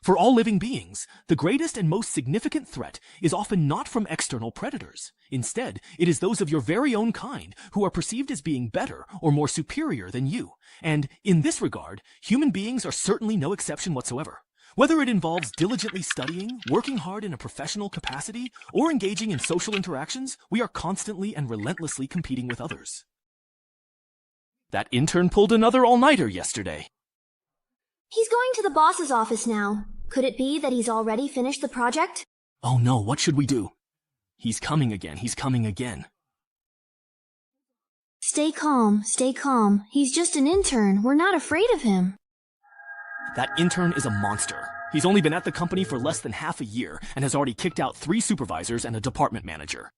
For all living beings, the greatest and most significant threat is often not from external predators. Instead, it is those of your very own kind who are perceived as being better or more superior than you. And in this regard, human beings are certainly no exception whatsoever. Whether it involves diligently studying, working hard in a professional capacity, or engaging in social interactions, we are constantly and relentlessly competing with others. That intern pulled another all-nighter yesterday. He's going to the boss's office now. Could it be that he's already finished the project? Oh no, what should we do? He's coming again, he's coming again. Stay calm, stay calm. He's just an intern. We're not afraid of him. That intern is a monster. He's only been at the company for less than half a year and has already kicked out 3 supervisors and a department manager.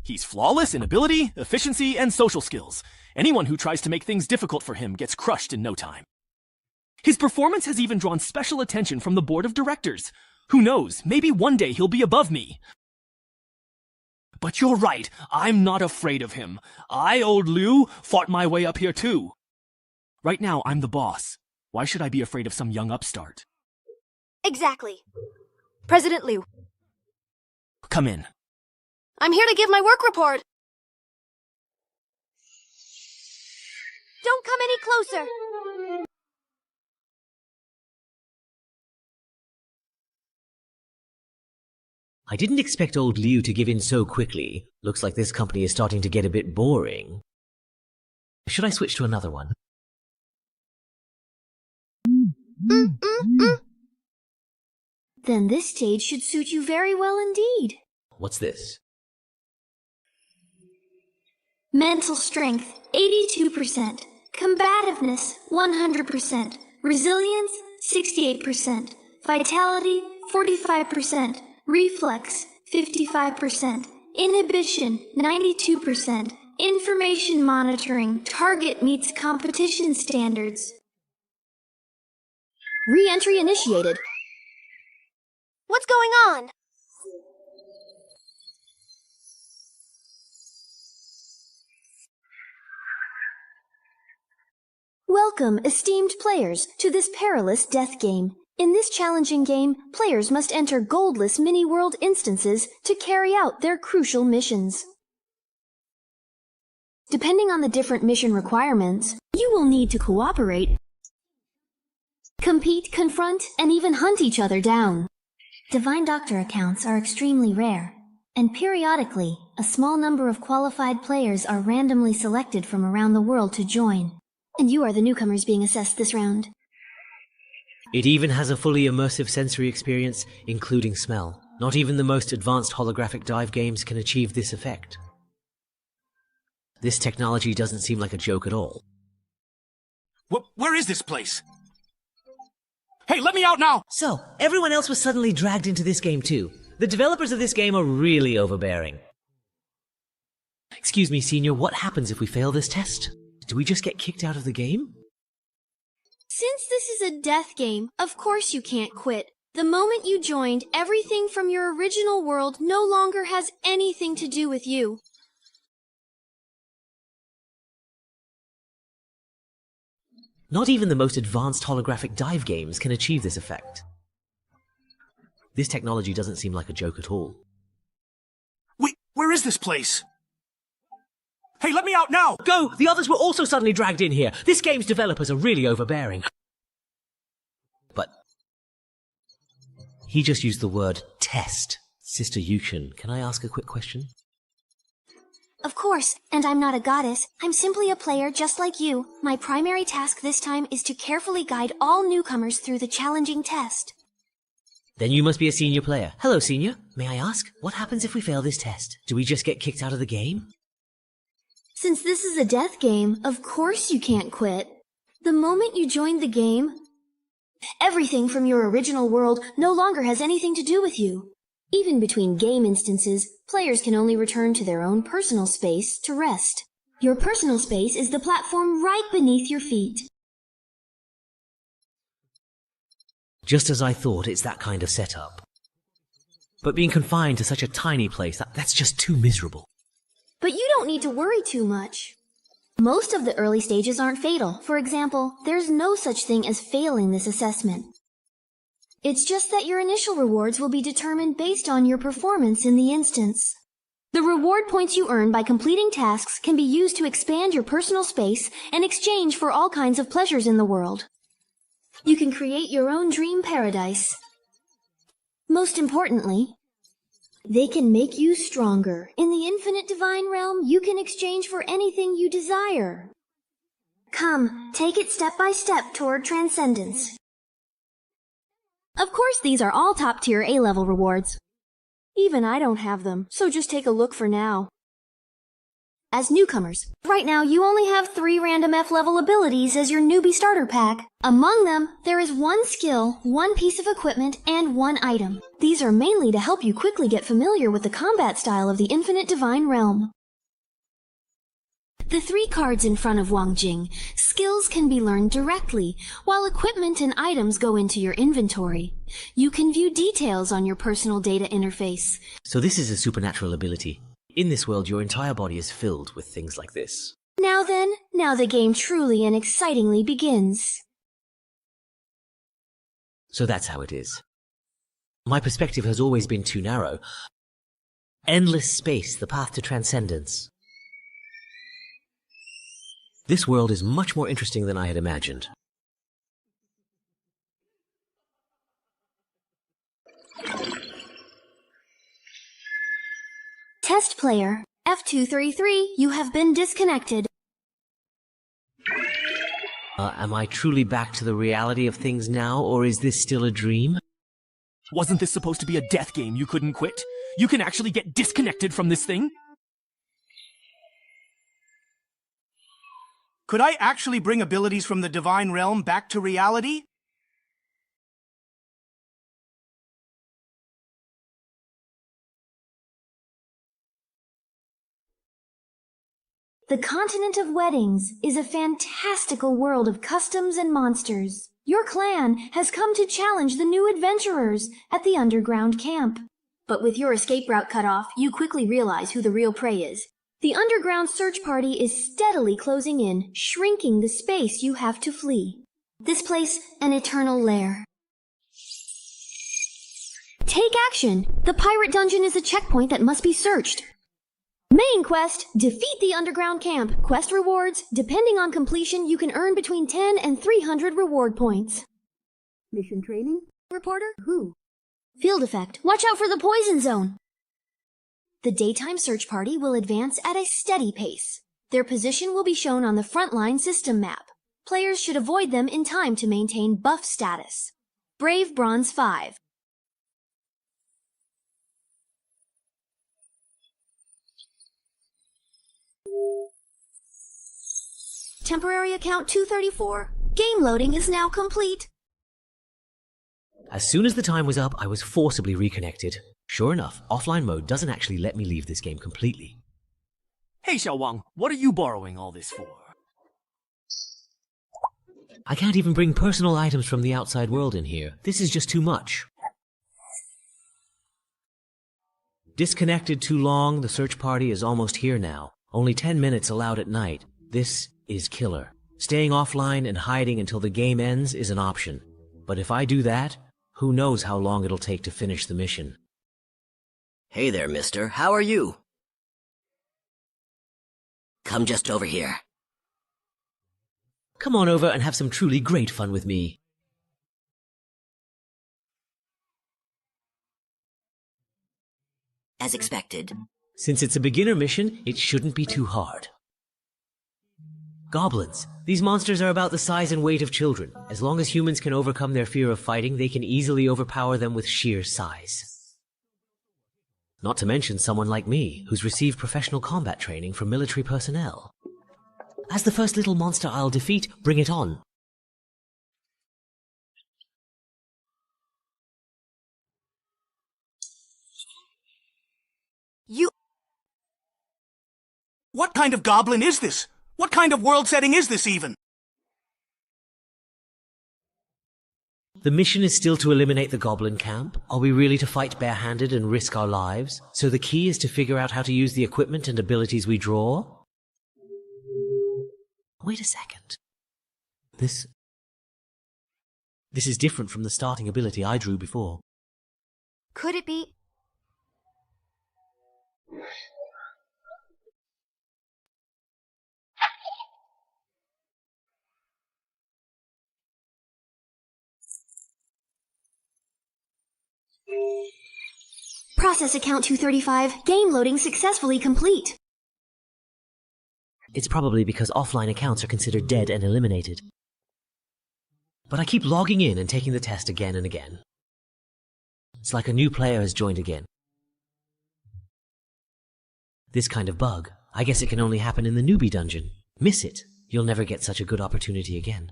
He's flawless in ability, efficiency, and social skills. Anyone who tries to make things difficult for him gets crushed in no time. His performance has even drawn special attention from the board of directors. Who knows, maybe one day he'll be above me. But you're right, I'm not afraid of him. I, old Liu, fought my way up here too. Right now, I'm the boss. Why should I be afraid of some young upstart? Exactly. President Liu. Come in. I'm here to give my work report. Don't come any closer. I didn't expect old Liu to give in so quickly. Looks like this company is starting to get a bit boring. Should I switch to another one? Then this stage should suit you very well indeed. What's this? Mental strength, 82%. Combativeness, 100%. Resilience, 68%. Vitality, 45%. Reflex, 55%. Inhibition, 92%. Information monitoring. Target meets competition standards. Re-entry initiated. What's going on? Welcome, esteemed players, to this perilous death game. In this challenging game, players must enter goldless mini-world instances to carry out their crucial missions. Depending on the different mission requirements, you will need to cooperate, compete, confront, and even hunt each other down. Divine Doctor accounts are extremely rare, and periodically, a small number of qualified players are randomly selected from around the world to join. And you are the newcomers being assessed this round. It even has a fully immersive sensory experience, including smell. Not even the most advanced holographic dive games can achieve this effect. This technology doesn't seem like a joke at all. Where is this place? Hey, let me out now! So, everyone else was suddenly dragged into this game too. The developers of this game are really overbearing. Excuse me, Senior, what happens if we fail this test? Do we just get kicked out of the game? Since this is a death game, of course you can't quit. The moment you joined, everything from your original world no longer has anything to do with you. Not even the most advanced holographic dive games can achieve this effect. This technology doesn't seem like a joke at all. Wait, where is this place? Hey, let me out now! Go! The others were also suddenly dragged in here. This game's developers are really overbearing. But he just used the word test. Sister Yukshin, can I ask a quick question? Of course, and I'm not a goddess. I'm simply a player just like you. My primary task this time is to carefully guide all newcomers through the challenging test. Then you must be a senior player. Hello, Senior. May I ask, what happens if we fail this test? Do we just get kicked out of the game? Since this is a death game, of course you can't quit. The moment you joined the game, everything from your original world no longer has anything to do with you. Even between game instances, players can only return to their own personal space to rest. Your personal space is the platform right beneath your feet. Just as I thought, it's that kind of setup. But being confined to such a tiny place, that's just too miserable. But you don't need to worry too much. Most of the early stages aren't fatal. For example, there's no such thing as failing this assessment. It's just that your initial rewards will be determined based on your performance in the instance. The reward points you earn by completing tasks can be used to expand your personal space and exchange for all kinds of pleasures in the world. You can create your own dream paradise. Most importantly, they can make you stronger. In the infinite divine realm, you can exchange for anything you desire. Come, take it step by step toward transcendence. Of course, these are all top-tier A-level rewards. Even I don't have them, so just take a look for now. As newcomers, right now you only have 3 random F-level abilities as your newbie starter pack. Among them, there is 1 skill, 1 piece of equipment, and 1 item. These are mainly to help you quickly get familiar with the combat style of the Infinite Divine Realm. The 3 cards in front of Wang Jing, skills can be learned directly, while equipment and items go into your inventory. You can view details on your personal data interface. So this is a supernatural ability. In this world, your entire body is filled with things like this. Now then, now the game truly and excitingly begins. So that's how it is. My perspective has always been too narrow. Endless space, the path to transcendence. This world is much more interesting than I had imagined. Test player, F233, you have been disconnected. Am I truly back to the reality of things now, or is this still a dream? Wasn't this supposed to be a death game you couldn't quit? You can actually get disconnected from this thing? Could I actually bring abilities from the divine realm back to reality? The continent of weddings is a fantastical world of customs and monsters. Your clan has come to challenge the new adventurers at the underground camp. But with your escape route cut off, you quickly realize who the real prey is. The underground search party is steadily closing in, shrinking the space you have to flee. This place, an eternal lair. Take action! The pirate dungeon is a checkpoint that must be searched. Main quest, defeat the underground camp. Quest rewards, depending on completion, you can earn between 10 and 300 reward points. Mission training? Reporter? Who? Field effect, watch out for the poison zone. The daytime search party will advance at a steady pace. Their position will be shown on the frontline system map. Players should avoid them in time to maintain buff status. Brave Bronze 5. Temporary account 234. Game loading is now complete. As soon as the time was up, I was forcibly reconnected. Sure enough, offline mode doesn't actually let me leave this game completely. Hey Xiao Wang, what are you borrowing all this for? I can't even bring personal items from the outside world in here. This is just too much. Disconnected too long, the search party is almost here now. Only 10 minutes allowed at night. This is killer. Staying offline and hiding until the game ends is an option. But if I do that, who knows how long it'll take to finish the mission. Hey there, mister. How are you? Come just over here. Come on over and have some truly great fun with me. As expected. Since it's a beginner mission, it shouldn't be too hard. Goblins. These monsters are about the size and weight of children. As long as humans can overcome their fear of fighting, they can easily overpower them with sheer size. Not to mention someone like me, who's received professional combat training from military personnel. As the first little monster I'll defeat, bring it on. What kind of goblin is this? What kind of world setting is this even? The mission is still to eliminate the goblin camp. Are we really to fight barehanded and risk our lives? So the key is to figure out how to use the equipment and abilities we draw? Wait a second. This This is different from the starting ability I drew before. Could it be? Process account 235. Game loading successfully complete. It's probably because offline accounts are considered dead and eliminated. But I keep logging in and taking the test again and again. It's like a new player has joined again. This kind of bug, I guess it can only happen in the newbie dungeon. Miss it, you'll never get such a good opportunity again.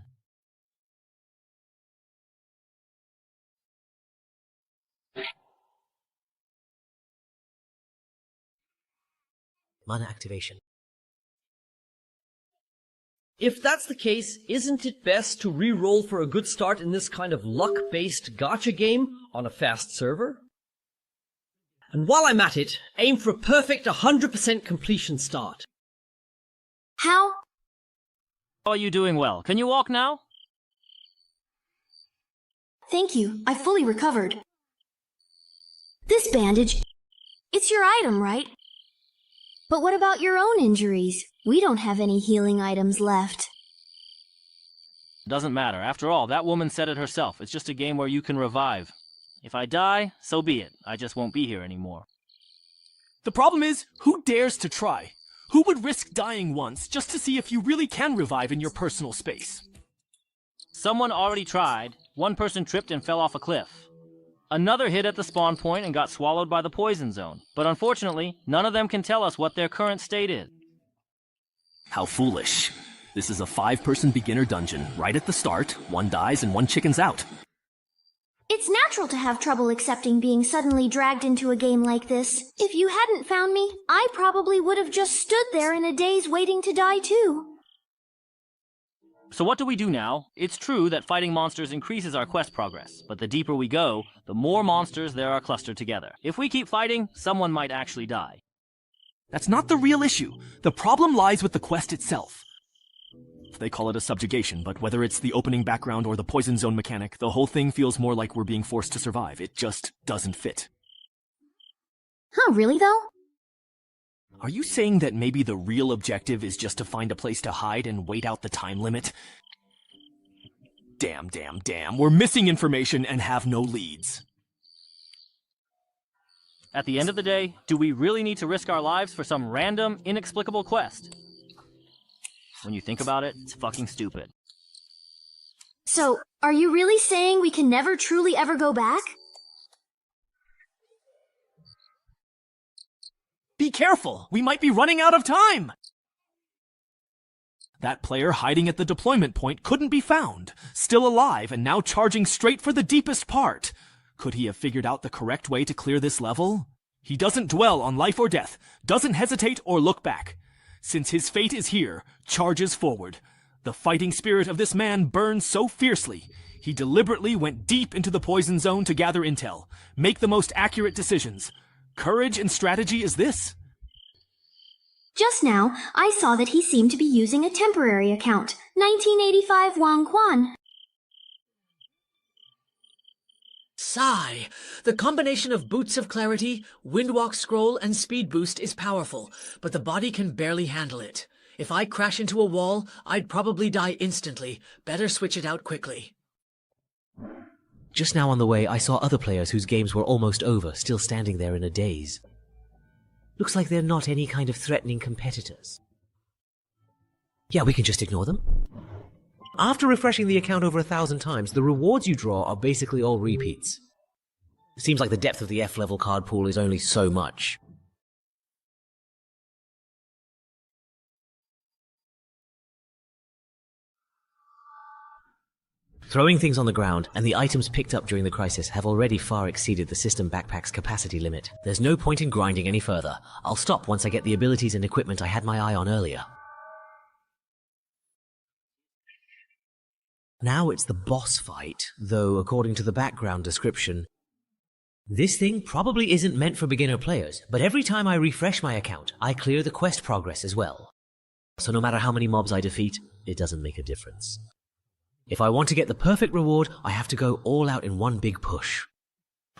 Mana activation. If that's the case, isn't it best to re-roll for a good start in this kind of luck-based gacha game on a fast server? And while I'm at it, aim for a perfect 100% completion start. How? Are you doing well? Can you walk now? Thank you. I fully recovered. This bandage, it's your item, right? But what about your own injuries? We don't have any healing items left. Doesn't matter. After all, that woman said it herself. It's just a game where you can revive. If I die, so be it. I just won't be here anymore. The problem is, who dares to try? Who would risk dying once just to see if you really can revive in your personal space? Someone already tried. One person tripped and fell off a cliff. Another hit at the spawn point and got swallowed by the poison zone. But unfortunately, none of them can tell us what their current state is. How foolish. This is a 5-person beginner dungeon. Right at the start, one dies and one chickens out. It's natural to have trouble accepting being suddenly dragged into a game like this. If you hadn't found me, I probably would have just stood there in a daze waiting to die too. So what do we do now? It's true that fighting monsters increases our quest progress, but the deeper we go, the more monsters there are clustered together. If we keep fighting, someone might actually die. That's not the real issue. The problem lies with the quest itself. They call it a subjugation, but whether it's the opening background or the poison zone mechanic, the whole thing feels more like we're being forced to survive. It just doesn't fit. Huh, really though? Are you saying that maybe the real objective is just to find a place to hide and wait out the time limit? Damn. We're missing information and have no leads. At the end of the day, do we really need to risk our lives for some random, inexplicable quest? When you think about it, it's fucking stupid. So, are you really saying we can never truly ever go back? Be careful! We might be running out of time! That player hiding at the deployment point couldn't be found, still alive and now charging straight for the deepest part. Could he have figured out the correct way to clear this level? He doesn't dwell on life or death, doesn't hesitate or look back. Since his fate is here, charges forward. The fighting spirit of this man burns so fiercely, he deliberately went deep into the poison zone to gather intel, make the most accurate decisions. Courage and strategy is this? Just now, I saw that he seemed to be using a temporary account. 1985 Wang Quan. Sigh. The combination of Boots of Clarity, Windwalk Scroll, and Speed Boost is powerful, but the body can barely handle it. If I crash into a wall, I'd probably die instantly. Better switch it out quickly. Just now on the way, I saw other players whose games were almost over, still standing there in a daze. Looks like they're not any kind of threatening competitors. Yeah, we can just ignore them. After refreshing the account over 1,000 times, the rewards you draw are basically all repeats. Seems like the depth of the F-level card pool is only so much. Throwing things on the ground, and the items picked up during the crisis have already far exceeded the system backpack's capacity limit. There's no point in grinding any further. I'll stop once I get the abilities and equipment I had my eye on earlier. Now it's the boss fight, though according to the background description, this thing probably isn't meant for beginner players, but every time I refresh my account, I clear the quest progress as well. So no matter how many mobs I defeat, it doesn't make a difference. If I want to get the perfect reward, I have to go all out in one big push.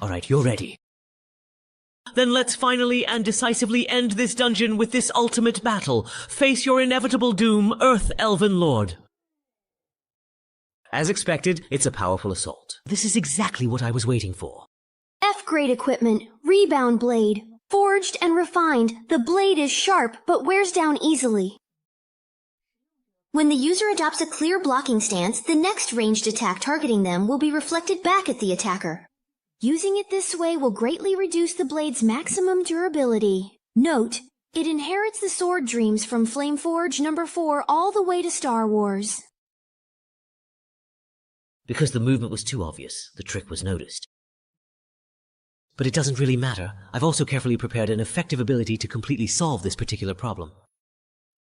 Alright, you're ready. Then let's finally and decisively end this dungeon with this ultimate battle. Face your inevitable doom, Earth Elven Lord. As expected, it's a powerful assault. This is exactly what I was waiting for. F-grade equipment, rebound blade. Forged and refined, the blade is sharp but wears down easily. When the user adopts a clear blocking stance, the next ranged attack targeting them will be reflected back at the attacker. Using it this way will greatly reduce the blade's maximum durability. Note, it inherits the sword dreams from Flameforge No. 4 all the way to Star Wars. Because the movement was too obvious, the trick was noticed. But it doesn't really matter. I've also carefully prepared an effective ability to completely solve this particular problem.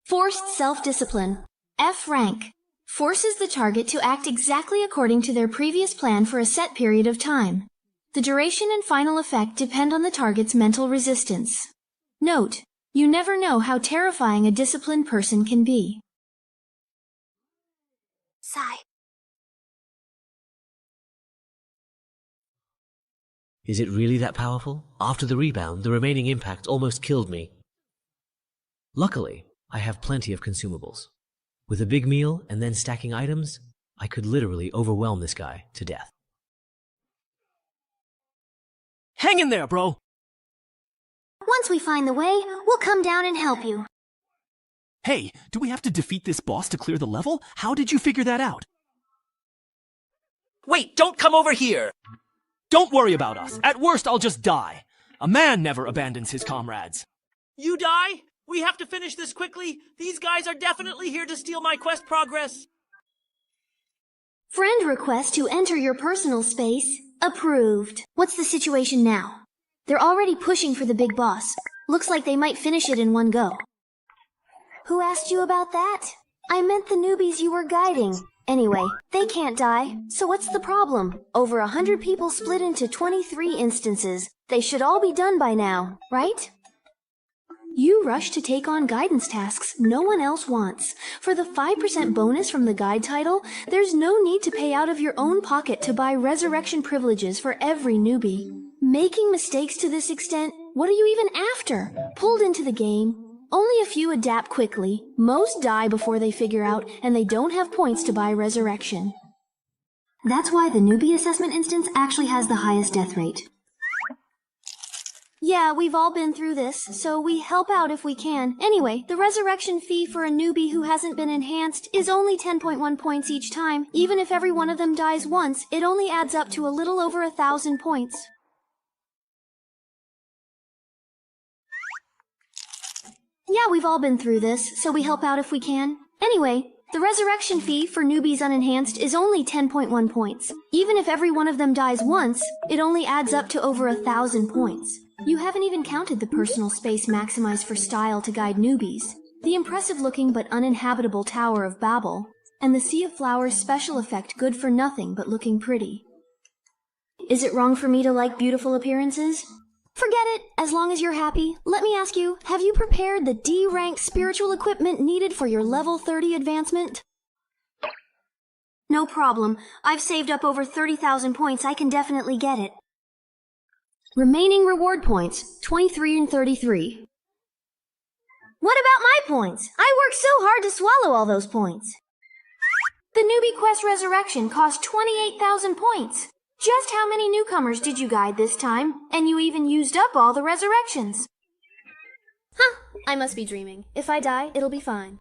Forced self-discipline. F rank. Forces the target to act exactly according to their previous plan for a set period of time. The duration and final effect depend on the target's mental resistance. Note, you never know how terrifying a disciplined person can be. Sigh. Is it really that powerful? After the rebound, the remaining impact almost killed me. Luckily, I have plenty of consumables. With a big meal and then stacking items, I could literally overwhelm this guy to death. Hang in there, bro! Once we find the way, we'll come down and help you. Hey, do we have to defeat this boss to clear the level? How did you figure that out? Wait, don't come over here! Don't worry about us. At worst, I'll just die. A man never abandons his comrades. You die? We have to finish this quickly. These guys are definitely here to steal my quest progress. Friend request to enter your personal space. Approved. What's the situation now? They're already pushing for the big boss. Looks like they might finish it in one go. Who asked you about that? I meant the newbies you were guiding. Anyway, they can't die, so what's the problem? Over 100 people split into 23 instances. They should all be done by now, right? You rush to take on guidance tasks no one else wants. For the 5% bonus from the guide title, there's no need to pay out of your own pocket to buy resurrection privileges for every newbie. Making mistakes to this extent, what are you even after? Pulled into the game. Only a few adapt quickly, most die before they figure out, and they don't have points to buy resurrection. That's why the newbie assessment instance actually has the highest death rate. Yeah, we've all been through this, so we help out if we can. Anyway, the resurrection fee for a newbie who hasn't been enhanced is only 10.1 points each time. Even if every one of them dies once, it only adds up to a little over 1,000 points. Yeah, we've all been through this, so we help out if we can. Anyway, the resurrection fee for newbies unenhanced is only 10.1 points. Even if every one of them dies once, it only adds up to over 1,000 points. You haven't even counted the personal space maximized for style to guide newbies, the impressive-looking but uninhabitable Tower of Babel, and the Sea of Flowers special effect good for nothing but looking pretty. Is it wrong for me to like beautiful appearances? Forget it, as long as you're happy. Let me ask you, have you prepared the D-rank spiritual equipment needed for your level 30 advancement? No problem. I've saved up over 30,000 points. I can definitely get it. Remaining reward points, 23 and 33. What about my points? I worked so hard to swallow all those points. The newbie quest resurrection cost 28,000 points. Just how many newcomers did you guide this time? And you even used up all the resurrections. Huh, I must be dreaming. If I die, it'll be fine.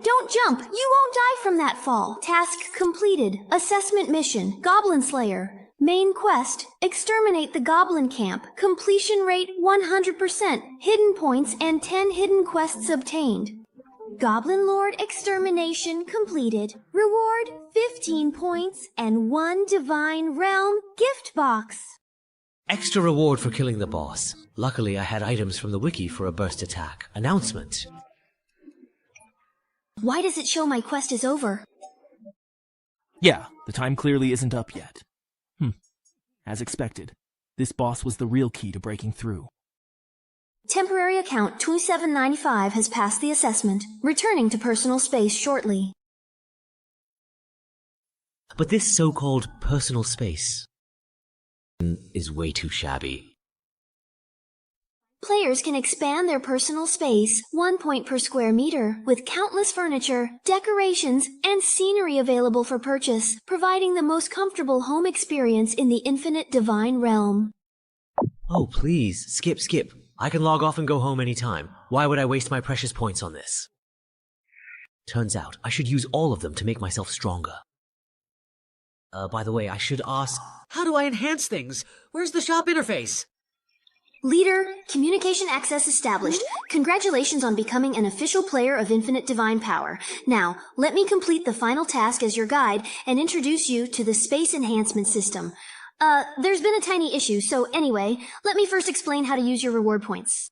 Don't jump! You won't die from that fall. Task completed. Assessment mission. Goblin Slayer. Main quest, exterminate the goblin camp. Completion rate 100%. Hidden points and 10 hidden quests obtained. Goblin Lord extermination completed. Reward 15 points and 1 Divine Realm gift box. Extra reward for killing the boss. Luckily, I had items from the wiki for a burst attack. Announcement. Why does it show my quest is over? Yeah, the time clearly isn't up yet. As expected, this boss was the real key to breaking through. Temporary account 2795 has passed the assessment, returning to personal space shortly. But this so-called personal space is way too shabby. Players can expand their personal space 1 point per square meter with countless furniture, decorations, and scenery available for purchase, providing the most comfortable home experience in the infinite divine realm. Oh, please, skip. I can log off and go home anytime. Why would I waste my precious points on this? Turns out, I should use all of them to make myself stronger. By the way, I should ask... How do I enhance things? Where's the shop interface? Leader, communication access established. Congratulations on becoming an official player of Infinite Divine Power. Now, let me complete the final task as your guide and introduce you to the Space Enhancement System. There's been a tiny issue, so anyway, let me first explain how to use your reward points.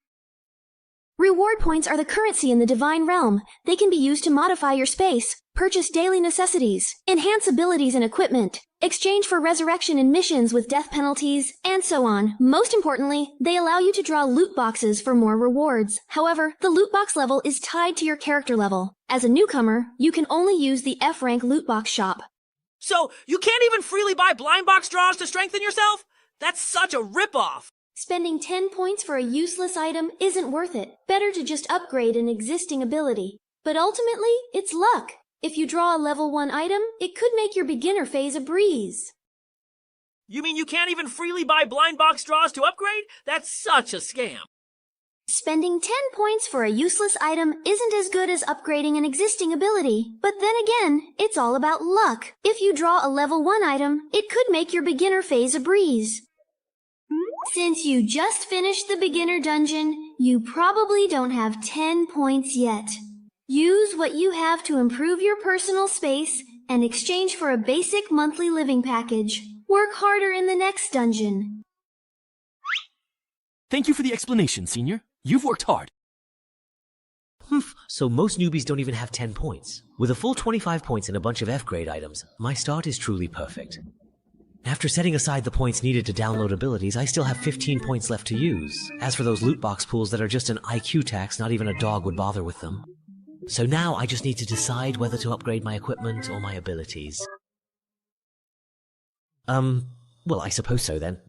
Reward points are the currency in the Divine Realm. They can be used to modify your space, purchase daily necessities, enhance abilities and equipment, exchange for resurrection in missions with death penalties, and so on. Most importantly, they allow you to draw loot boxes for more rewards. However, the loot box level is tied to your character level. As a newcomer, you can only use the F-rank loot box shop. So, you can't even freely buy blind box draws to strengthen yourself? That's such a ripoff! Spending 10 points for a useless item isn't worth it. Better to just upgrade an existing ability. But ultimately, it's luck. If you draw a level 1 item, it could make your beginner phase a breeze. You mean you can't even freely buy blind box draws to upgrade? That's such a scam. Spending 10 points for a useless item isn't as good as upgrading an existing ability. But then again, it's all about luck. If you draw a level 1 item, it could make your beginner phase a breeze. Since you just finished the beginner dungeon, you probably don't have 10 points yet. Use what you have to improve your personal space and exchange for a basic monthly living package. Work harder in the next dungeon. Thank you for the explanation, Senior. You've worked hard. So most newbies don't even have 10 points. With a full 25 points and a bunch of F-grade items, my start is truly perfect. After setting aside the points needed to download abilities, I still have 15 points left to use. As for those loot box pools that are just an IQ tax, not even a dog would bother with them. So now I just need to decide whether to upgrade my equipment or my abilities. Well, I suppose so then.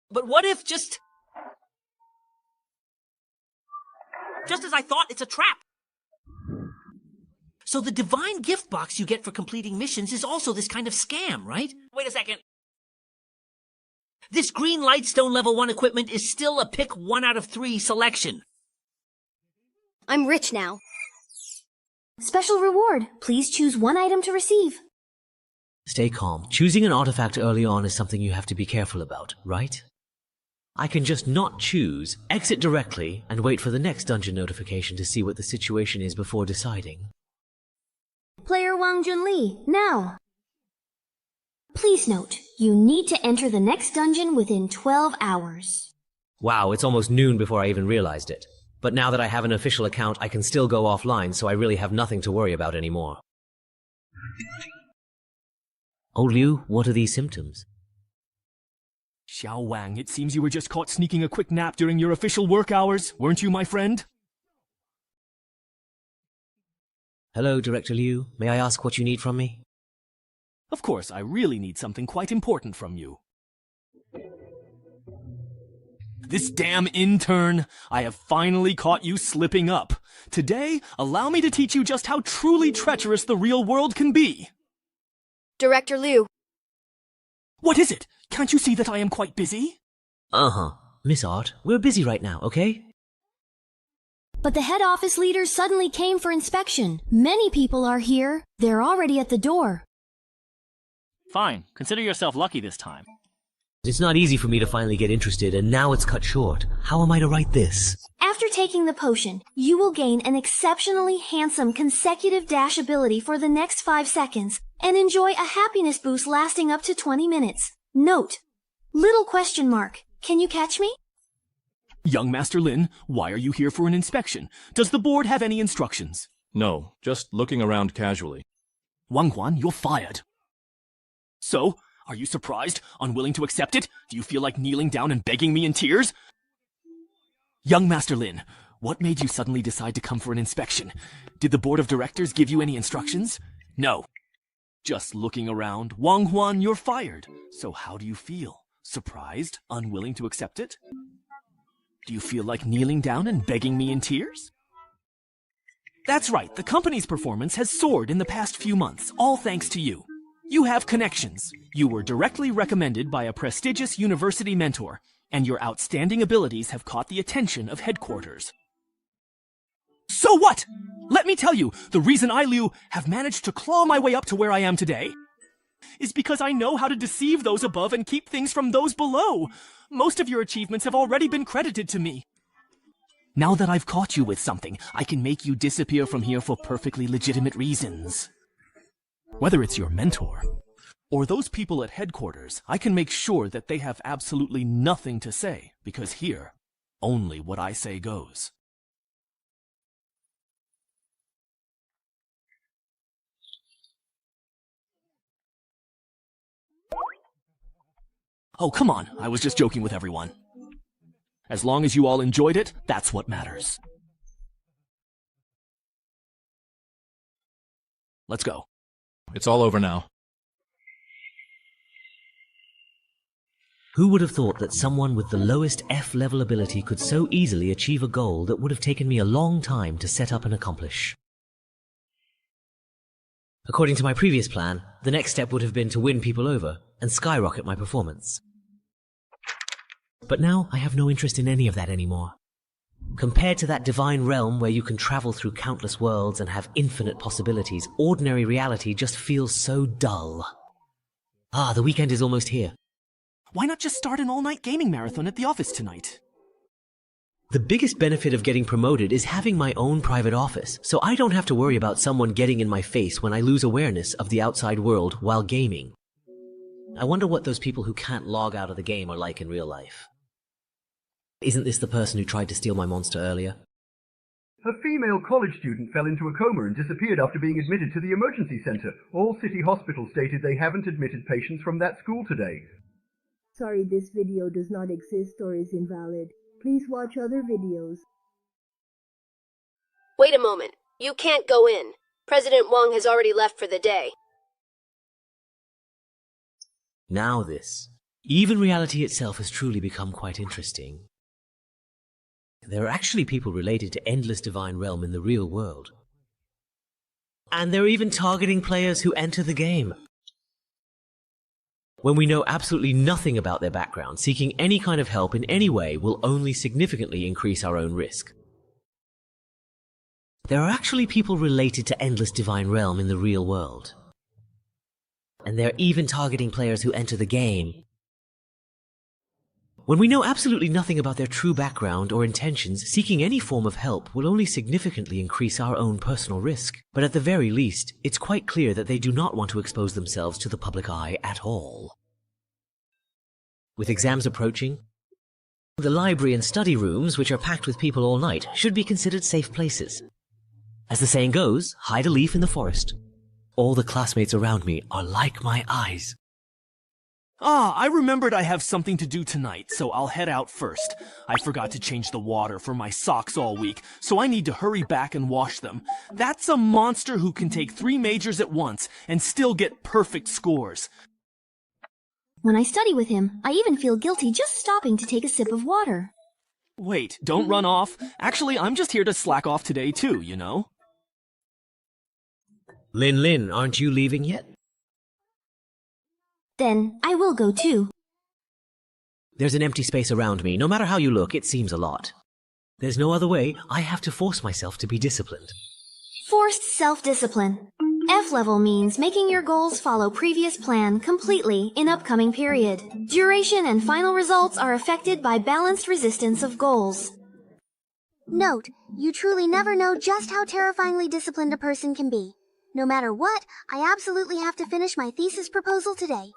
But what if just as I thought, it's a trap? So the divine gift box you get for completing missions is also this kind of scam, right? Wait a second. This green lightstone level 1 equipment is still a pick 1 out of 3 selection. I'm rich now. Special reward. Please choose 1 item to receive. Stay calm. Choosing an artifact early on is something you have to be careful about, right? I can just not choose, exit directly, and wait for the next dungeon notification to see what the situation is before deciding. Player Wang Junli, now. Please note, you need to enter the next dungeon within 12 hours. Wow, it's almost noon before I even realized it. But now that I have an official account, I can still go offline, so I really have nothing to worry about anymore. Oh, Liu, what are these symptoms? Xiao Wang, it seems you were just caught sneaking a quick nap during your official work hours, weren't you, my friend? Hello, Director Liu. May I ask what you need from me? Of course, I really need something quite important from you. This damn intern! I have finally caught you slipping up. Today, allow me to teach you just how truly treacherous the real world can be. Director Liu. What is it? Can't you see that I am quite busy? Uh-huh. Miss Art, we're busy right now, okay? But the head office leaders suddenly came for inspection. Many people are here. They're already at the door. Fine. Consider yourself lucky this time. It's not easy for me to finally get interested, and now it's cut short. How am I to write this? After taking the potion, you will gain an exceptionally handsome consecutive dash ability for the next 5 seconds and enjoy a happiness boost lasting up to 20 minutes. Note, little question mark. Can you catch me? Young Master Lin, why are you here for an inspection? Does the board have any instructions? No, just looking around casually. Wang Guan, you're fired. So, are you surprised? Unwilling to accept it? Do you feel like kneeling down and begging me in tears? Young Master Lin, what made you suddenly decide to come for an inspection? Did the board of directors give you any instructions? No. Just looking around, Wang Huan, you're fired. So how do you feel? Surprised? Unwilling to accept it? Do you feel like kneeling down and begging me in tears? That's right, the company's performance has soared in the past few months, all thanks to you. You have connections. You were directly recommended by a prestigious university mentor, and your outstanding abilities have caught the attention of headquarters. So what? Let me tell you, the reason I, Liu, have managed to claw my way up to where I am today is because I know how to deceive those above and keep things from those below. Most of your achievements have already been credited to me. Now that I've caught you with something, I can make you disappear from here for perfectly legitimate reasons. Whether it's your mentor or those people at headquarters, I can make sure that they have absolutely nothing to say, because here, only what I say goes. Oh, come on, I was just joking with everyone. As long as you all enjoyed it, that's what matters. Let's go. It's all over now. Who would have thought that someone with the lowest F-level ability could so easily achieve a goal that would have taken me a long time to set up and accomplish? According to my previous plan, the next step would have been to win people over and skyrocket my performance. But now I have no interest in any of that anymore. Compared to that divine realm where you can travel through countless worlds and have infinite possibilities, ordinary reality just feels so dull. Ah, the weekend is almost here. Why not just start an all-night gaming marathon at the office tonight? The biggest benefit of getting promoted is having my own private office, so I don't have to worry about someone getting in my face when I lose awareness of the outside world while gaming. I wonder what those people who can't log out of the game are like in real life. Isn't this the person who tried to steal my monster earlier? A female college student fell into a coma and disappeared after being admitted to the emergency center. All city hospitals stated they haven't admitted patients from that school today. Sorry, this video does not exist or is invalid. Please watch other videos. Wait a moment. You can't go in. President Wang has already left for the day. Now this. Even reality itself has truly become quite interesting. There are actually people related to Endless Divine Realm in the real world. And they're even targeting players who enter the game. When we know absolutely nothing about their background, seeking any kind of help in any way will only significantly increase our own risk. There are actually people related to Endless Divine Realm in the real world. And they're even targeting players who enter the game. When we know absolutely nothing about their true background or intentions, seeking any form of help will only significantly increase our own personal risk. But at the very least, it's quite clear that they do not want to expose themselves to the public eye at all. With exams approaching, the library and study rooms, which are packed with people all night, should be considered safe places. As the saying goes, hide a leaf in the forest. All the classmates around me are like my eyes. Ah, I remembered I have something to do tonight, so I'll head out first. I forgot to change the water for my socks all week, so I need to hurry back and wash them. That's a monster who can take 3 majors at once and still get perfect scores. When I study with him, I even feel guilty just stopping to take a sip of water. Wait, don't run off. Actually, I'm just here to slack off today too, you know? Lin, aren't you leaving yet? Then I will go too. There's an empty space around me. No matter how you look, it seems a lot. There's no other way. I have to force myself to be disciplined. Forced self-discipline. F-level means making your goals follow previous plan completely in upcoming period. Duration and final results are affected by balanced resistance of goals. Note, you truly never know just how terrifyingly disciplined a person can be. No matter what, I absolutely have to finish my thesis proposal today.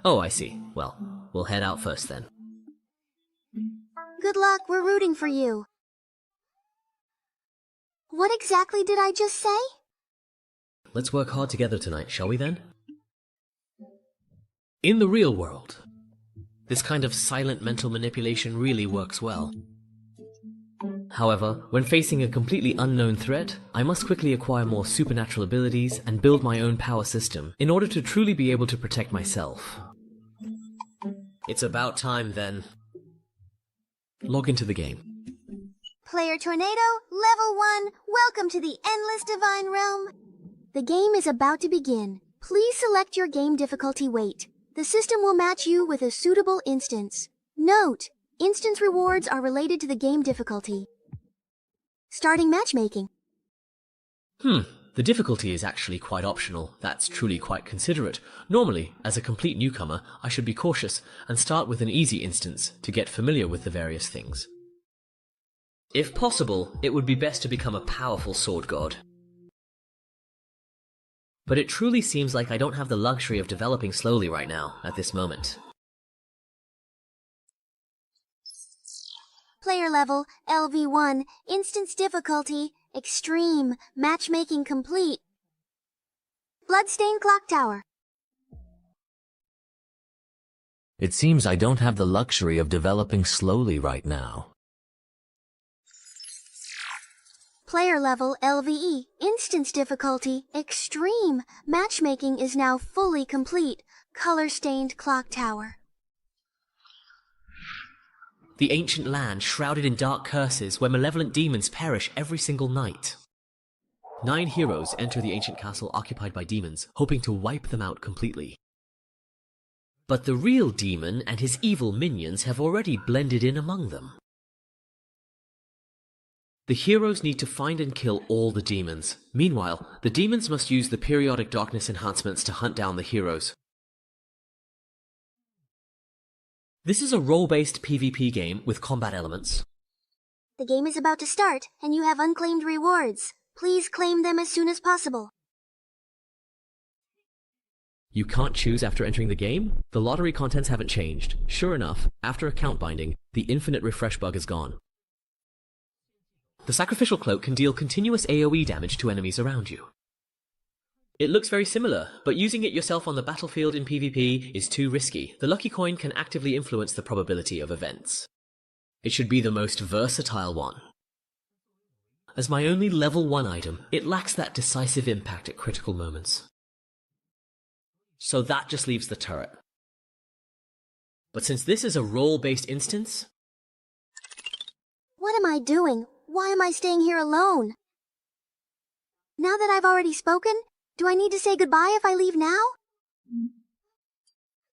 Oh, I see. Well, we'll head out first then. Good luck, we're rooting for you. What exactly did I just say? Let's work hard together tonight, shall we then? In the real world, this kind of silent mental manipulation really works well. However, when facing a completely unknown threat, I must quickly acquire more supernatural abilities and build my own power system in order to truly be able to protect myself. It's about time then. Log into the game. Player Tornado, Level 1, welcome to the Endless Divine Realm. The game is about to begin. Please select your game difficulty weight. The system will match you with a suitable instance. Note, instance rewards are related to the game difficulty. Starting matchmaking. The difficulty is actually quite optional. That's truly quite considerate. Normally, as a complete newcomer, I should be cautious and start with an easy instance to get familiar with the various things. If possible, it would be best to become a powerful sword god. But it truly seems like I don't have the luxury of developing slowly right now, at this moment. Player level, LV1, instance difficulty, extreme, matchmaking complete. Bloodstained Clock Tower. It seems I don't have the luxury of developing slowly right now. Player level, LVE, instance difficulty, extreme, matchmaking is now fully complete. Color-stained Clock Tower. The ancient land shrouded in dark curses where malevolent demons perish every single night. 9 heroes enter the ancient castle occupied by demons, hoping to wipe them out completely. But the real demon and his evil minions have already blended in among them. The heroes need to find and kill all the demons. Meanwhile, the demons must use the periodic darkness enhancements to hunt down the heroes. This is a role-based PvP game with combat elements. The game is about to start, and you have unclaimed rewards. Please claim them as soon as possible. You can't choose after entering the game? The lottery contents haven't changed. Sure enough, after account binding, the infinite refresh bug is gone. The sacrificial cloak can deal continuous AoE damage to enemies around you. It looks very similar, but using it yourself on the battlefield in PvP is too risky. The lucky coin can actively influence the probability of events. It should be the most versatile one. As my only level 1 item, it lacks that decisive impact at critical moments. So that just leaves the turret. But since this is a role-based instance... What am I doing? Why am I staying here alone? Now that I've already spoken, do I need to say goodbye if I leave now?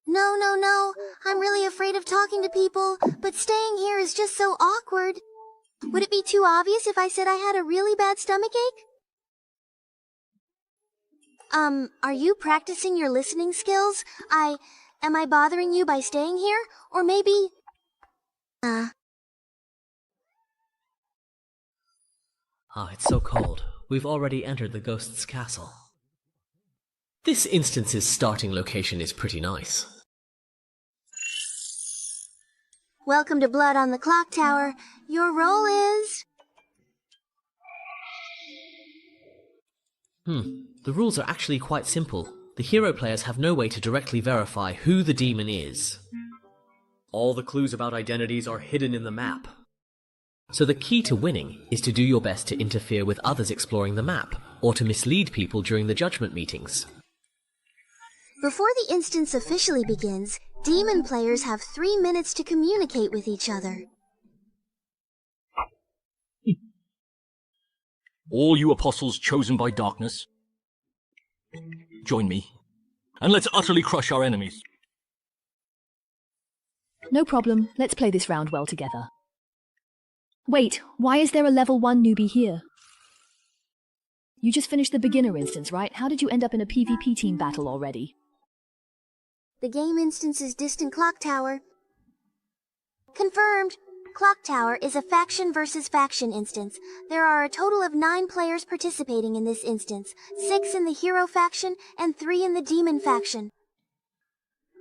No. I'm really afraid of talking to people, but staying here is just so awkward. Would it be too obvious if I said I had a really bad stomachache? Are you practicing your listening skills? Am I bothering you by staying here? Or maybe... it's so cold. We've already entered the ghost's castle. This instance's starting location is pretty nice. Welcome to Blood on the Clock Tower. Your role is... The rules are actually quite simple. The hero players have no way to directly verify who the demon is. All the clues about identities are hidden in the map. So the key to winning is to do your best to interfere with others exploring the map, or to mislead people during the judgment meetings. Before the instance officially begins, demon players have 3 minutes to communicate with each other. All you apostles chosen by darkness, join me, and let's utterly crush our enemies. No problem. Let's play this round well together. Wait, why is there a level 1 newbie here? You just finished the beginner instance, right? How did you end up in a PvP team battle already? The game instance is Distant Clock Tower. Confirmed! Clock Tower is a faction versus faction instance. There are a total of 9 players participating in this instance, 6 in the hero faction and 3 in the demon faction.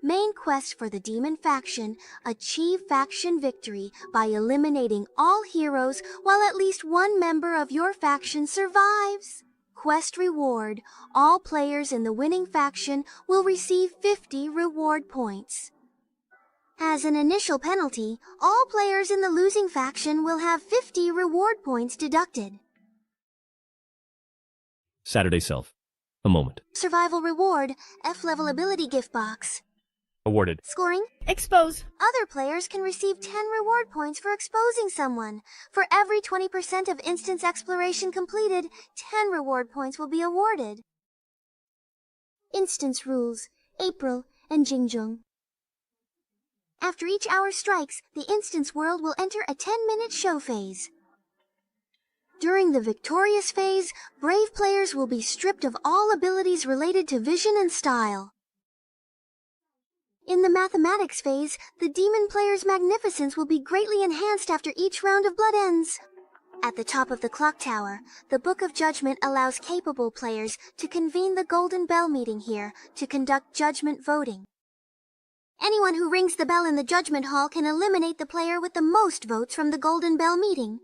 Main quest for the demon faction: achieve faction victory by eliminating all heroes while at least 1 member of your faction survives. Quest reward: all players in the winning faction will receive 50 reward points. As an initial penalty, all players in the losing faction will have 50 reward points deducted. Saturday Self. A moment. Survival reward, F-level ability gift box. Awarded. Scoring? Expose. Other players can receive 10 reward points for exposing someone. For every 20% of instance exploration completed, 10 reward points will be awarded. Instance rules, April and Jingjung. After each hour strikes, the instance world will enter a 10-minute show phase. During the victorious phase, brave players will be stripped of all abilities related to vision and style. In the mathematics phase, the demon player's magnificence will be greatly enhanced after each round of blood ends. At the top of the clock tower, the Book of Judgment allows capable players to convene the Golden Bell meeting here to conduct judgment voting. Anyone who rings the bell in the judgment hall can eliminate the player with the most votes from the Golden Bell meeting.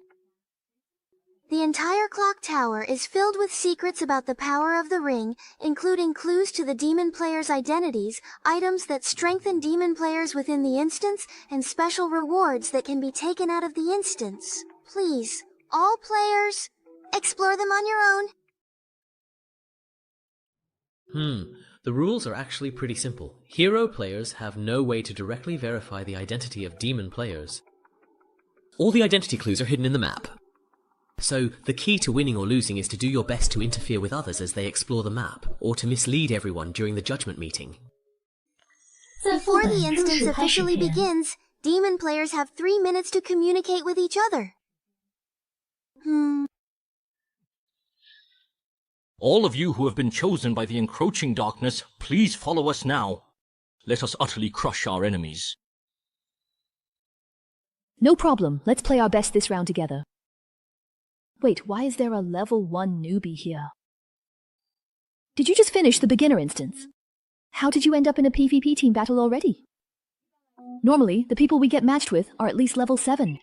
The entire clock tower is filled with secrets about the power of the ring, including clues to the demon players' identities, items that strengthen demon players within the instance, and special rewards that can be taken out of the instance. Please, all players, explore them on your own. The rules are actually pretty simple. Hero players have no way to directly verify the identity of demon players. All the identity clues are hidden in the map. So, the key to winning or losing is to do your best to interfere with others as they explore the map, or to mislead everyone during the judgment meeting. Before the instance officially begins, demon players have 3 minutes to communicate with each other. All of you who have been chosen by the encroaching darkness, please follow us now. Let us utterly crush our enemies. No problem. Let's play our best this round together. Wait, why is there a level 1 newbie here? Did you just finish the beginner instance? How did you end up in a PvP team battle already? Normally, the people we get matched with are at least level 7.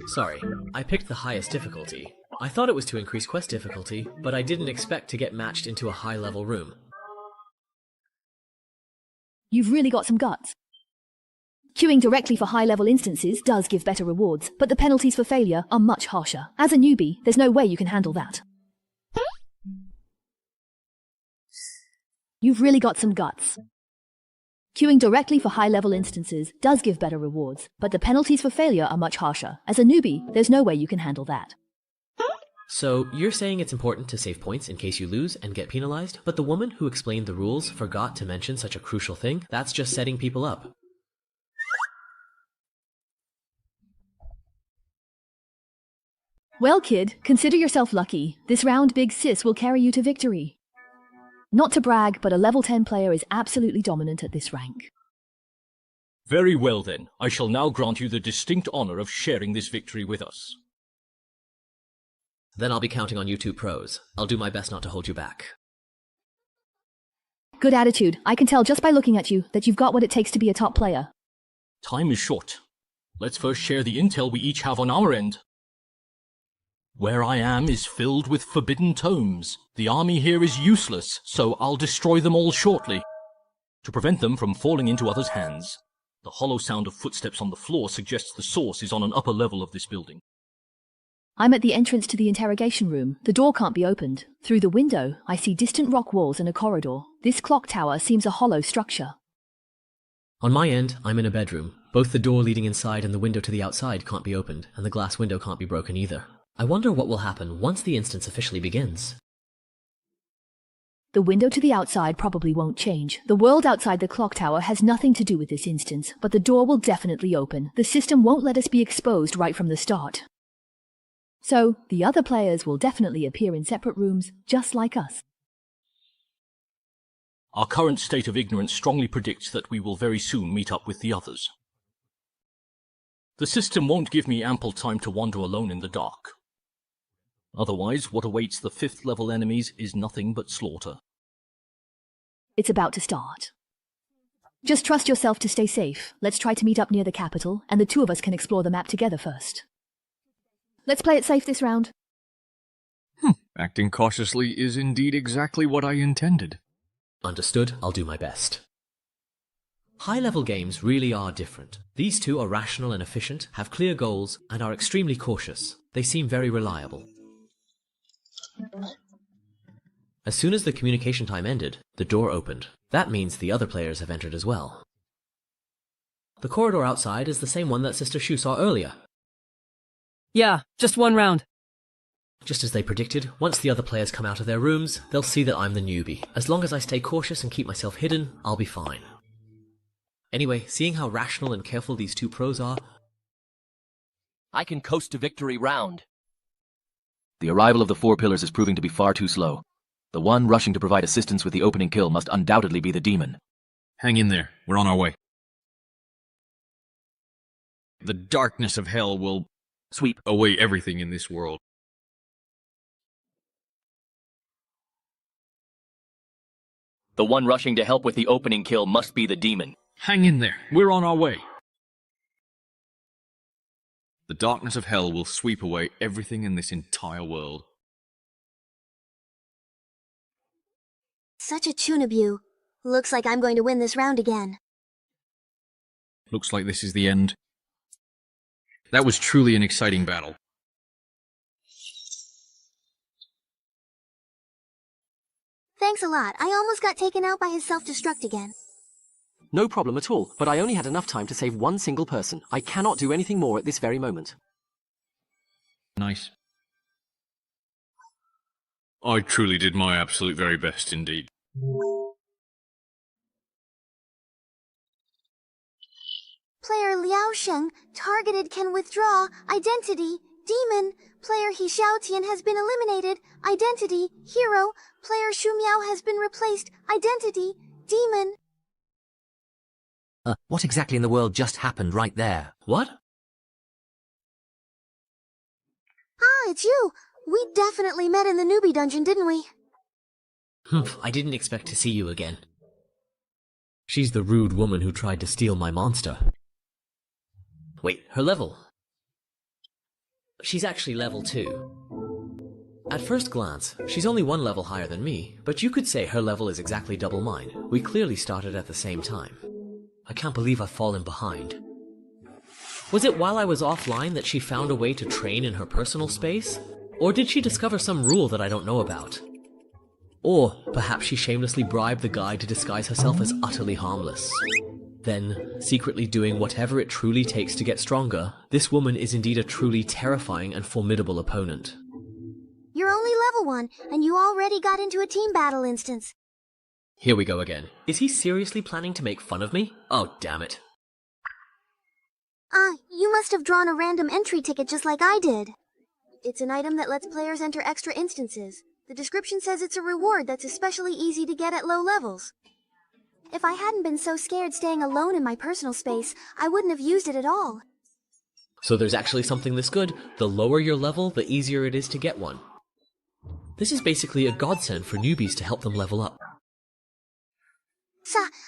Sorry, I picked the highest difficulty. I thought it was to increase quest difficulty, but I didn't expect to get matched into a high-level room. You've really got some guts. Queuing directly for high-level instances does give better rewards, but the penalties for failure are much harsher. As a newbie, there's no way you can handle that. You've really got some guts. Queuing directly for high-level instances does give better rewards, but the penalties for failure are much harsher. As a newbie, there's no way you can handle that. So, you're saying it's important to save points in case you lose and get penalized, but the woman who explained the rules forgot to mention such a crucial thing? That's just setting people up. Well, kid, consider yourself lucky. This round Big Sis will carry you to victory. Not to brag, but a level 10 player is absolutely dominant at this rank. Very well then, I shall now grant you the distinct honor of sharing this victory with us. Then I'll be counting on you two pros. I'll do my best not to hold you back. Good attitude. I can tell just by looking at you that you've got what it takes to be a top player. Time is short. Let's first share the intel we each have on our end. Where I am is filled with forbidden tomes. The army here is useless, so I'll destroy them all shortly, to prevent them from falling into others' hands. The hollow sound of footsteps on the floor suggests the source is on an upper level of this building. I'm at the entrance to the interrogation room. The door can't be opened. Through the window, I see distant rock walls and a corridor. This clock tower seems a hollow structure. On my end, I'm in a bedroom. Both the door leading inside and the window to the outside can't be opened, and the glass window can't be broken either. I wonder what will happen once the instance officially begins. The window to the outside probably won't change. The world outside the clock tower has nothing to do with this instance, but the door will definitely open. The system won't let us be exposed right from the start. So, the other players will definitely appear in separate rooms, just like us. Our current state of ignorance strongly predicts that we will very soon meet up with the others. The system won't give me ample time to wander alone in the dark. Otherwise, what awaits the 5th level enemies is nothing but slaughter. It's about to start. Just trust yourself to stay safe. Let's try to meet up near the capital, and the two of us can explore the map together first. Let's play it safe this round. Acting cautiously is indeed exactly what I intended. Understood. I'll do my best. High-level games really are different. These two are rational and efficient, have clear goals, and are extremely cautious. They seem very reliable. As soon as the communication time ended, the door opened. That means the other players have entered as well. The corridor outside is the same one that Sister Shu saw earlier. Yeah, just one round. Just as they predicted, once the other players come out of their rooms, they'll see that I'm the newbie. As long as I stay cautious and keep myself hidden, I'll be fine. Anyway, seeing how rational and careful these two pros are, I can coast to victory round. The arrival of the four pillars is proving to be far too slow. The one rushing to provide assistance with the opening kill must undoubtedly be the demon. Hang in there. We're on our way. The darkness of hell will sweep away everything in this world. The one rushing to help with the opening kill must be the demon. Hang in there. We're on our way. The darkness of hell will sweep away everything in this entire world. Such a Chunabu. Looks like I'm going to win this round again. Looks like this is the end. That was truly an exciting battle. Thanks a lot. I almost got taken out by his self-destruct again. No problem at all, but I only had enough time to save one single person. I cannot do anything more at this very moment. Nice. I truly did my absolute very best indeed. Player Liao Sheng, targeted, can withdraw. Identity, demon. Player He Xiaotian has been eliminated. Identity, hero. Player Shu Miao has been replaced. Identity, demon. What exactly in the world just happened right there? What? Ah, it's you. We definitely met in the newbie dungeon, didn't we? I didn't expect to see you again. She's the rude woman who tried to steal my monster. Wait, her level? She's actually level 2. At first glance, she's only one level higher than me, but you could say her level is exactly double mine. We clearly started at the same time. I can't believe I've fallen behind. Was it while I was offline that she found a way to train in her personal space? Or did she discover some rule that I don't know about? Or perhaps she shamelessly bribed the guy to disguise herself as utterly harmless. Then, secretly doing whatever it truly takes to get stronger, this woman is indeed a truly terrifying and formidable opponent. You're only level 1, and you already got into a team battle instance. Here we go again. Is he seriously planning to make fun of me? Oh, damn it. You must have drawn a random entry ticket just like I did. It's an item that lets players enter extra instances. The description says it's a reward that's especially easy to get at low levels. If I hadn't been so scared staying alone in my personal space, I wouldn't have used it at all. So there's actually something this good. The lower your level, the easier it is to get one. This is basically a godsend for newbies to help them level up.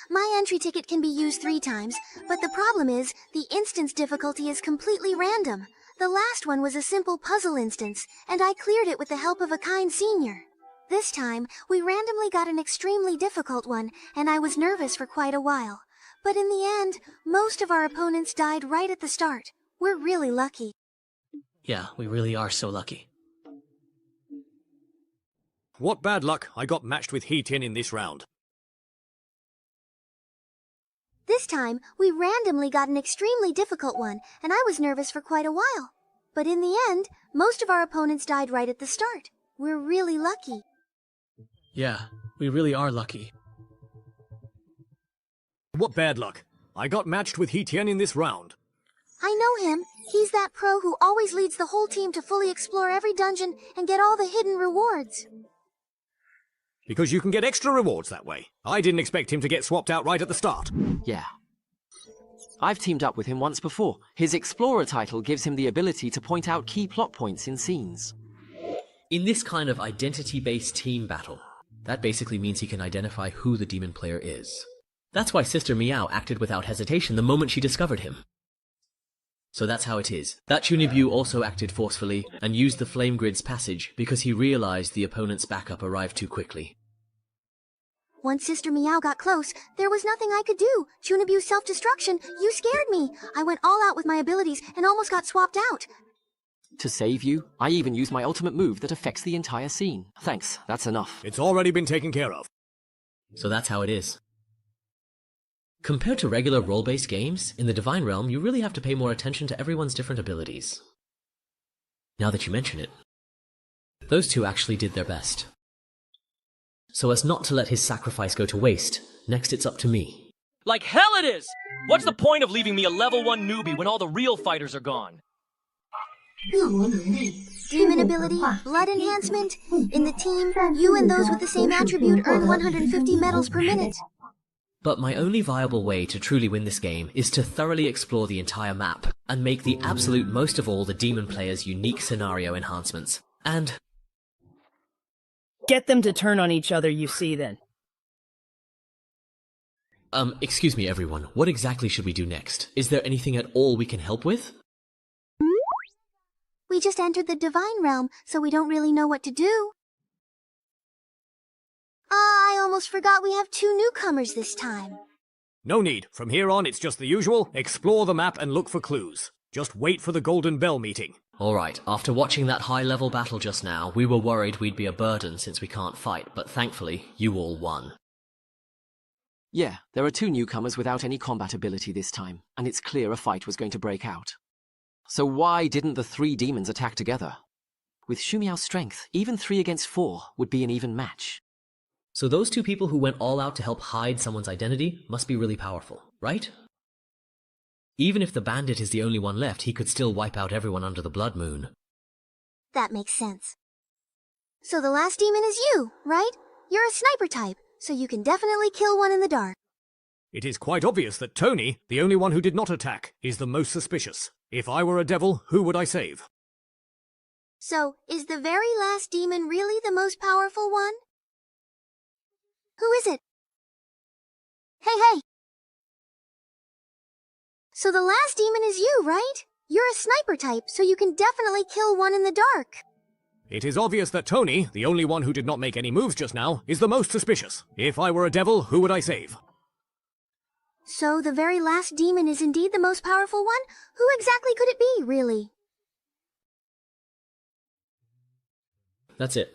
My entry ticket can be used 3 times, but the problem is, the instance difficulty is completely random. The last one was a simple puzzle instance, and I cleared it with the help of a kind senior. This time, we randomly got an extremely difficult one, and I was nervous for quite a while. But in the end, most of our opponents died right at the start. We're really lucky. Yeah, we really are so lucky. What bad luck, I got matched with He Tian in this round. This time, we randomly got an extremely difficult one, and I was nervous for quite a while. But in the end, most of our opponents died right at the start. We're really lucky. Yeah, we really are lucky. What bad luck, I got matched with He Tian in this round. I know him. He's that pro who always leads the whole team to fully explore every dungeon and get all the hidden rewards. Because you can get extra rewards that way. I didn't expect him to get swapped out right at the start. Yeah. I've teamed up with him once before. His Explorer title gives him the ability to point out key plot points in scenes. In this kind of identity-based team battle, that basically means he can identify who the demon player is. That's why Sister Meow acted without hesitation the moment she discovered him. So that's how it is. That Chunibu also acted forcefully and used the Flame Grid's passage because he realized the opponent's backup arrived too quickly. Once Sister Meow got close, there was nothing I could do. Chunabu's self-destruction, you scared me. I went all out with my abilities and almost got swapped out. To save you, I even used my ultimate move that affects the entire scene. Thanks, that's enough. It's already been taken care of. So that's how it is. Compared to regular role-based games, in the Divine Realm you really have to pay more attention to everyone's different abilities. Now that you mention it, those two actually did their best. So as not to let his sacrifice go to waste, next it's up to me. Like hell it is! What's the point of leaving me a level 1 newbie when all the real fighters are gone? Demon ability, blood enhancement. In the team, you and those with the same attribute earn 150 medals per minute. But my only viable way to truly win this game is to thoroughly explore the entire map, and make the absolute most of all the demon player's unique scenario enhancements. And get them to turn on each other, you see, then. Excuse me everyone, what exactly should we do next? Is there anything at all we can help with? We just entered the Divine Realm, so we don't really know what to do. I almost forgot we have 2 newcomers this time. No need. From here on, it's just the usual. Explore the map and look for clues. Just wait for the Golden Bell meeting. Alright, after watching that high-level battle just now, we were worried we'd be a burden since we can't fight, but thankfully, you all won. Yeah, there are 2 newcomers without any combat ability this time, and it's clear a fight was going to break out. So why didn't the 3 demons attack together? With Shumiao's strength, even 3 against 4 would be an even match. So those 2 people who went all out to help hide someone's identity must be really powerful, right? Even if the bandit is the only one left, he could still wipe out everyone under the Blood Moon. That makes sense. So the last demon is you, right? You're a sniper type, so you can definitely kill one in the dark. It is quite obvious that Tony, the only one who did not attack, is the most suspicious. If I were a devil, who would I save? So, is the very last demon really the most powerful one? Who is it? Hey! So the last demon is you, right? You're a sniper type, so you can definitely kill one in the dark. It is obvious that Tony, the only one who did not make any moves just now, is the most suspicious. If I were a devil, who would I save? So the very last demon is indeed the most powerful one? Who exactly could it be, really? That's it.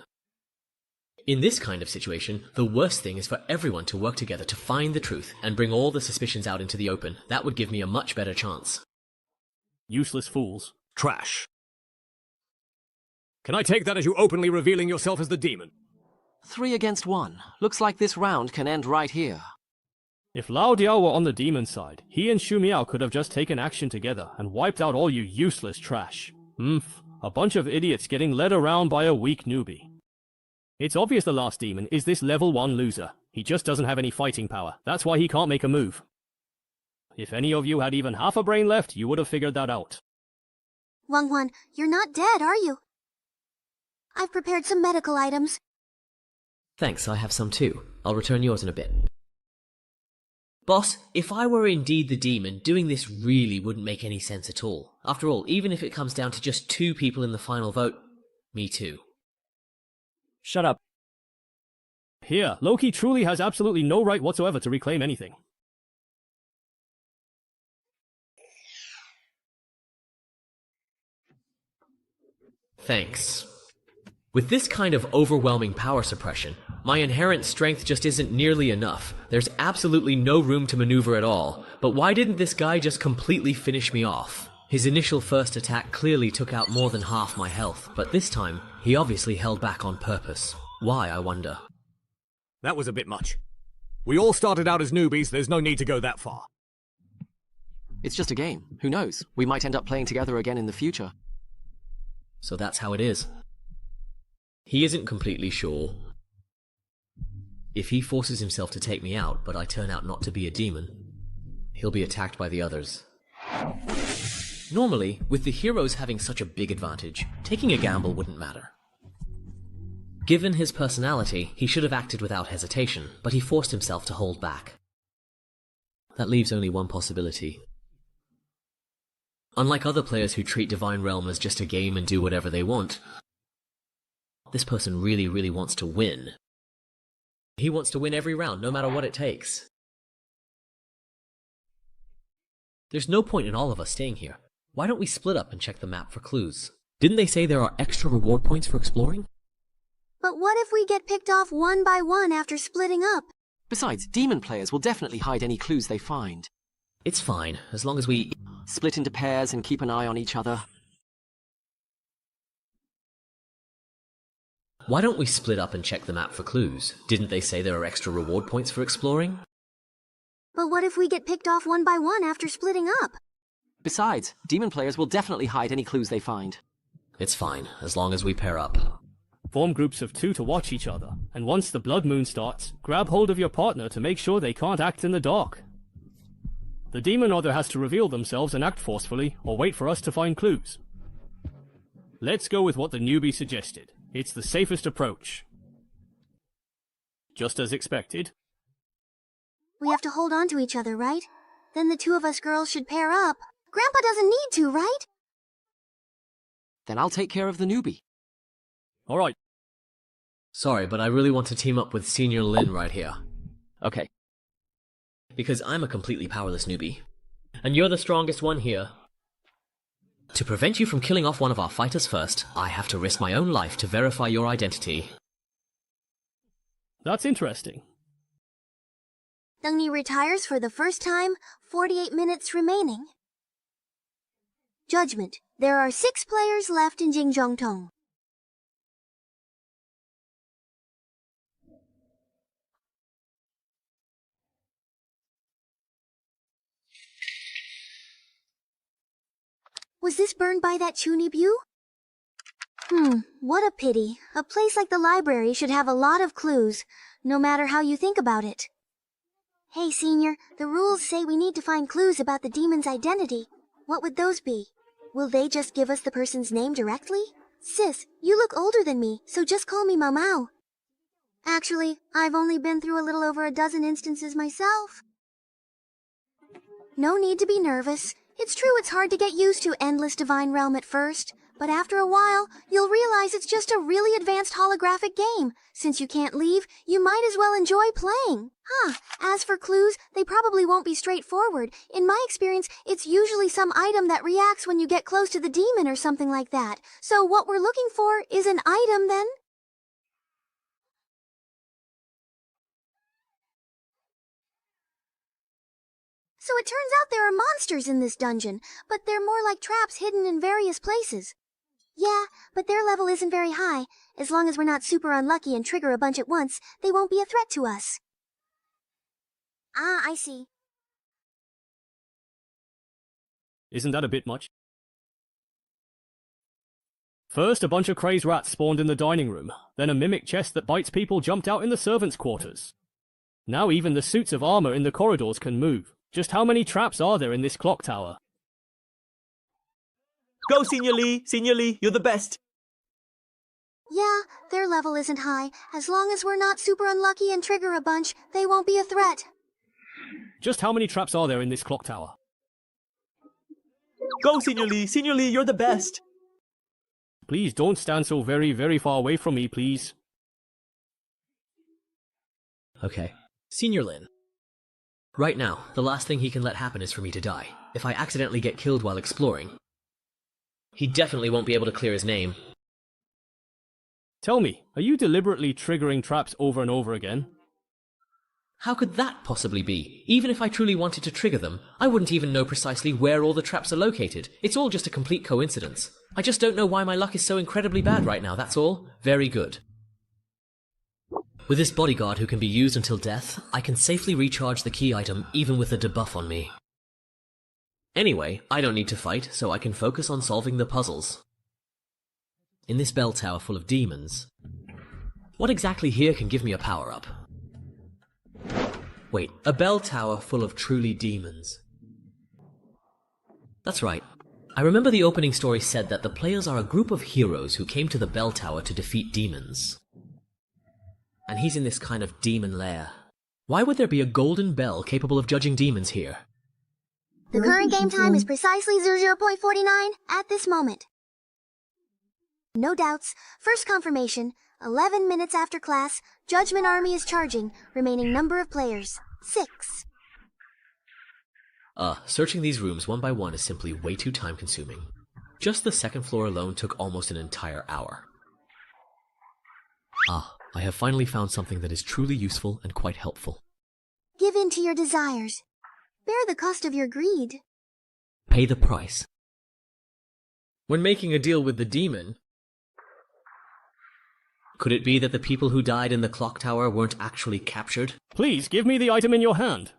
In this kind of situation, the worst thing is for everyone to work together to find the truth and bring all the suspicions out into the open. That would give me a much better chance. Useless fools. Trash. Can I take that as you openly revealing yourself as the demon? 3 against 1. Looks like this round can end right here. If Lao Diao were on the demon side, he and Shu Miao could have just taken action together and wiped out all you useless trash. A bunch of idiots getting led around by a weak newbie. It's obvious the last demon is this level 1 loser. He just doesn't have any fighting power. That's why he can't make a move. If any of you had even half a brain left, you would have figured that out. Wang, you're not dead, are you? I've prepared some medical items. Thanks, I have some too. I'll return yours in a bit. Boss, if I were indeed the demon, doing this really wouldn't make any sense at all. After all, even if it comes down to just 2 people in the final vote, me too. Shut up. Here, Loki truly has absolutely no right whatsoever to reclaim anything. Thanks. With this kind of overwhelming power suppression, my inherent strength just isn't nearly enough. There's absolutely no room to maneuver at all. But why didn't this guy just completely finish me off? His initial first attack clearly took out more than half my health, but this time, he obviously held back on purpose. Why, I wonder? That was a bit much. We all started out as newbies, there's no need to go that far. It's just a game. Who knows? We might end up playing together again in the future. So that's how it is. He isn't completely sure. If he forces himself to take me out, but I turn out not to be a demon, he'll be attacked by the others. Normally, with the heroes having such a big advantage, taking a gamble wouldn't matter. Given his personality, he should have acted without hesitation, but he forced himself to hold back. That leaves only one possibility. Unlike other players who treat Divine Realm as just a game and do whatever they want, this person really wants to win. He wants to win every round, no matter what it takes. There's no point in all of us staying here. Why don't we split up and check the map for clues? Didn't they say there are extra reward points for exploring? But what if we get picked off one by one after splitting up? Besides, demon players will definitely hide any clues they find. It's fine, as long as we split into pairs and keep an eye on each other. Why don't we split up and check the map for clues? Didn't they say there are extra reward points for exploring? But what if we get picked off one by one after splitting up? Besides, demon players will definitely hide any clues they find. It's fine, as long as we pair up. Form groups of 2 to watch each other, and once the blood moon starts, grab hold of your partner to make sure they can't act in the dark. The demon either has to reveal themselves and act forcefully, or wait for us to find clues. Let's go with what the newbie suggested. It's the safest approach. Just as expected. We have to hold on to each other, right? Then the 2 of us girls should pair up. Grandpa doesn't need to, right? Then I'll take care of the newbie. Alright. Sorry, but I really want to team up with Senior Lin right here. Okay. Because I'm a completely powerless newbie. And you're the strongest one here. To prevent you from killing off one of our fighters first, I have to risk my own life to verify your identity. That's interesting. Dengni retires for the first time, 48 minutes remaining. Judgment. There are 6 players left in Jingzhongtong. Was this burned by that Chunibu? What a pity. A place like the library should have a lot of clues, no matter how you think about it. Hey, Senior, the rules say we need to find clues about the demon's identity. What would those be? Will they just give us the person's name directly? Sis, you look older than me, so just call me Mao Mao. Actually, I've only been through a little over a dozen instances myself. No need to be nervous. It's true it's hard to get used to Endless Divine Realm at first, but after a while, you'll realize it's just a really advanced holographic game. Since you can't leave, you might as well enjoy playing. As for clues, they probably won't be straightforward. In my experience, it's usually some item that reacts when you get close to the demon or something like that. So what we're looking for is an item then? So it turns out there are monsters in this dungeon, but they're more like traps hidden in various places. Yeah, but their level isn't very high. As long as we're not super unlucky and trigger a bunch at once, they won't be a threat to us. I see. Isn't that a bit much? First, a bunch of crazed rats spawned in the dining room. Then a mimic chest that bites people jumped out in the servants' quarters. Now even the suits of armor in the corridors can move. Just how many traps are there in this clock tower? Go, Senior Lee! Senior Lee, you're the best! Yeah, their level isn't high. As long as we're not super unlucky and trigger a bunch, they won't be a threat. Just how many traps are there in this clock tower? Go, Senior Lee! Senior Lee, you're the best! Please don't stand so very, very far away from me, please. Okay. Senior Lin. Right now, the last thing he can let happen is for me to die. If I accidentally get killed while exploring, he definitely won't be able to clear his name. Tell me, are you deliberately triggering traps over and over again? How could that possibly be? Even if I truly wanted to trigger them, I wouldn't even know precisely where all the traps are located. It's all just a complete coincidence. I just don't know why my luck is so incredibly bad right now, that's all. Very good. With this bodyguard who can be used until death, I can safely recharge the key item even with a debuff on me. Anyway, I don't need to fight, so I can focus on solving the puzzles. In this bell tower full of demons, what exactly here can give me a power-up? Wait, a bell tower full of truly demons. That's right. I remember the opening story said that the players are a group of heroes who came to the bell tower to defeat demons. And he's in this kind of demon lair. Why would there be a golden bell capable of judging demons here? The current game time is precisely 00.49 at this moment. No doubts. First confirmation. 11 minutes after class, Judgment Army is charging. Remaining number of players, 6. Searching these rooms one by one is simply way too time-consuming. Just the second floor alone took almost an entire hour. I have finally found something that is truly useful and quite helpful. Give in to your desires. Bear the cost of your greed. Pay the price. When making a deal with the demon, could it be that the people who died in the clock tower weren't actually captured? Please, give me the item in your hand.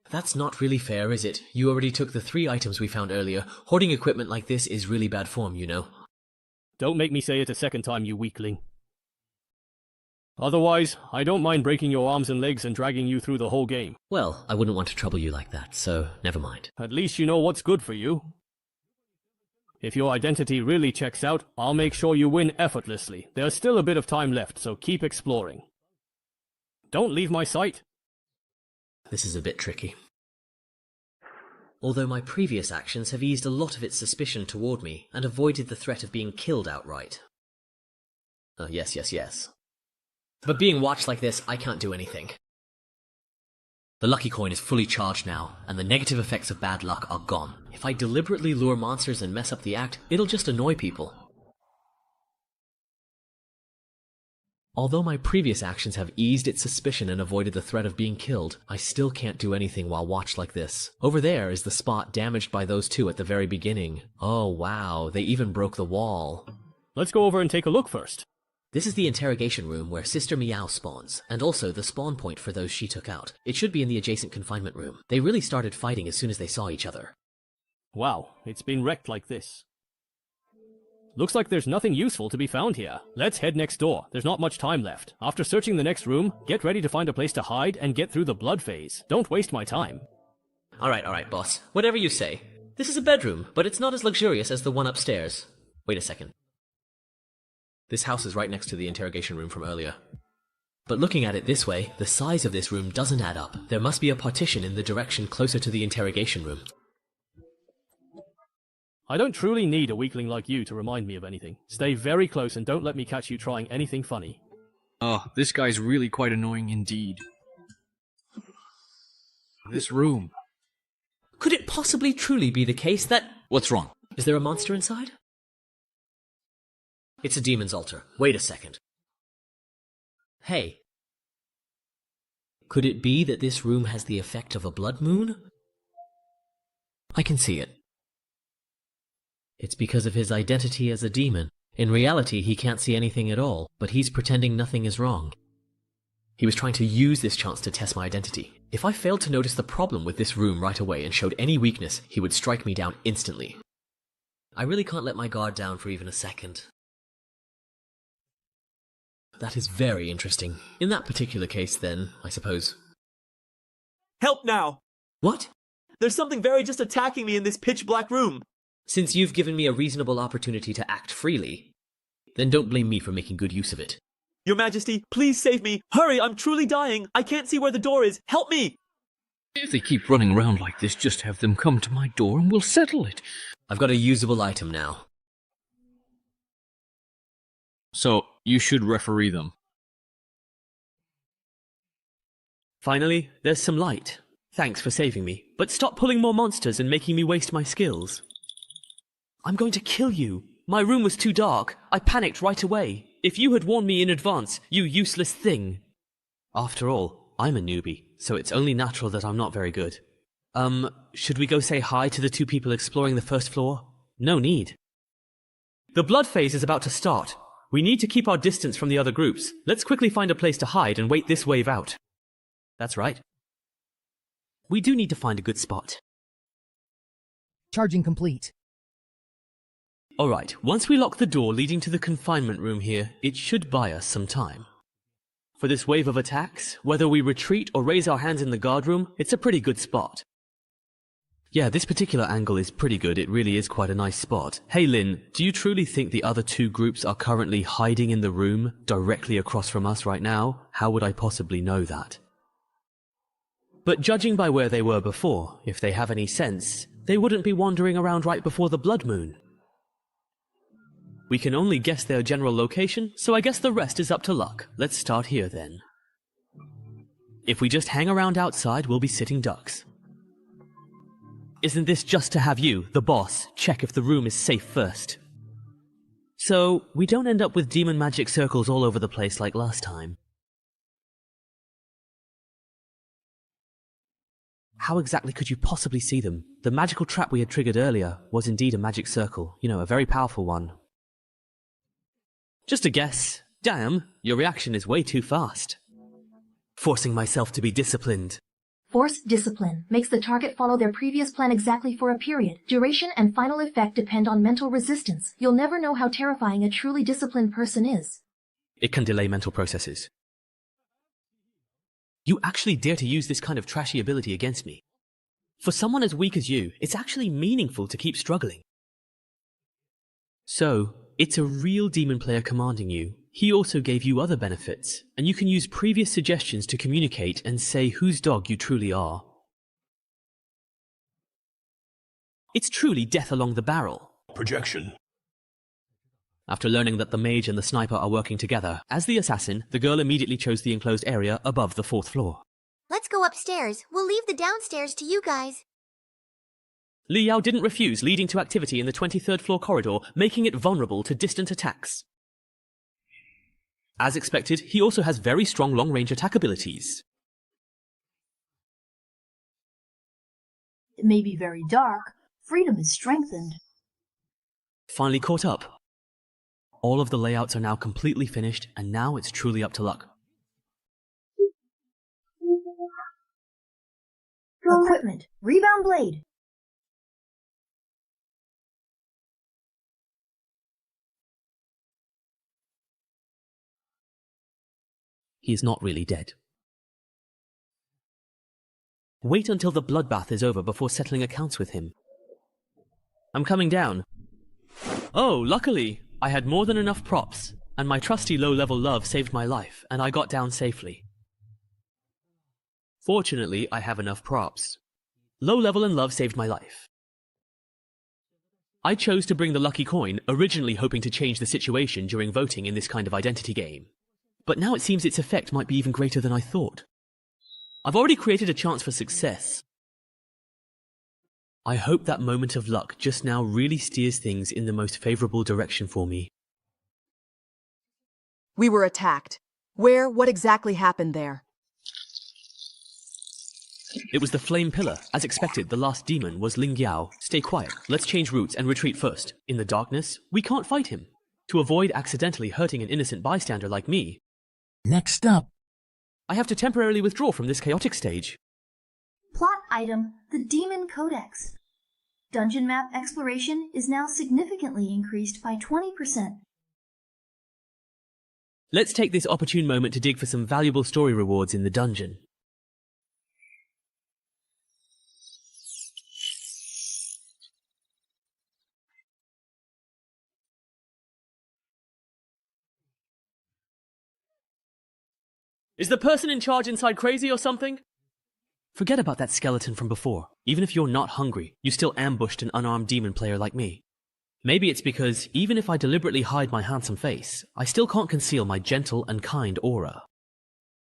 That's not really fair, is it? You already took the 3 items we found earlier. Hoarding equipment like this is really bad form, you know. Don't make me say it a second time, you weakling. Otherwise, I don't mind breaking your arms and legs and dragging you through the whole game. Well, I wouldn't want to trouble you like that, so never mind. At least you know what's good for you. If your identity really checks out, I'll make sure you win effortlessly. There's still a bit of time left, so keep exploring. Don't leave my sight. This is a bit tricky. Although my previous actions have eased a lot of its suspicion toward me and avoided the threat of being killed outright. Yes. But being watched like this, I can't do anything. The lucky coin is fully charged now, and the negative effects of bad luck are gone. If I deliberately lure monsters and mess up the act, it'll just annoy people. Although my previous actions have eased its suspicion and avoided the threat of being killed, I still can't do anything while watched like this. Over there is the spot damaged by those 2 at the very beginning. Oh wow, they even broke the wall. Let's go over and take a look first. This is the interrogation room where Sister Meow spawns, and also the spawn point for those she took out. It should be in the adjacent confinement room. They really started fighting as soon as they saw each other. Wow, it's been wrecked like this. Looks like there's nothing useful to be found here. Let's head next door. There's not much time left. After searching the next room, get ready to find a place to hide and get through the blood phase. Don't waste my time. Alright, boss. Whatever you say. This is a bedroom, but it's not as luxurious as the one upstairs. Wait a second. This house is right next to the interrogation room from earlier. But looking at it this way, the size of this room doesn't add up. There must be a partition in the direction closer to the interrogation room. I don't truly need a weakling like you to remind me of anything. Stay very close and don't let me catch you trying anything funny. Oh, this guy's really quite annoying indeed. This room. Could it possibly truly be the case that... What's wrong? Is there a monster inside? It's a demon's altar. Wait a second. Hey. Could it be that this room has the effect of a blood moon? I can see it. It's because of his identity as a demon. In reality, he can't see anything at all, but he's pretending nothing is wrong. He was trying to use this chance to test my identity. If I failed to notice the problem with this room right away and showed any weakness, he would strike me down instantly. I really can't let my guard down for even a second. That is very interesting. In that particular case, then, I suppose. Help now! What? There's something very just attacking me in this pitch-black room. Since you've given me a reasonable opportunity to act freely, then don't blame me for making good use of it. Your Majesty, please save me! Hurry, I'm truly dying! I can't see where the door is! Help me! If they keep running around like this, just have them come to my door and we'll settle it. I've got a usable item now. So, you should referee them. Finally, there's some light. Thanks for saving me, but stop pulling more monsters and making me waste my skills. I'm going to kill you. My room was too dark. I panicked right away. If you had warned me in advance, you useless thing. After all, I'm a newbie, so it's only natural that I'm not very good. Should we go say hi to the 2 people exploring the first floor? No need. The blood phase is about to start. We need to keep our distance from the other groups. Let's quickly find a place to hide and wait this wave out. That's right. We do need to find a good spot. Charging complete. Alright, once we lock the door leading to the confinement room here, it should buy us some time. For this wave of attacks, whether we retreat or raise our hands in the guard room, it's a pretty good spot. Yeah, this particular angle is pretty good. It really is quite a nice spot. Hey Lynn, do you truly think the other 2 groups are currently hiding in the room directly across from us right now? How would I possibly know that? But judging by where they were before, if they have any sense, they wouldn't be wandering around right before the blood moon. We can only guess their general location, so I guess the rest is up to luck. Let's start here then. If we just hang around outside, we'll be sitting ducks. Isn't this just to have you, the boss, check if the room is safe first? So, we don't end up with demon magic circles all over the place like last time. How exactly could you possibly see them? The magical trap we had triggered earlier was indeed a magic circle, you know, a very powerful one. Just a guess. Damn, your reaction is way too fast. Forcing myself to be disciplined. Forced discipline makes the target follow their previous plan exactly for a period. Duration and final effect depend on mental resistance. You'll never know how terrifying a truly disciplined person is. It can delay mental processes. You actually dare to use this kind of trashy ability against me. For someone as weak as you, it's actually meaningful to keep struggling. So, it's a real demon player commanding you. He also gave you other benefits, and you can use previous suggestions to communicate and say whose dog you truly are. It's truly death along the barrel. Projection. After learning that the mage and the sniper are working together, as the assassin, the girl immediately chose the enclosed area above the 4th floor. Let's go upstairs. We'll leave the downstairs to you guys. Li Yao didn't refuse, leading to activity in the 23rd floor corridor, making it vulnerable to distant attacks. As expected, he also has very strong long-range attack abilities. It may be very dark. Freedom is strengthened. Finally caught up. All of the layouts are now completely finished, and now it's truly up to luck. Equipment. Rebound blade. He is not really dead. Wait until the bloodbath is over before settling accounts with him. I'm coming down. Oh, luckily, I had more than enough props, and my trusty low-level love saved my life, and I got down safely. Fortunately, I have enough props. Low-level and love saved my life. I chose to bring the lucky coin, originally hoping to change the situation during voting in this kind of identity game. But now it seems its effect might be even greater than I thought. I've already created a chance for success. I hope that moment of luck just now really steers things in the most favorable direction for me. We were attacked. Where? What exactly happened there? It was the flame pillar. As expected, the last demon was Ling Yao. Stay quiet. Let's change routes and retreat first. In the darkness, we can't fight him. To avoid accidentally hurting an innocent bystander like me. Next up. I have to temporarily withdraw from this chaotic stage. Plot item, the Demon Codex. Dungeon map exploration is now significantly increased by 20%. Let's take this opportune moment to dig for some valuable story rewards in the dungeon. Is the person in charge inside crazy or something? Forget about that skeleton from before. Even if you're not hungry, you still ambushed an unarmed demon player like me. Maybe it's because, even if I deliberately hide my handsome face, I still can't conceal my gentle and kind aura.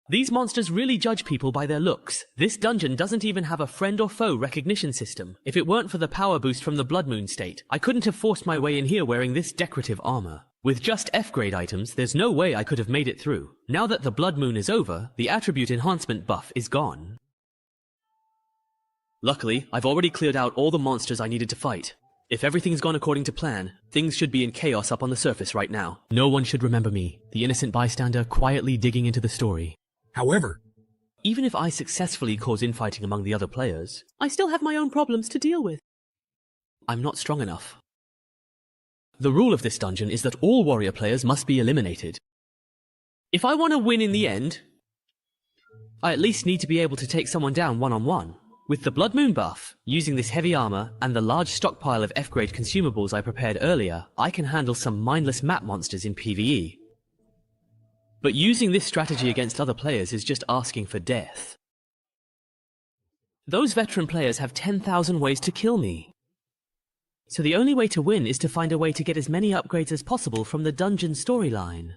These monsters really judge people by their looks. This dungeon doesn't even have a friend or foe recognition system. If it weren't for the power boost from the Blood Moon state, I couldn't have forced my way in here wearing this decorative armor. With just F-grade items, there's no way I could have made it through. Now that the Blood Moon is over, the attribute enhancement buff is gone. Luckily, I've already cleared out all the monsters I needed to fight. If everything's gone according to plan, things should be in chaos up on the surface right now. No one should remember me, the innocent bystander quietly digging into the story. However, even if I successfully cause infighting among the other players, I still have my own problems to deal with. I'm not strong enough. The rule of this dungeon is that all warrior players must be eliminated. If I want to win in the end, I at least need to be able to take someone down one-on-one. With the Blood Moon buff, using this heavy armor, and the large stockpile of F-grade consumables I prepared earlier, I can handle some mindless map monsters in PvE. But using this strategy against other players is just asking for death. Those veteran players have 10,000 ways to kill me. So the only way to win is to find a way to get as many upgrades as possible from the dungeon storyline.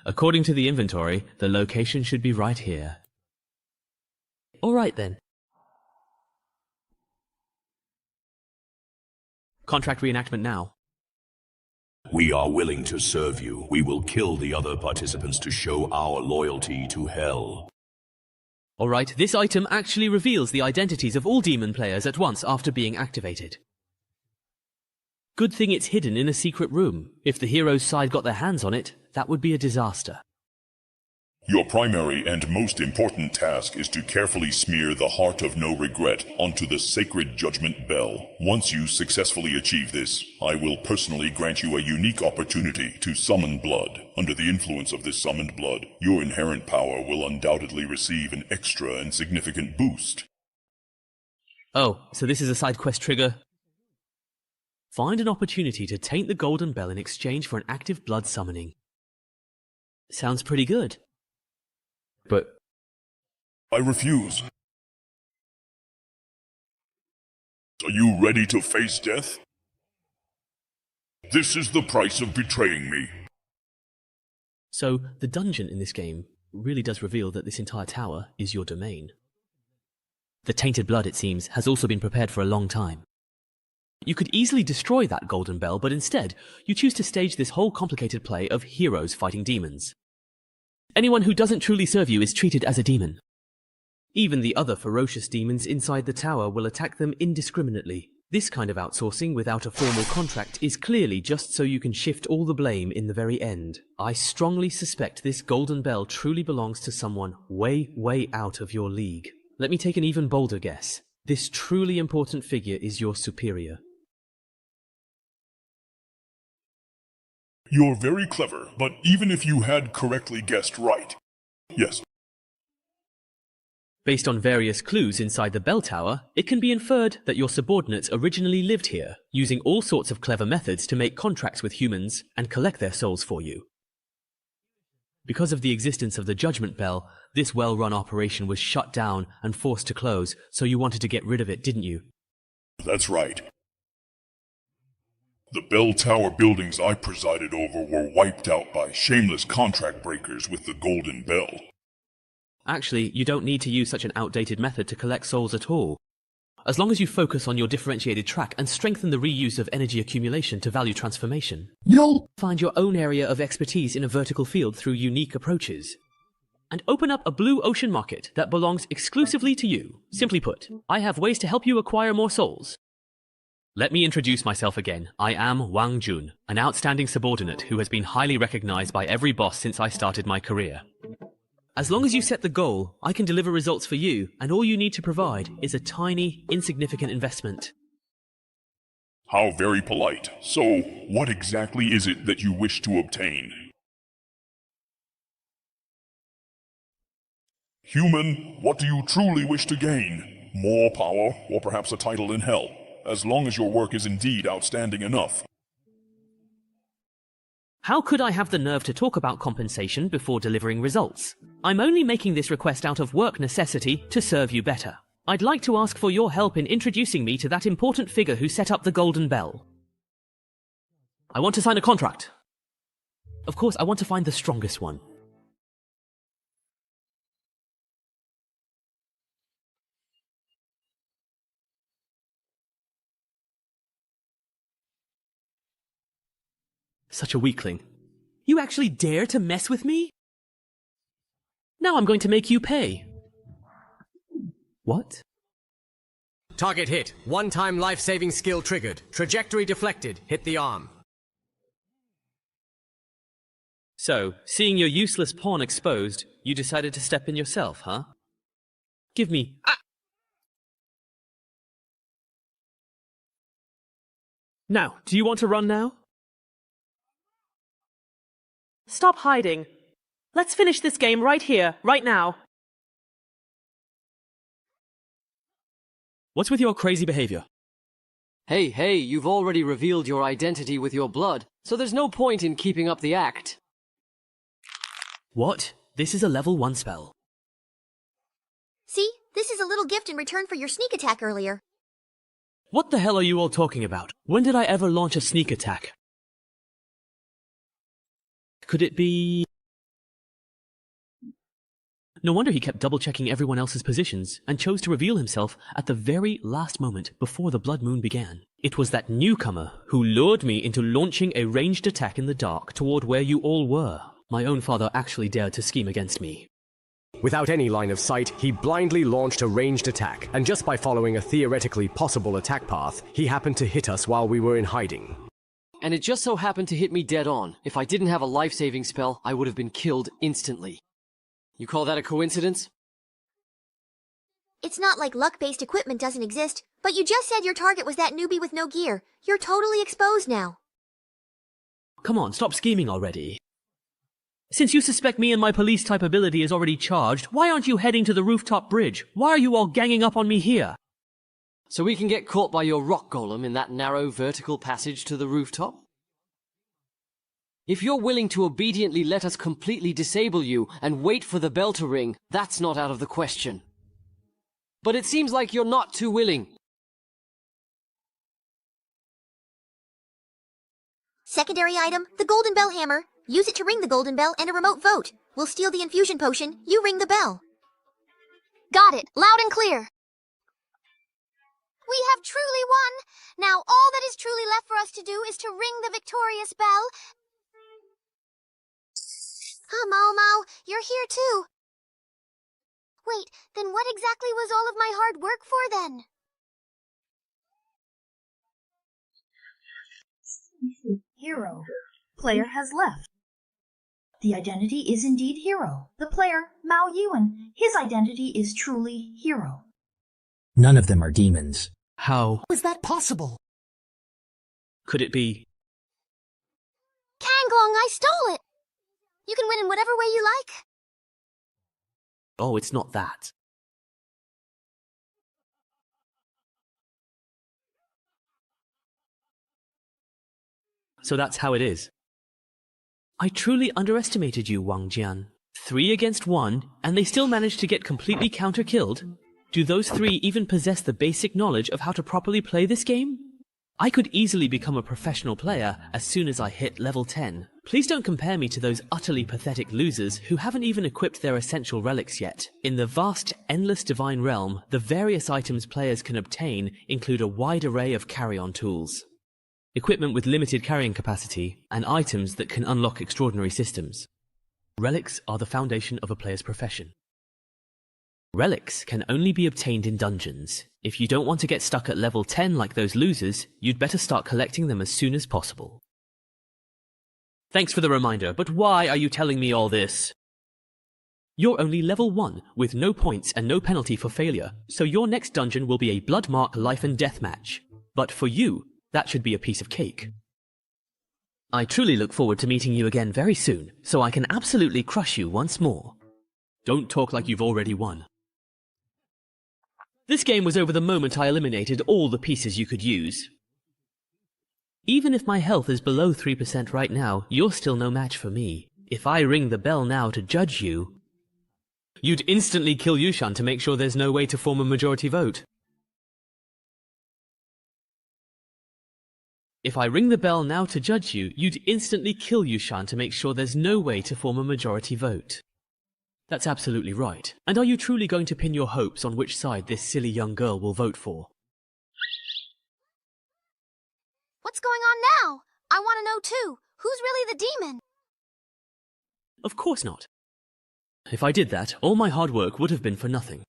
According to the inventory, the location should be right here. Alright then. Contract reenactment now. We are willing to serve you. We will kill the other participants to show our loyalty to hell. Alright, this item actually reveals the identities of all demon players at once after being activated. Good thing it's hidden in a secret room. If the hero's side got their hands on it, that would be a disaster. Your primary and most important task is to carefully smear the Heart of No Regret onto the sacred judgment bell. Once you successfully achieve this, I will personally grant you a unique opportunity to summon blood. Under the influence of this summoned blood, your inherent power will undoubtedly receive an extra and significant boost. Oh, so this is a side quest trigger? Find an opportunity to taint the golden bell in exchange for an active blood summoning. Sounds pretty good. But I refuse. Are you ready to face death? This is the price of betraying me. So, the dungeon in this game really does reveal that this entire tower is your domain. The tainted blood, it seems, has also been prepared for a long time. You could easily destroy that golden bell, but instead, you choose to stage this whole complicated play of heroes fighting demons. Anyone who doesn't truly serve you is treated as a demon. Even the other ferocious demons inside the tower will attack them indiscriminately. This kind of outsourcing without a formal contract is clearly just so you can shift all the blame in the very end. I strongly suspect this golden bell truly belongs to someone way, way out of your league. Let me take an even bolder guess. This truly important figure is your superior. You're very clever, but even if you had correctly guessed right. Yes. Based on various clues inside the bell tower, it can be inferred that your subordinates originally lived here, using all sorts of clever methods to make contracts with humans and collect their souls for you. Because of the existence of the Judgment Bell, this well-run operation was shut down and forced to close, so you wanted to get rid of it, didn't you? That's right. The bell tower buildings I presided over were wiped out by shameless contract breakers with the Golden Bell. Actually, you don't need to use such an outdated method to collect souls at all. As long as you focus on your differentiated track and strengthen the reuse of energy accumulation to value transformation. Find your own area of expertise in a vertical field through unique approaches. And open up a blue ocean market that belongs exclusively to you. Simply put, I have ways to help you acquire more souls. Let me introduce myself again. I am Wang Jun, an outstanding subordinate who has been highly recognized by every boss since I started my career. As long as you set the goal, I can deliver results for you, and all you need to provide is a tiny, insignificant investment. How very polite. So, what exactly is it that you wish to obtain? Human, what do you truly wish to gain? More power, or perhaps a title in hell? As long as your work is indeed outstanding enough. How could I have the nerve to talk about compensation before delivering results? I'm only making this request out of work necessity to serve you better. I'd like to ask for your help in introducing me to that important figure who set up the Golden Bell. I want to sign a contract. Of course, I want to find the strongest one. Such a weakling. You actually dare to mess with me? Now I'm going to make you pay. What? Target hit. One-time life-saving skill triggered. Trajectory deflected. Hit the arm. So, seeing your useless pawn exposed, you decided to step in yourself, huh? Give me... Ah! Now, do you want to run now? Stop hiding. Let's finish this game right here, right now. What's with your crazy behavior? Hey, you've already revealed your identity with your blood, so there's no point in keeping up the act. What? This is a level 1 spell. See? This is a little gift in return for your sneak attack earlier. What the hell are you all talking about? When did I ever launch a sneak attack? Could it be... No wonder he kept double-checking everyone else's positions and chose to reveal himself at the very last moment before the blood moon began. It was that newcomer who lured me into launching a ranged attack in the dark toward where you all were. My own father actually dared to scheme against me. Without any line of sight, he blindly launched a ranged attack, and just by following a theoretically possible attack path, he happened to hit us while we were in hiding. And it just so happened to hit me dead on. If I didn't have a life-saving spell, I would have been killed instantly. You call that a coincidence? It's not like luck-based equipment doesn't exist, but you just said your target was that newbie with no gear. You're totally exposed now. Come on, stop scheming already. Since you suspect me and my police-type ability is already charged, why aren't you heading to the rooftop bridge? Why are you all ganging up on me here? So we can get caught by your rock golem in that narrow vertical passage to the rooftop? If you're willing to obediently let us completely disable you and wait for the bell to ring, that's not out of the question. But it seems like you're not too willing. Secondary item, the golden bell hammer. Use it to ring the golden bell and a remote vote. We'll steal the infusion potion, you ring the bell. Got it, loud and clear. We have truly won. Now all that is truly left for us to do is to ring the victorious bell. Mau, you're here too. Wait, then what exactly was all of my hard work for then? Hero. Player has left. The identity is indeed Hero. The player, Mao Yuan, his identity is truly Hero. None of them are demons. How is that possible? Could it be? Kanglong, I stole it! You can win in whatever way you like. Oh, it's not that. So that's how it is. I truly underestimated you, Wang Jian. 3 against 1, and they still managed to get completely counter-killed? Do those 3 even possess the basic knowledge of how to properly play this game? I could easily become a professional player as soon as I hit level 10. Please don't compare me to those utterly pathetic losers who haven't even equipped their essential relics yet. In the vast, endless divine realm, the various items players can obtain include a wide array of carry-on tools, equipment with limited carrying capacity, and items that can unlock extraordinary systems. Relics are the foundation of a player's profession. Relics can only be obtained in dungeons. If you don't want to get stuck at level 10 like those losers, you'd better start collecting them as soon as possible. Thanks for the reminder, but why are you telling me all this? You're only level 1, with no points and no penalty for failure, so your next dungeon will be a Bloodmark life and death match. But for you, that should be a piece of cake. I truly look forward to meeting you again very soon, so I can absolutely crush you once more. Don't talk like you've already won. This game was over the moment I eliminated all the pieces you could use. Even if my health is below 3% right now, you're still no match for me. If I ring the bell now to judge you, you'd instantly kill Yushan to make sure there's no way to form a majority vote. If I ring the bell now to judge you, you'd instantly kill Yushan to make sure there's no way to form a majority vote. That's absolutely right. And are you truly going to pin your hopes on which side this silly young girl will vote for? What's going on now? I want to know too. Who's really the demon? Of course not. If I did that, all my hard work would have been for nothing.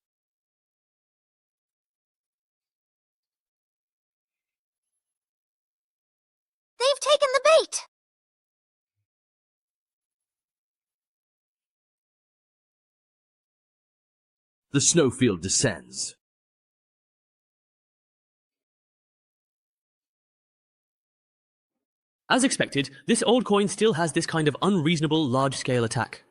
They've taken the bait! The snowfield descends. As expected, this old coin still has this kind of unreasonable large-scale attack.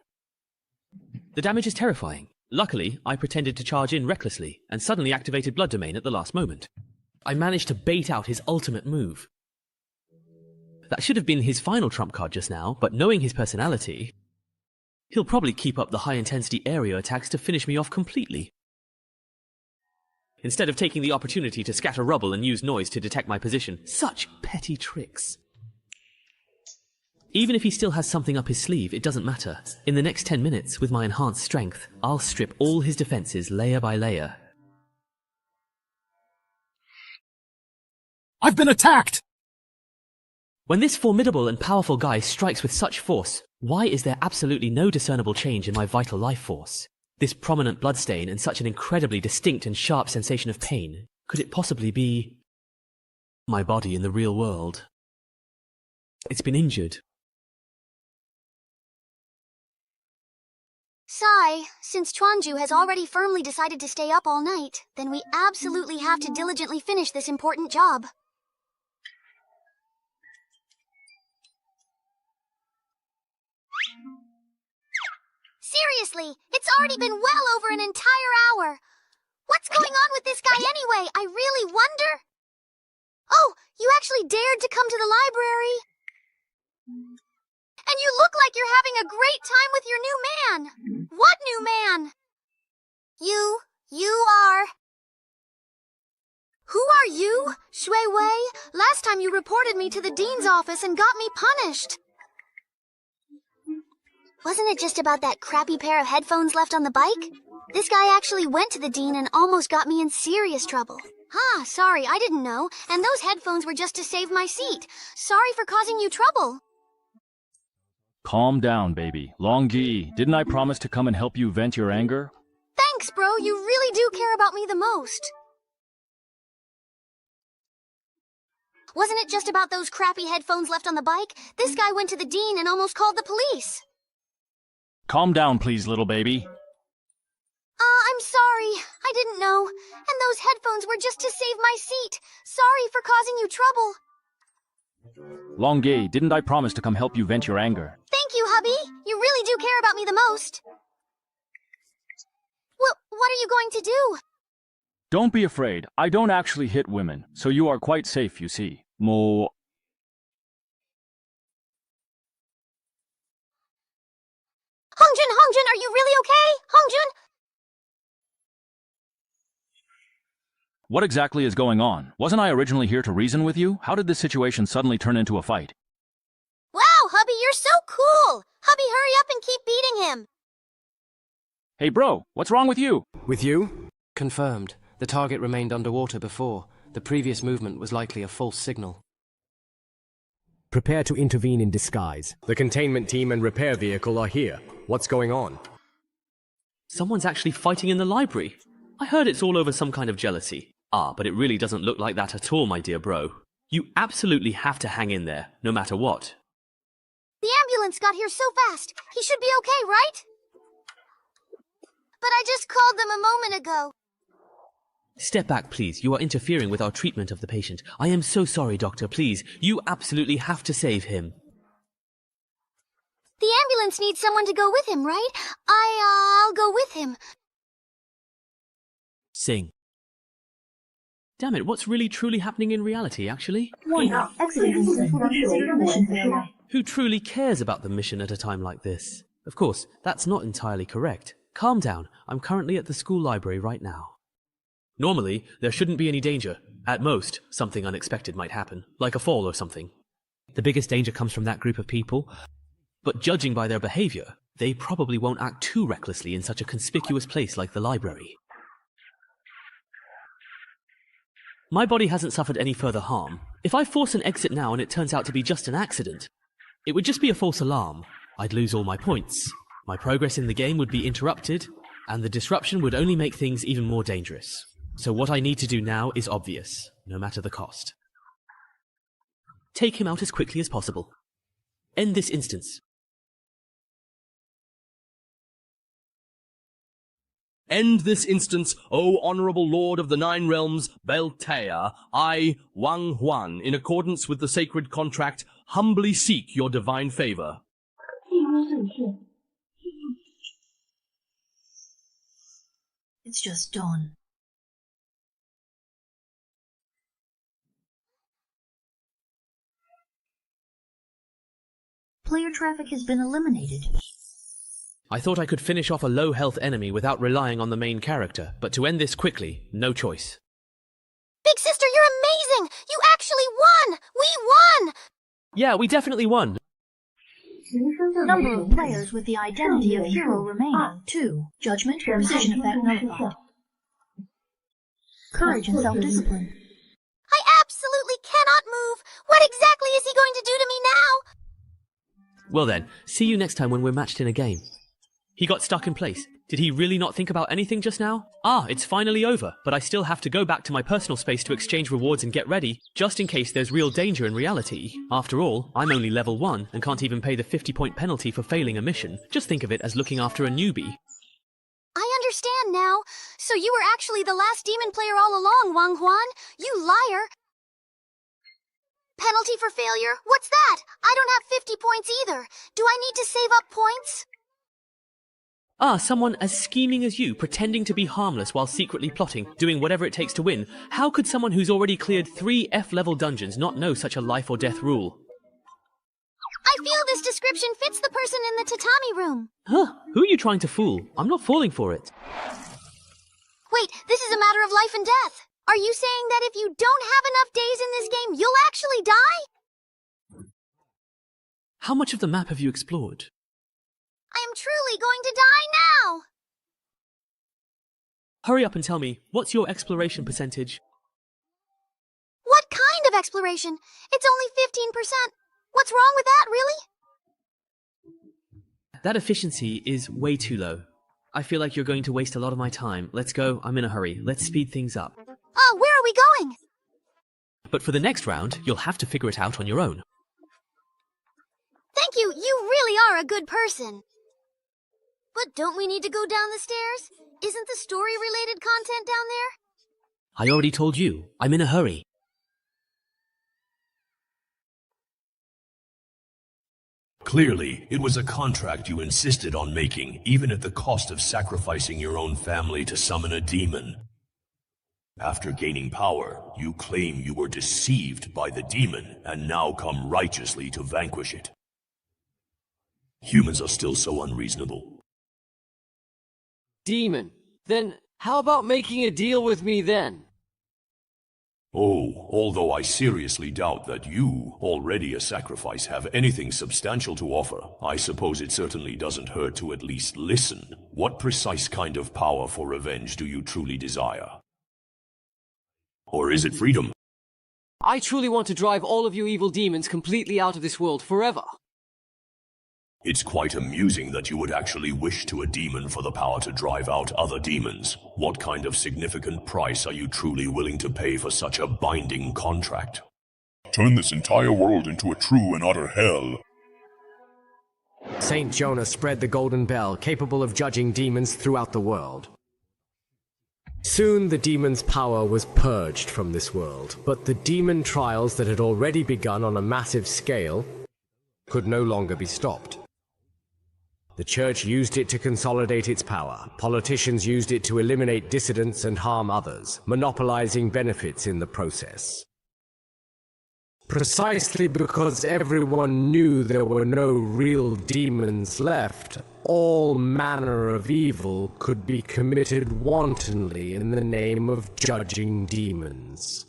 The damage is terrifying. Luckily, I pretended to charge in recklessly, and suddenly activated Blood Domain at the last moment. I managed to bait out his ultimate move. That should have been his final trump card just now, but knowing his personality, he'll probably keep up the high-intensity area attacks to finish me off completely. instead of taking the opportunity to scatter rubble and use noise to detect my position. Such petty tricks. Even if he still has something up his sleeve, it doesn't matter. In the next 10 minutes, with my enhanced strength, I'll strip all his defenses layer by layer. I've been attacked! When this formidable and powerful guy strikes with such force, why is there absolutely no discernible change in my vital life force? This prominent bloodstain and such an incredibly distinct and sharp sensation of pain, could it possibly be my body in the real world? It's been injured. Sai, since Chuanju has already firmly decided to stay up all night, then we absolutely have to diligently finish this important job. Seriously, it's already been well over an entire hour. What's going on with this guy anyway? I really wonder. Oh, you actually dared to come to the library. And you look like you're having a great time with your new man. What new man? You are... Who are you? Shui Wei? Last time you reported me to the dean's office and got me punished. Wasn't it just about that crappy pair of headphones left on the bike? This guy actually went to the dean and almost got me in serious trouble. Sorry, I didn't know. And those headphones were just to save my seat. Sorry for causing you trouble. Calm down, baby. Longji, didn't I promise to come and help you vent your anger? Thanks, bro. You really do care about me the most. Wasn't it just about those crappy headphones left on the bike? This guy went to the dean and almost called the police. Calm down, please, little baby. I'm sorry. I didn't know. And those headphones were just to save my seat. Sorry for causing you trouble. Longji, didn't I promise to come help you vent your anger? Thank you, hubby. You really do care about me the most. Well, what are you going to do? Don't be afraid. I don't actually hit women, so you are quite safe, you see. Mo... Hongjun, are you really okay? Hongjun? What exactly is going on? Wasn't I originally here to reason with you? How did this situation suddenly turn into a fight? Wow, hubby, you're so cool! Hubby, hurry up and keep beating him! Hey bro, what's wrong with you? With you? Confirmed. The target remained underwater before. The previous movement was likely a false signal. Prepare to intervene in disguise. The containment team and repair vehicle are here. What's going on? Someone's actually fighting in the library. I heard it's all over some kind of jealousy. But it really doesn't look like that at all, my dear bro. You absolutely have to hang in there, no matter what. The ambulance got here so fast. He should be okay, right? But I just called them a moment ago. Step back, please. You are interfering with our treatment of the patient. I am so sorry, doctor. Please, you absolutely have to save him. The ambulance needs someone to go with him, right? I'll go with him. Sing. Damn it, what's really truly happening in reality, actually? Who truly cares about the mission at a time like this? Of course, that's not entirely correct. Calm down. I'm currently at the school library right now. Normally, there shouldn't be any danger. At most, something unexpected might happen, like a fall or something. The biggest danger comes from that group of people, but judging by their behavior, they probably won't act too recklessly in such a conspicuous place like the library. My body hasn't suffered any further harm. If I force an exit now and it turns out to be just an accident, it would just be a false alarm. I'd lose all my points. My progress in the game would be interrupted, and the disruption would only make things even more dangerous. So what I need to do now is obvious, no matter the cost. Take him out as quickly as possible. End this instance. End this instance, O Honorable Lord of the Nine Realms, Beltea, I, Wang Huan, in accordance with the sacred contract, humbly seek your divine favor. It's just dawn. Player traffic has been eliminated. I thought I could finish off a low-health enemy without relying on the main character, but to end this quickly, no choice. Big sister, you're amazing! You actually won! We won! Yeah, we definitely won. Number of players with the identity of hero remaining, 2. Judgment, precision effect notified. Courage and self-discipline. I absolutely cannot move! What exactly is he going to do to me now? Well then, see you next time when we're matched in a game. He got stuck in place. Did he really not think about anything just now? Ah, it's finally over, but I still have to go back to my personal space to exchange rewards and get ready, just in case there's real danger in reality. After all, I'm only level 1 and can't even pay the 50-point penalty for failing a mission. Just think of it as looking after a newbie. I understand now. So you were actually the last demon player all along, Wang Huan. You liar. Penalty for failure? What's that? I don't have 50 points either. Do I need to save up points? Ah, someone as scheming as you, pretending to be harmless while secretly plotting, doing whatever it takes to win. How could someone who's already cleared 3 F-level dungeons not know such a life or death rule? I feel this description fits the person in the tatami room. Huh? Who are you trying to fool? I'm not falling for it. Wait, this is a matter of life and death. Are you saying that if you don't have enough days in this game, you'll actually die? How much of the map have you explored? I am truly going to die now! Hurry up and tell me, what's your exploration percentage? What kind of exploration? It's only 15%. What's wrong with that, really? That efficiency is way too low. I feel like you're going to waste a lot of my time. Let's go, I'm in a hurry. Let's speed things up. Oh, where are we going? But for the next round, you'll have to figure it out on your own. Thank you, you really are a good person. But don't we need to go down the stairs? Isn't the story-related content down there? I already told you, I'm in a hurry. Clearly, it was a contract you insisted on making, even at the cost of sacrificing your own family to summon a demon. After gaining power, you claim you were deceived by the demon and now come righteously to vanquish it. Humans are still so unreasonable. Demon. Then how about making a deal with me then? Oh, although I seriously doubt that you, already a sacrifice, have anything substantial to offer, I suppose it certainly doesn't hurt to at least listen. What precise kind of power for revenge do you truly desire? Or is it freedom? I truly want to drive all of you evil demons completely out of this world forever. It's quite amusing that you would actually wish to a demon for the power to drive out other demons. What kind of significant price are you truly willing to pay for such a binding contract? Turn this entire world into a true and utter hell. Saint Jonah spread the golden bell, capable of judging demons throughout the world. Soon the demon's power was purged from this world, but the demon trials that had already begun on a massive scale could no longer be stopped. The church used it to consolidate its power. Politicians used it to eliminate dissidents and harm others, monopolizing benefits in the process. Precisely because everyone knew there were no real demons left, all manner of evil could be committed wantonly in the name of judging demons.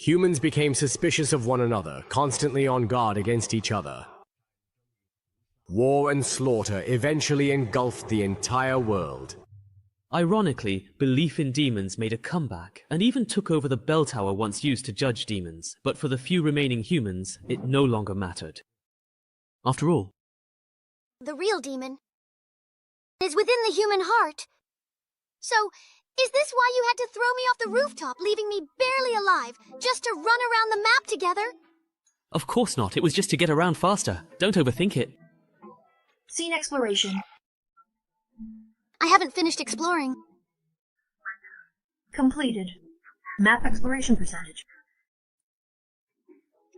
Humans became suspicious of one another, constantly on guard against each other. War and slaughter eventually engulfed the entire world. Ironically, belief in demons made a comeback, and even took over the bell tower once used to judge demons, but for the few remaining humans, it no longer mattered. After all, the real demon is within the human heart. So, is this why you had to throw me off the rooftop, leaving me barely alive, just to run around the map together? of course not. It was just to get around faster. Don't overthink it. Scene exploration. I haven't finished exploring. Completed. Map exploration percentage.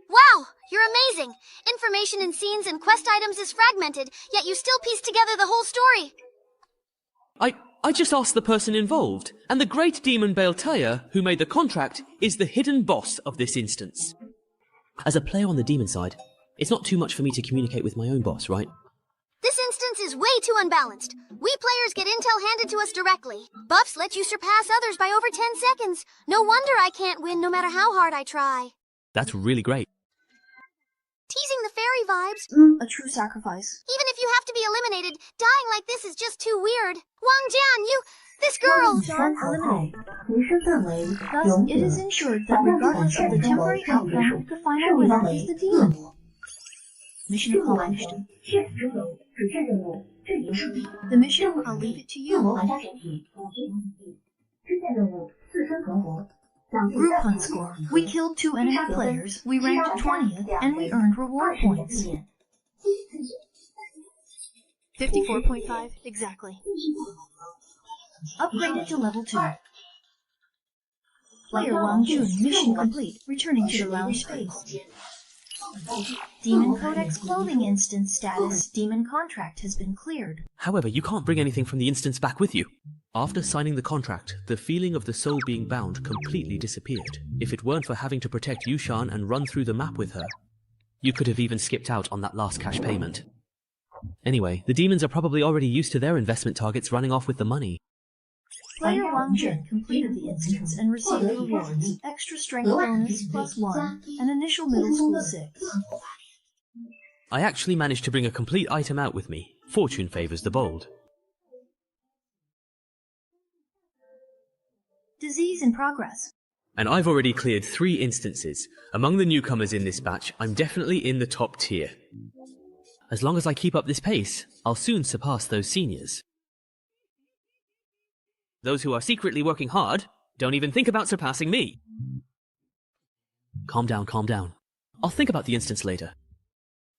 Wow! You're amazing! Information in scenes and quest items is fragmented, yet you still piece together the whole story. I just asked the person involved, and the great demon Baltea, who made the contract, is the hidden boss of this instance. As a player on the demon side, it's not too much for me to communicate with my own boss, right? This instance is way too unbalanced. We players get intel handed to us directly. Buffs let you surpass others by over 10 seconds. No wonder I can't win no matter how hard I try. That's really great. Teasing the fairy vibes. A true sacrifice. Even if you have to be eliminated, dying like this is just too weird. Wang Jian, this girl! Thus, it is ensured that regardless of the temporary outcome, the final winner is the demon. Mission accomplished. The mission, I'll leave it to you. Group hunt score. We killed 2 enemy players, we ranked 20th, and we earned reward points. 54.5, exactly. Upgraded to level 2. Player Wang Jun, mission complete, returning to the lounge space. Demon Codex clothing instance status. Demon contract has been cleared. However, you can't bring anything from the instance back with you. After signing the contract, the feeling of the soul being bound completely disappeared. If it weren't for having to protect Yushan and run through the map with her, you could have even skipped out on that last cash payment. Anyway, the demons are probably already used to their investment targets running off with the money. Player Wang Jun completed the instance and received rewards. Extra strength bonus +1, and initial middle school 6. I actually managed to bring a complete item out with me. Fortune favors the bold. Disease in progress. And I've already cleared 3 instances. Among the newcomers in this batch, I'm definitely in the top tier. As long as I keep up this pace, I'll soon surpass those seniors. Those who are secretly working hard, don't even think about surpassing me. Calm down, calm down. I'll think about the instance later.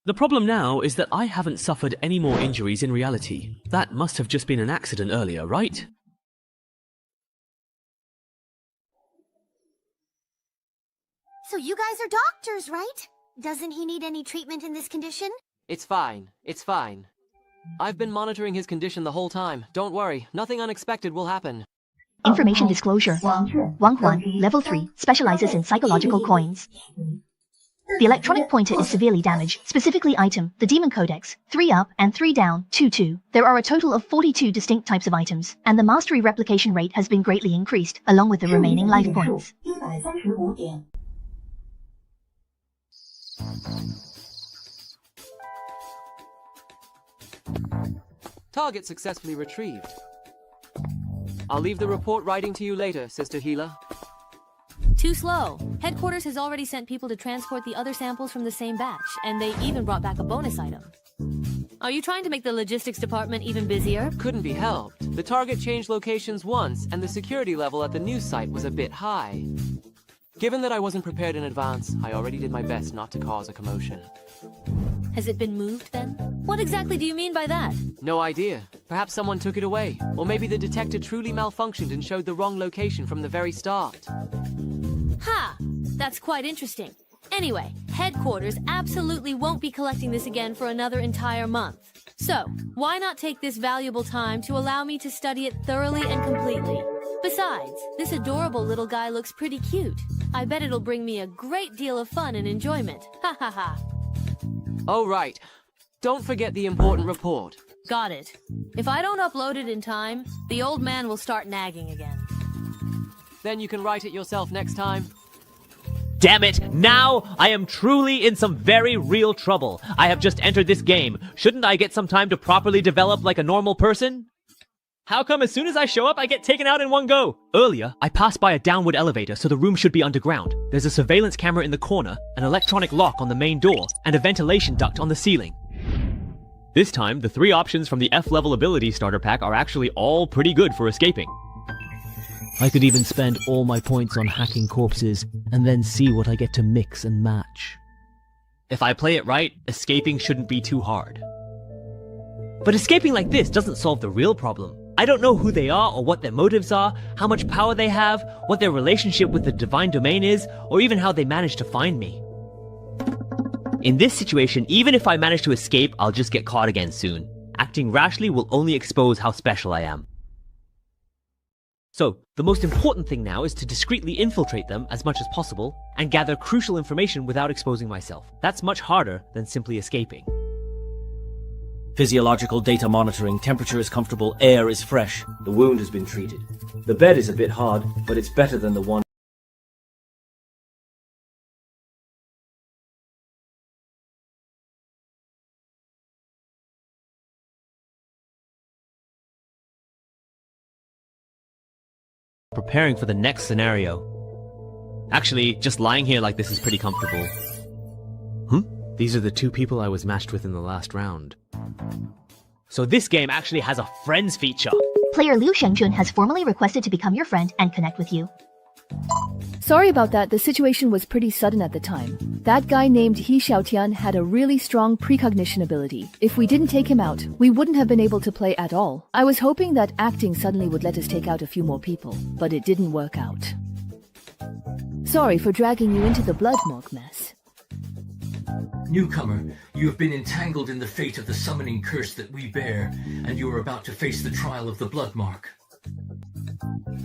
The problem now is that I haven't suffered any more injuries in reality. That must have just been an accident earlier, right? So you guys are doctors, right? Doesn't he need any treatment in this condition? It's fine. It's fine. I've been monitoring his condition the whole time. Don't worry, nothing unexpected will happen. Information disclosure. Wang Huan, level 3, specializes in psychological coins. The electronic pointer is severely damaged, specifically item, the Demon Codex, 3 up and 3 down, 2-2. There are a total of 42 distinct types of items, and the mastery replication rate has been greatly increased, along with the remaining life points. Target successfully retrieved. I'll leave the report writing to you later, Sister Healer. Too slow. Headquarters has already sent people to transport the other samples from the same batch, and they even brought back a bonus item. Are you trying to make the logistics department even busier? Couldn't be helped. The target changed locations once, and the security level at the new site was a bit high. Given that I wasn't prepared in advance, I already did my best not to cause a commotion. Has it been moved, then? What exactly do you mean by that? No idea. Perhaps someone took it away. Or maybe the detector truly malfunctioned and showed the wrong location from the very start. Ha! That's quite interesting. Anyway, headquarters absolutely won't be collecting this again for another entire month. So, why not take this valuable time to allow me to study it thoroughly and completely? Besides, this adorable little guy looks pretty cute. I bet it'll bring me a great deal of fun and enjoyment. Ha ha ha. Oh, right. Don't forget the important report. Got it. If I don't upload it in time, the old man will start nagging again. Then you can write it yourself next time. Damn it! Now I am truly in some very real trouble. I have just entered this game. Shouldn't I get some time to properly develop like a normal person? How come as soon as I show up, I get taken out in one go? Earlier, I passed by a downward elevator, so the room should be underground. There's a surveillance camera in the corner, an electronic lock on the main door, and a ventilation duct on the ceiling. This time, the 3 options from the F-level ability starter pack are actually all pretty good for escaping. I could even spend all my points on hacking corpses, and then see what I get to mix and match. If I play it right, escaping shouldn't be too hard. But escaping like this doesn't solve the real problem. I don't know who they are or what their motives are, how much power they have, what their relationship with the divine domain is, or even how they managed to find me. In this situation, even if I manage to escape, I'll just get caught again soon. Acting rashly will only expose how special I am. So, the most important thing now is to discreetly infiltrate them as much as possible, and gather crucial information without exposing myself. That's much harder than simply escaping. Physiological data monitoring, temperature is comfortable, air is fresh. The wound has been treated. The bed is a bit hard, but it's better than the one preparing for the next scenario. Actually, just lying here like this is pretty comfortable. These are the two people I was matched with in the last round. So this game actually has a friends feature. Player Liu Shengjun has formally requested to become your friend and connect with you. Sorry about that, the situation was pretty sudden at the time. That guy named He Xiaotian had a really strong precognition ability. If we didn't take him out, we wouldn't have been able to play at all. I was hoping that acting suddenly would let us take out a few more people, but it didn't work out. Sorry for dragging you into the blood morgue mess. Newcomer, you have been entangled in the fate of the summoning curse that we bear, and you are about to face the trial of the blood mark.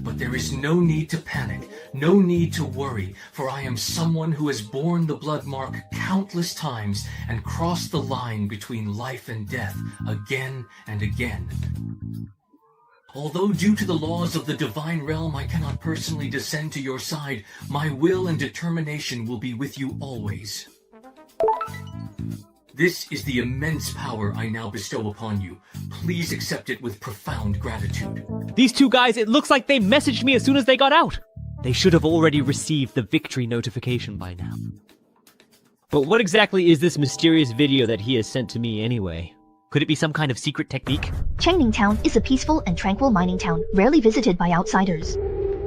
But there is no need to panic, no need to worry, for I am someone who has borne the blood mark countless times and crossed the line between life and death again and again. Although due to the laws of the divine realm I cannot personally descend to your side, my will and determination will be with you always. This is the immense power I now bestow upon you. Please accept it with profound gratitude. These two guys, it looks like they messaged me as soon as they got out. They should have already received the victory notification by now. But what exactly is this mysterious video that he has sent to me anyway? Could it be some kind of secret technique? Changning Town is a peaceful and tranquil mining town, rarely visited by outsiders.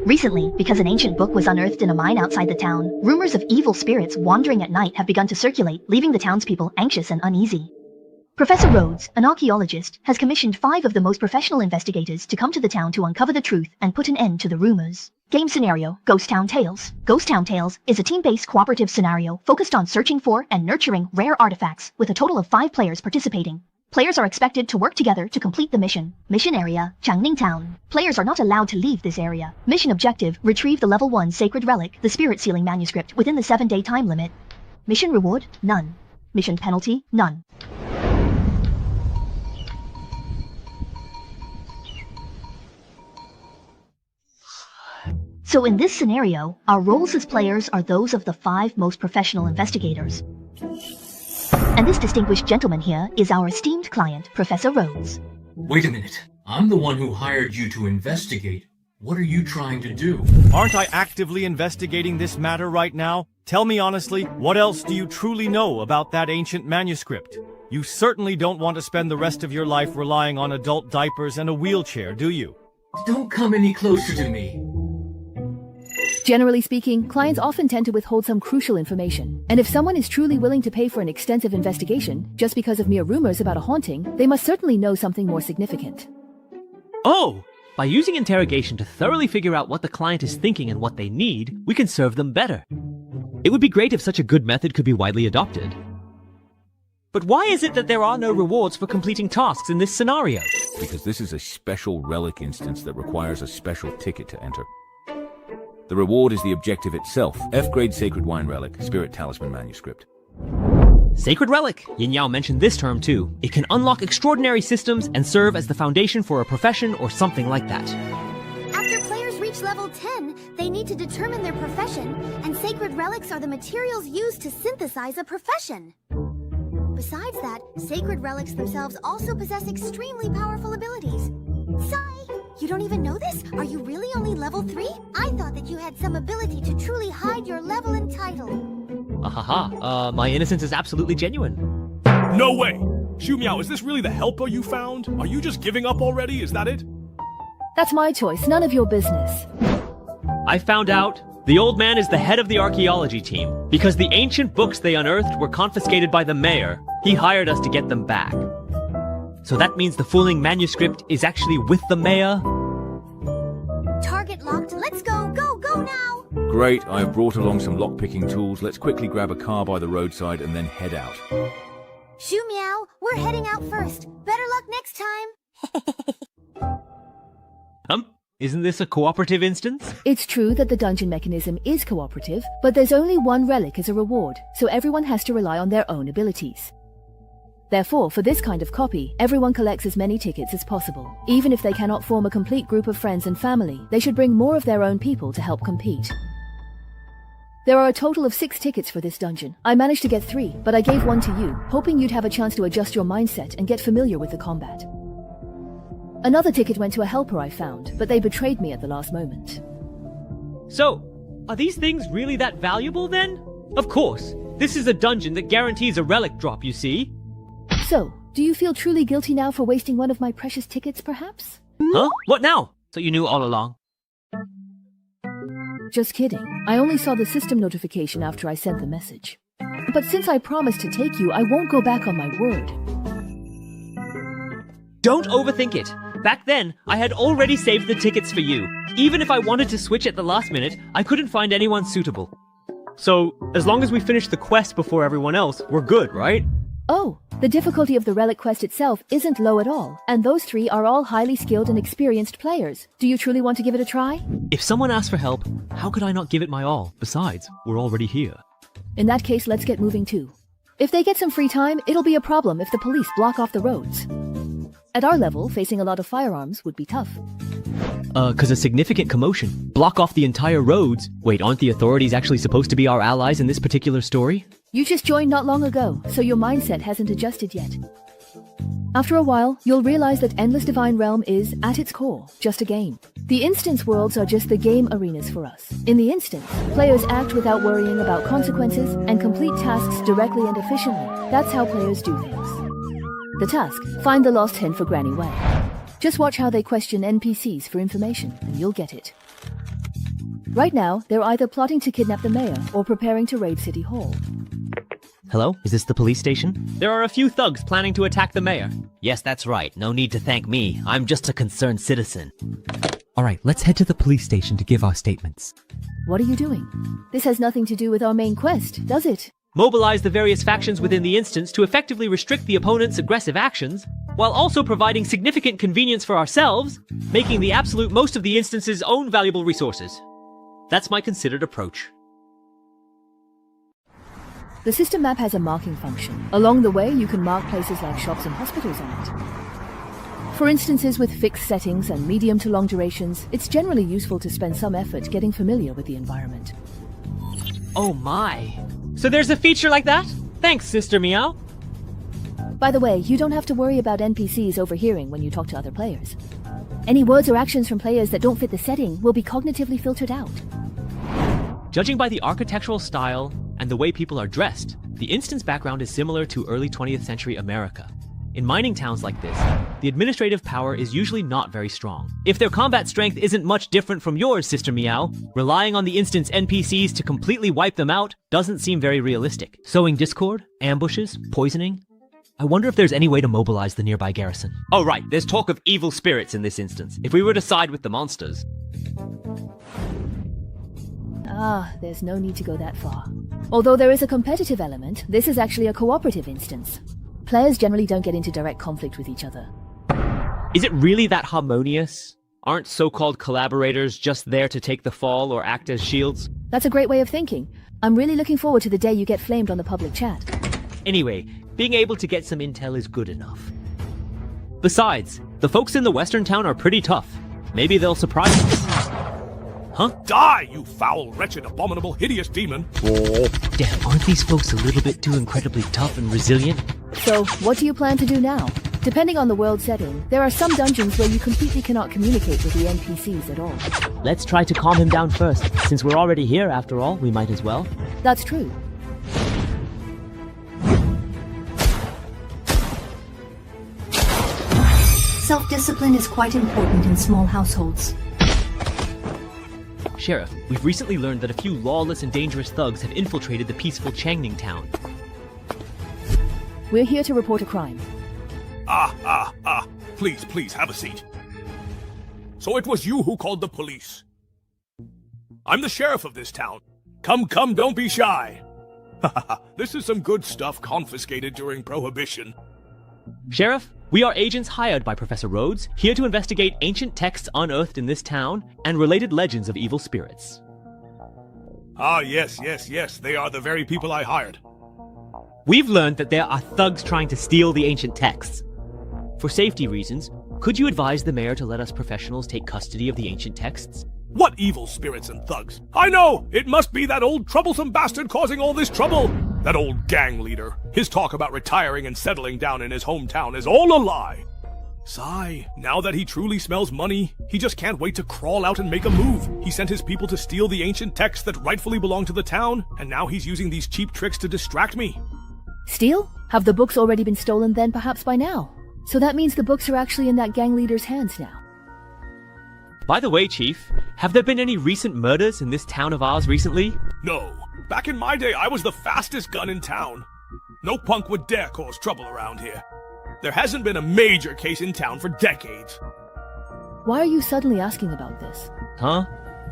Recently, because an ancient book was unearthed in a mine outside the town, rumors of evil spirits wandering at night have begun to circulate, leaving the townspeople anxious and uneasy. Professor Rhodes, an archaeologist, has commissioned 5 of the most professional investigators to come to the town to uncover the truth and put an end to the rumors. Game scenario, Ghost Town Tales. Ghost Town Tales is a team-based cooperative scenario focused on searching for and nurturing rare artifacts, with a total of 5 players participating. Players are expected to work together to complete the mission. Mission area, Changning Town. Players are not allowed to leave this area. Mission objective, retrieve the level 1 sacred relic, the spirit sealing manuscript, within the 7-day time limit. Mission reward, none. Mission penalty, none. So in this scenario, our roles as players are those of the 5 most professional investigators. And this distinguished gentleman here is our esteemed client, Professor Rhodes. Wait a minute. I'm the one who hired you to investigate. What are you trying to do? Aren't I actively investigating this matter right now? Tell me honestly, what else do you truly know about that ancient manuscript? You certainly don't want to spend the rest of your life relying on adult diapers and a wheelchair, do you? Don't come any closer to me. Generally speaking, clients often tend to withhold some crucial information, and if someone is truly willing to pay for an extensive investigation just because of mere rumors about a haunting, they must certainly know something more significant. Oh! By using interrogation to thoroughly figure out what the client is thinking and what they need, we can serve them better. It would be great if such a good method could be widely adopted. But why is it that there are no rewards for completing tasks in this scenario? Because this is a special relic instance that requires a special ticket to enter. The reward is the objective itself. F-grade Sacred Wine Relic, Spirit Talisman Manuscript. Sacred Relic. Yin Yao mentioned this term too. It can unlock extraordinary systems and serve as the foundation for a profession or something like that. After players reach level 10, they need to determine their profession, and sacred relics are the materials used to synthesize a profession. Besides that, sacred relics themselves also possess extremely powerful abilities. Sai, you don't even know this? Are you really only level 3? I thought that you had some ability to truly hide your level and title. My innocence is absolutely genuine. No way! Xu Miao, is this really the helper you found? Are you just giving up already? Is that it? That's my choice, none of your business. I found out the old man is the head of the archaeology team. Because the ancient books they unearthed were confiscated by the mayor, he hired us to get them back. So that means the fooling manuscript is actually with the mayor? Target locked. Let's go. Go, go now. Great, I've brought along some lockpicking tools. Let's quickly grab a car by the roadside and then head out. Xu Miao, we're heading out first. Better luck next time. Isn't this a cooperative instance? It's true that the dungeon mechanism is cooperative, but there's only one relic as a reward, so everyone has to rely on their own abilities. Therefore, for this kind of copy, everyone collects as many tickets as possible. Even if they cannot form a complete group of friends and family, they should bring more of their own people to help compete. There are a total of 6 tickets for this dungeon. I managed to get 3, but I gave 1 to you, hoping you'd have a chance to adjust your mindset and get familiar with the combat. Another ticket went to a helper I found, but they betrayed me at the last moment. So, are these things really that valuable then? Of course, this is a dungeon that guarantees a relic drop, you see. So, do you feel truly guilty now for wasting one of my precious tickets, perhaps? Huh? What now? So you knew all along? Just kidding. I only saw the system notification after I sent the message. But since I promised to take you, I won't go back on my word. Don't overthink it. Back then, I had already saved the tickets for you. Even if I wanted to switch at the last minute, I couldn't find anyone suitable. So, as long as we finish the quest before everyone else, we're good, right? Oh, the difficulty of the relic quest itself isn't low at all, and those 3 are all highly skilled and experienced players. Do you truly want to give it a try? If someone asks for help, how could I not give it my all? Besides, we're already here. In that case, let's get moving too. If they get some free time, it'll be a problem if the police block off the roads. At our level, facing a lot of firearms would be tough. 'Cause a significant commotion. Block off the entire roads. Wait, aren't the authorities actually supposed to be our allies in this particular story? You just joined not long ago, so your mindset hasn't adjusted yet. After a while, you'll realize that Endless Divine Realm is, at its core, just a game. The instance worlds are just the game arenas for us. In the instance, players act without worrying about consequences and complete tasks directly and efficiently. That's how players do things. The task, find the lost hen for Granny Way. Just watch how they question NPCs for information, and you'll get it. Right now, they're either plotting to kidnap the mayor or preparing to raid City Hall. Hello? Is this the police station? There are a few thugs planning to attack the mayor. Yes, that's right. No need to thank me. I'm just a concerned citizen. Alright, let's head to the police station to give our statements. What are you doing? This has nothing to do with our main quest, does it? Mobilize the various factions within the instance to effectively restrict the opponent's aggressive actions, while also providing significant convenience for ourselves, making the absolute most of the instance's own valuable resources. That's my considered approach. The system map has a marking function. Along the way, you can mark places like shops and hospitals on it. For instances with fixed settings and medium to long durations, it's generally useful to spend some effort getting familiar with the environment. Oh my. So there's a feature like that? Thanks, Sister Meow. By the way, you don't have to worry about NPCs overhearing when you talk to other players. Any words or actions from players that don't fit the setting will be cognitively filtered out. Judging by the architectural style and the way people are dressed, the instance background is similar to early 20th century America. In mining towns like this, the administrative power is usually not very strong. If their combat strength isn't much different from yours, Sister Meow, relying on the instance NPCs to completely wipe them out doesn't seem very realistic. Sowing discord, ambushes, poisoning. I wonder if there's any way to mobilize the nearby garrison. Oh right, there's talk of evil spirits in this instance. If we were to side with the monsters. There's no need to go that far. Although there is a competitive element, this is actually a cooperative instance. Players generally don't get into direct conflict with each other. Is it really that harmonious? Aren't so-called collaborators just there to take the fall or act as shields? That's a great way of thinking. I'm really looking forward to the day you get flamed on the public chat. Anyway, being able to get some intel is good enough. Besides, the folks in the western town are pretty tough. Maybe they'll surprise us. Huh? Die, you foul, wretched, abominable, hideous demon! Oh, damn, aren't these folks a little bit too incredibly tough and resilient? So, what do you plan to do now? Depending on the world setting, there are some dungeons where you completely cannot communicate with the NPCs at all. Let's try to calm him down first. Since we're already here, after all, we might as well. That's true. Self-discipline is quite important in small households. Sheriff, we've recently learned that a few lawless and dangerous thugs have infiltrated the peaceful Changning town. We're here to report a crime. Please, please, have a seat. So it was you who called the police. I'm the sheriff of this town. Come, don't be shy. This is some good stuff confiscated during Prohibition. Sheriff, we are agents hired by Professor Rhodes, here to investigate ancient texts unearthed in this town and related legends of evil spirits. Yes, they are the very people I hired. We've learned that there are thugs trying to steal the ancient texts. For safety reasons, could you advise the mayor to let us professionals take custody of the ancient texts? What evil spirits and thugs? I know! It must be that old troublesome bastard causing all this trouble! That old gang leader. His talk about retiring and settling down in his hometown is all a lie. Sigh, now that he truly smells money, he just can't wait to crawl out and make a move. He sent his people to steal the ancient texts that rightfully belong to the town, and now he's using these cheap tricks to distract me. Steal? Have the books already been stolen then, perhaps by now? So that means the books are actually in that gang leader's hands now. By the way, Chief, have there been any recent murders in this town of ours recently? No. Back in my day, I was the fastest gun in town. No punk would dare cause trouble around here. There hasn't been a major case in town for decades. Why are you suddenly asking about this? Huh?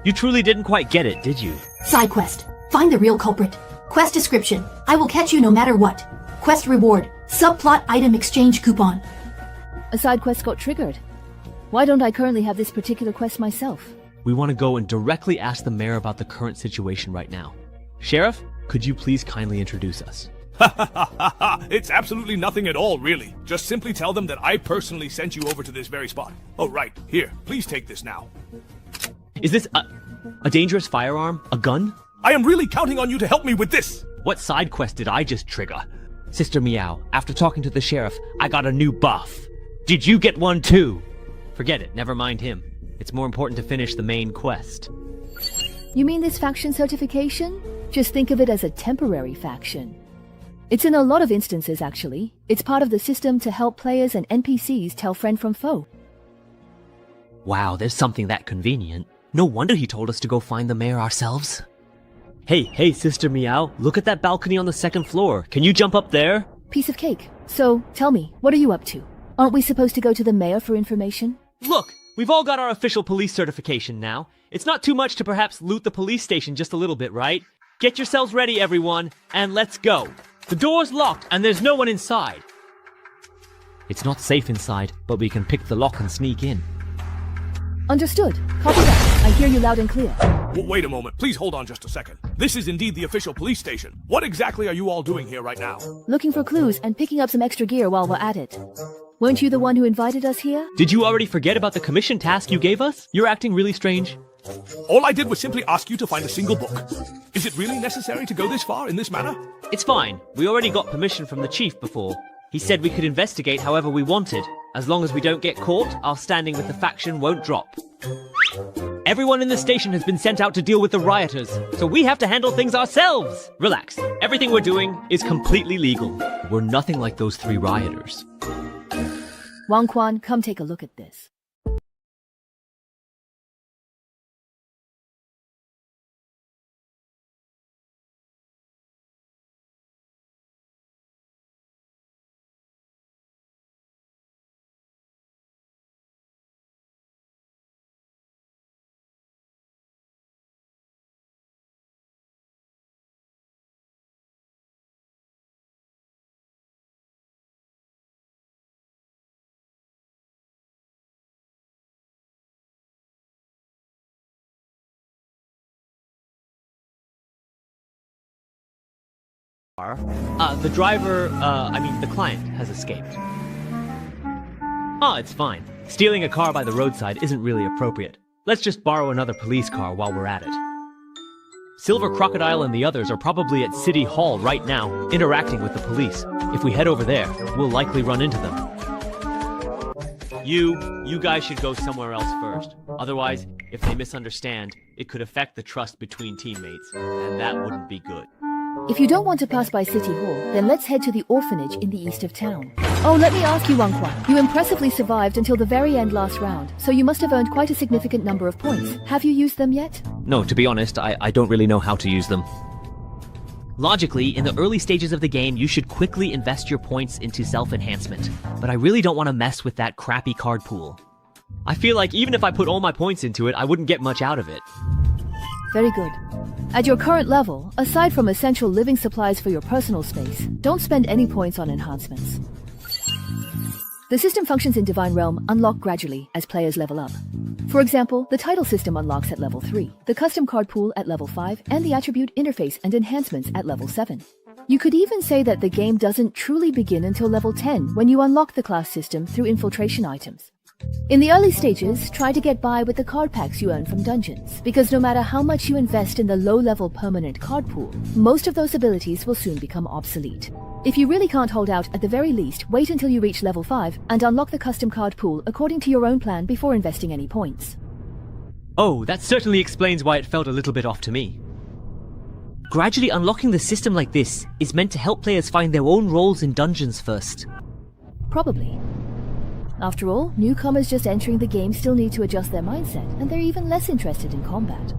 You truly didn't quite get it, did you? Side quest. Find the real culprit. Quest description. I will catch you no matter what. Quest reward. Subplot item exchange coupon. A side quest got triggered. Why don't I currently have this particular quest myself? We want to go and directly ask the mayor about the current situation right now. Sheriff, could you please kindly introduce us? It's absolutely nothing at all, really. Just simply tell them that I personally sent you over to this very spot. Oh, right. Here, please take this now. Is this a dangerous firearm? A gun? I am really counting on you to help me with this! What side quest did I just trigger? Sister Meow, after talking to the sheriff, I got a new buff. Did you get one too? Forget it, never mind him. It's more important to finish the main quest. You mean this faction certification? Just think of it as a temporary faction. It's in a lot of instances, actually. It's part of the system to help players and NPCs tell friend from foe. Wow, there's something that convenient. No wonder he told us to go find the mayor ourselves. Hey, Sister Meow, look at that balcony on the second floor. Can you jump up there? Piece of cake. So, tell me, what are you up to? Aren't we supposed to go to the mayor for information? Look, we've all got our official police certification now. It's not too much to perhaps loot the police station just a little bit, right? Get yourselves ready, everyone, and let's go. The door's locked and there's no one inside. It's not safe inside, but we can pick the lock and sneak in. Understood. Copy that. I hear you loud and clear. Wait a moment. Please hold on just a second. This is indeed the official police station. What exactly are you all doing here right now? Looking for clues and picking up some extra gear while we're at it. Weren't you the one who invited us here? Did you already forget about the commission task you gave us? You're acting really strange. All I did was simply ask you to find a single book. Is it really necessary to go this far in this manner? It's fine. We already got permission from the chief before. He said we could investigate however we wanted. As long as we don't get caught, our standing with the faction won't drop. Everyone in the station has been sent out to deal with the rioters, so we have to handle things ourselves. Relax. Everything we're doing is completely legal. We're nothing like those 3 rioters. Wang Quan, come take a look at this. The client has escaped. It's fine. Stealing a car by the roadside isn't really appropriate. Let's just borrow another police car while we're at it. Silver Crocodile and the others are probably at City Hall right now, interacting with the police. If we head over there, we'll likely run into them. You guys should go somewhere else first. Otherwise, if they misunderstand, it could affect the trust between teammates, and that wouldn't be good. If you don't want to pass by City Hall, then let's head to the orphanage in the east of town. Oh, let me ask you, Wang Quan. You impressively survived until the very end last round, so you must have earned quite a significant number of points. Have you used them yet? No, to be honest, I don't really know how to use them. Logically, in the early stages of the game, you should quickly invest your points into self-enhancement. But I really don't want to mess with that crappy card pool. I feel like even if I put all my points into it, I wouldn't get much out of it. Very good. At your current level, aside from essential living supplies for your personal space, don't spend any points on enhancements. The system functions in Divine Realm unlock gradually as players level up. For example, the title system unlocks at level 3, the custom card pool at level 5, and the attribute interface and enhancements at level 7. You could even say that the game doesn't truly begin until level 10 when you unlock the class system through infiltration items. In the early stages, try to get by with the card packs you earn from dungeons, because no matter how much you invest in the low-level permanent card pool, most of those abilities will soon become obsolete. If you really can't hold out, at the very least, wait until you reach level 5 and unlock the custom card pool according to your own plan before investing any points. Oh, that certainly explains why it felt a little bit off to me. Gradually unlocking the system like this is meant to help players find their own roles in dungeons first. Probably. After all, newcomers just entering the game still need to adjust their mindset, and they're even less interested in combat.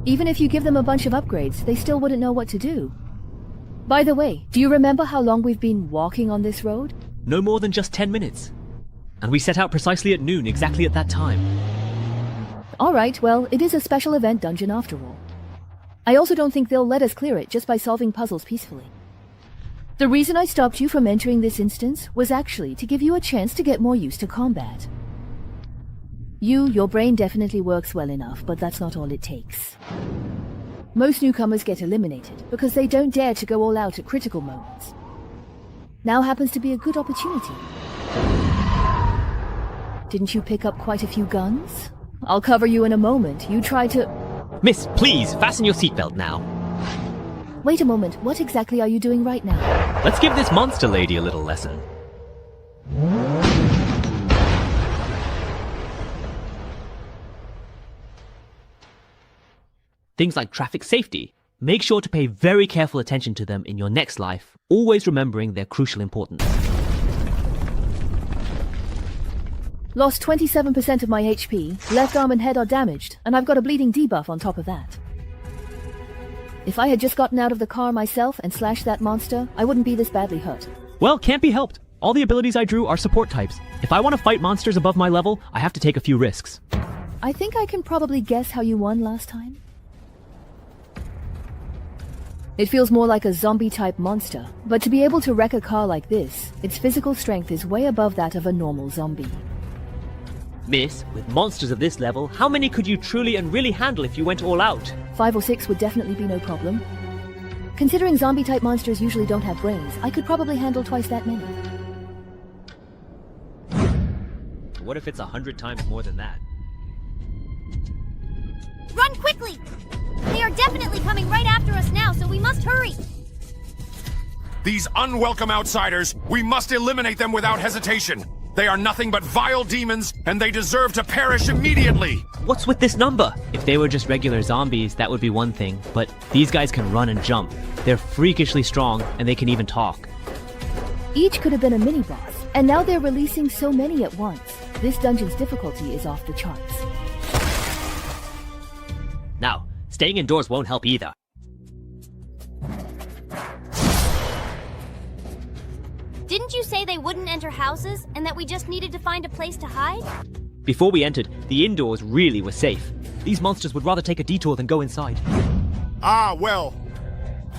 Even if you give them a bunch of upgrades, they still wouldn't know what to do. By the way, do you remember how long we've been walking on this road? No more than just 10 minutes. And we set out precisely at noon, exactly at that time. Alright, well, it is a special event dungeon after all. I also don't think they'll let us clear it just by solving puzzles peacefully. The reason I stopped you from entering this instance was actually to give you a chance to get more used to combat. Your brain definitely works well enough, but that's not all it takes. Most newcomers get eliminated because they don't dare to go all out at critical moments. Now happens to be a good opportunity. Didn't you pick up quite a few guns? I'll cover you in a moment. You tried to... Miss, please, fasten your seatbelt now. Wait a moment, what exactly are you doing right now? Let's give this monster lady a little lesson. Things like traffic safety. Make sure to pay very careful attention to them in your next life, always remembering their crucial importance. Lost 27% of my HP, left arm and head are damaged, and I've got a bleeding debuff on top of that. If I had just gotten out of the car myself and slashed that monster, I wouldn't be this badly hurt. Well, can't be helped. All the abilities I drew are support types. If I want to fight monsters above my level, I have to take a few risks. I think I can probably guess how you won last time. It feels more like a zombie-type monster, but to be able to wreck a car like this, its physical strength is way above that of a normal zombie. Miss, with monsters of this level, how many could you truly and really handle if you went all out? 5 or 6 would definitely be no problem. Considering zombie-type monsters usually don't have brains, I could probably handle twice that many. What if it's 100 times more than that? Run quickly! They are definitely coming right after us now, so we must hurry! These unwelcome outsiders, we must eliminate them without hesitation. They are nothing but vile demons, and they deserve to perish immediately! What's with this number? If they were just regular zombies, that would be one thing, but these guys can run and jump. They're freakishly strong, and they can even talk. Each could have been a mini-boss, and now they're releasing so many at once. This dungeon's difficulty is off the charts. Now, staying indoors won't help either. Didn't you say they wouldn't enter houses, and that we just needed to find a place to hide? Before we entered, the indoors really were safe. These monsters would rather take a detour than go inside. Ah, well.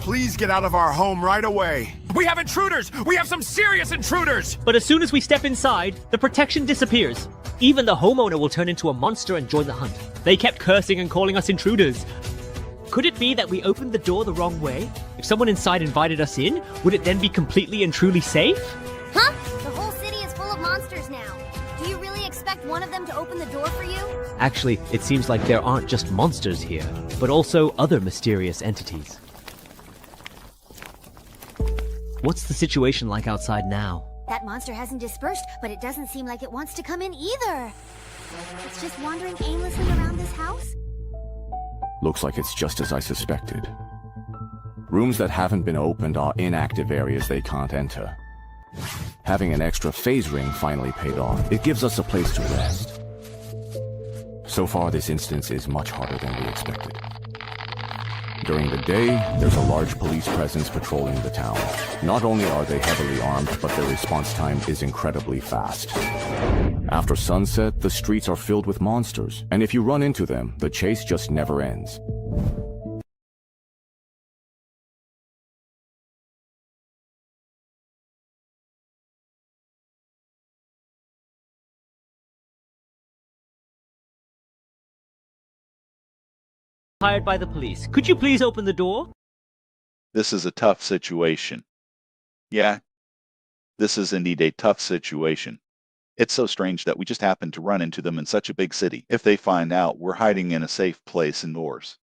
Please get out of our home right away. We have intruders! We have some serious intruders! But as soon as we step inside, the protection disappears. Even the homeowner will turn into a monster and join the hunt. They kept cursing and calling us intruders. Could it be that we opened the door the wrong way? If someone inside invited us in, would it then be completely and truly safe? Huh? The whole city is full of monsters now. Do you really expect one of them to open the door for you? Actually, it seems like there aren't just monsters here, but also other mysterious entities. What's the situation like outside now? That monster hasn't dispersed, but it doesn't seem like it wants to come in either. It's just wandering aimlessly around this house? Looks like it's just as I suspected. Rooms that haven't been opened are inactive areas they can't enter. Having an extra phase ring finally paid off. It gives us a place to rest. So far, this instance is much harder than we expected. During the day, there's a large police presence patrolling the town. Not only are they heavily armed, but their response time is incredibly fast. After sunset, the streets are filled with monsters, and if you run into them, the chase just never ends. Hired by the police. Could you please open the door? This is a tough situation. Yeah, this is indeed a tough situation. It's so strange that we just happened to run into them in such a big city. If they find out we're hiding in a safe place indoors,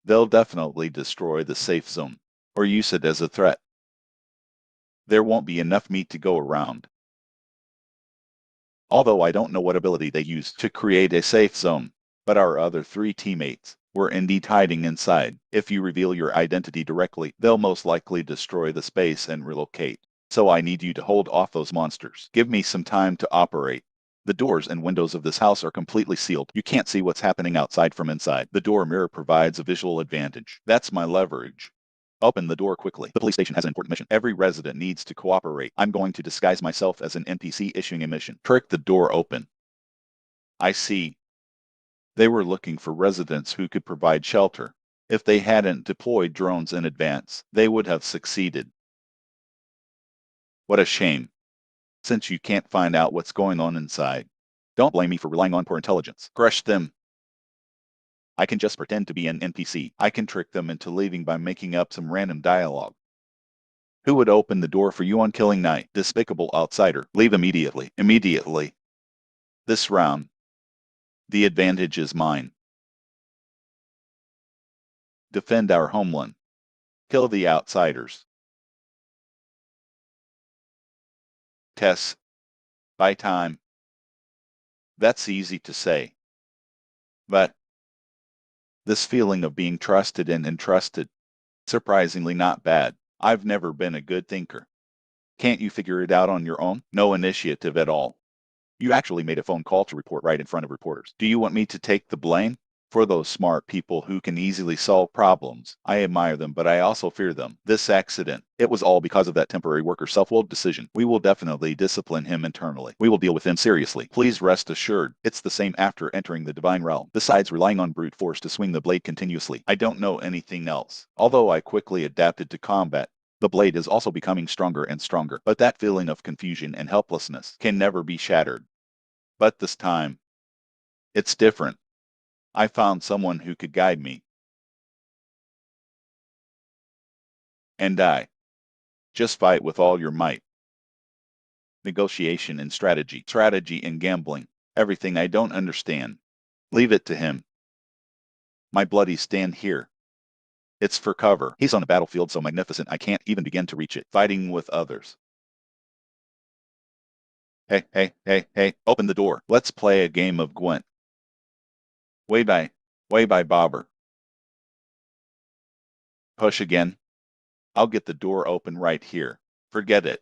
they'll definitely destroy the safe zone, or use it as a threat. There won't be enough meat to go around. Although I don't know what ability they used to create a safe zone, but our other 3 teammates were indeed hiding inside. If you reveal your identity directly, they'll most likely destroy the space and relocate. So I need you to hold off those monsters. Give me some time to operate. The doors and windows of this house are completely sealed. You can't see what's happening outside from inside. The door mirror provides a visual advantage. That's my leverage. Open the door quickly. The police station has an important mission. Every resident needs to cooperate. I'm going to disguise myself as an NPC issuing a mission. Trick the door open. I see. They were looking for residents who could provide shelter. If they hadn't deployed drones in advance, they would have succeeded. What a shame. Since you can't find out what's going on inside, don't blame me for relying on poor intelligence. Crush them. I can just pretend to be an NPC. I can trick them into leaving by making up some random dialogue. Who would open the door for you on killing night? Despicable outsider. Leave immediately. Immediately. This round, the advantage is mine. Defend our homeland. Kill the outsiders. Tess. Buy time. That's easy to say. But this feeling of being trusted and entrusted, surprisingly not bad. I've never been a good thinker. Can't you figure it out on your own? No initiative at all. You actually made a phone call to report right in front of reporters. Do you want me to take the blame? For those smart people who can easily solve problems, I admire them, but I also fear them. This accident, it was all because of that temporary worker's self-willed decision. We will definitely discipline him internally. We will deal with him seriously. Please rest assured, it's the same after entering the divine realm. Besides relying on brute force to swing the blade continuously, I don't know anything else. Although I quickly adapted to combat, the blade is also becoming stronger and stronger. But that feeling of confusion and helplessness can never be shattered. But this time, it's different. I found someone who could guide me. And just fight with all your might. Negotiation and strategy. Strategy and gambling. Everything I don't understand. Leave it to him. My bloody stand here. It's for cover. He's on a battlefield so magnificent I can't even begin to reach it. Fighting with others. Hey, open the door. Let's play a game of Gwent. Way by bobber. Push again. I'll get the door open right here. Forget it.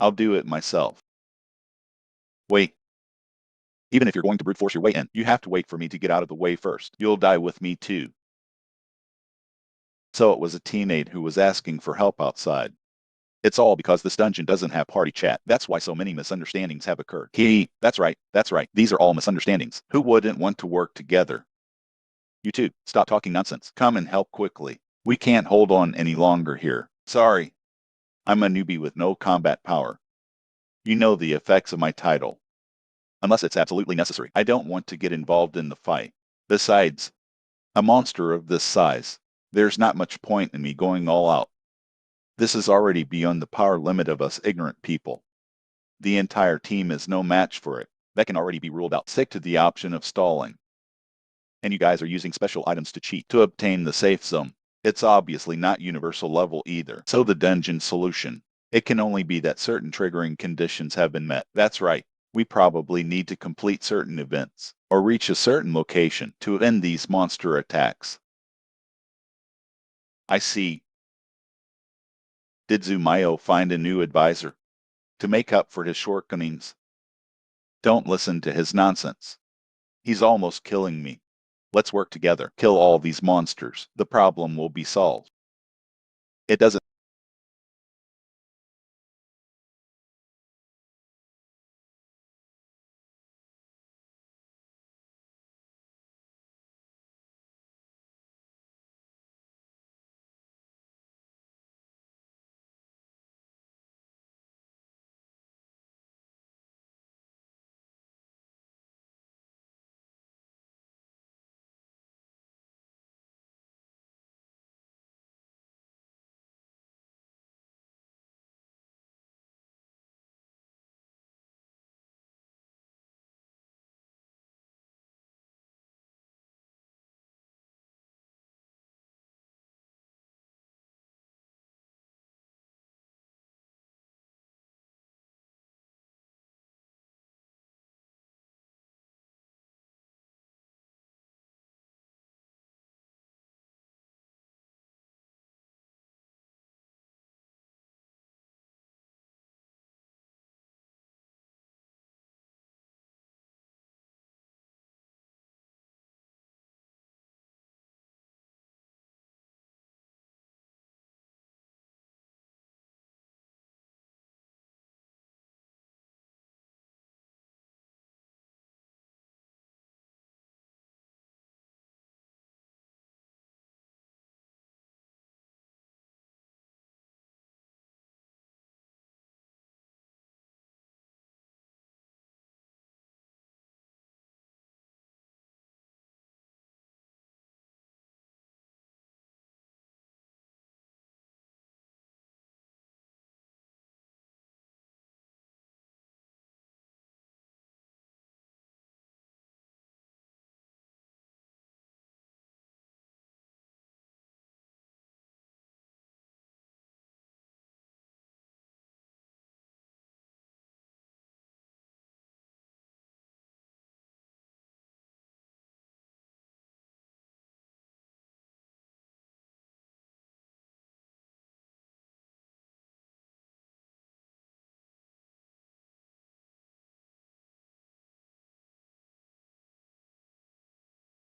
I'll do it myself. Wait. Even if you're going to brute force your way in, you have to wait for me to get out of the way first. You'll die with me too. So it was a teammate who was asking for help outside. It's all because this dungeon doesn't have party chat. That's why so many misunderstandings have occurred. That's right. These are all misunderstandings. Who wouldn't want to work together? You two, stop talking nonsense. Come and help quickly. We can't hold on any longer here. Sorry. I'm a newbie with no combat power. You know the effects of my title. Unless it's absolutely necessary. I don't want to get involved in the fight. Besides, a monster of this size, there's not much point in me going all out. This is already beyond the power limit of us ignorant people. The entire team is no match for it. That can already be ruled out. Stick to the option of stalling. And you guys are using special items to cheat to obtain the safe zone. It's obviously not universal level either. So the dungeon solution, it can only be that certain triggering conditions have been met. That's right. We probably need to complete certain events, or reach a certain location to end these monster attacks. I see. Did Zumayo find a new advisor to make up for his shortcomings? Don't listen to his nonsense. He's almost killing me. Let's work together. Kill all these monsters. The problem will be solved. It doesn't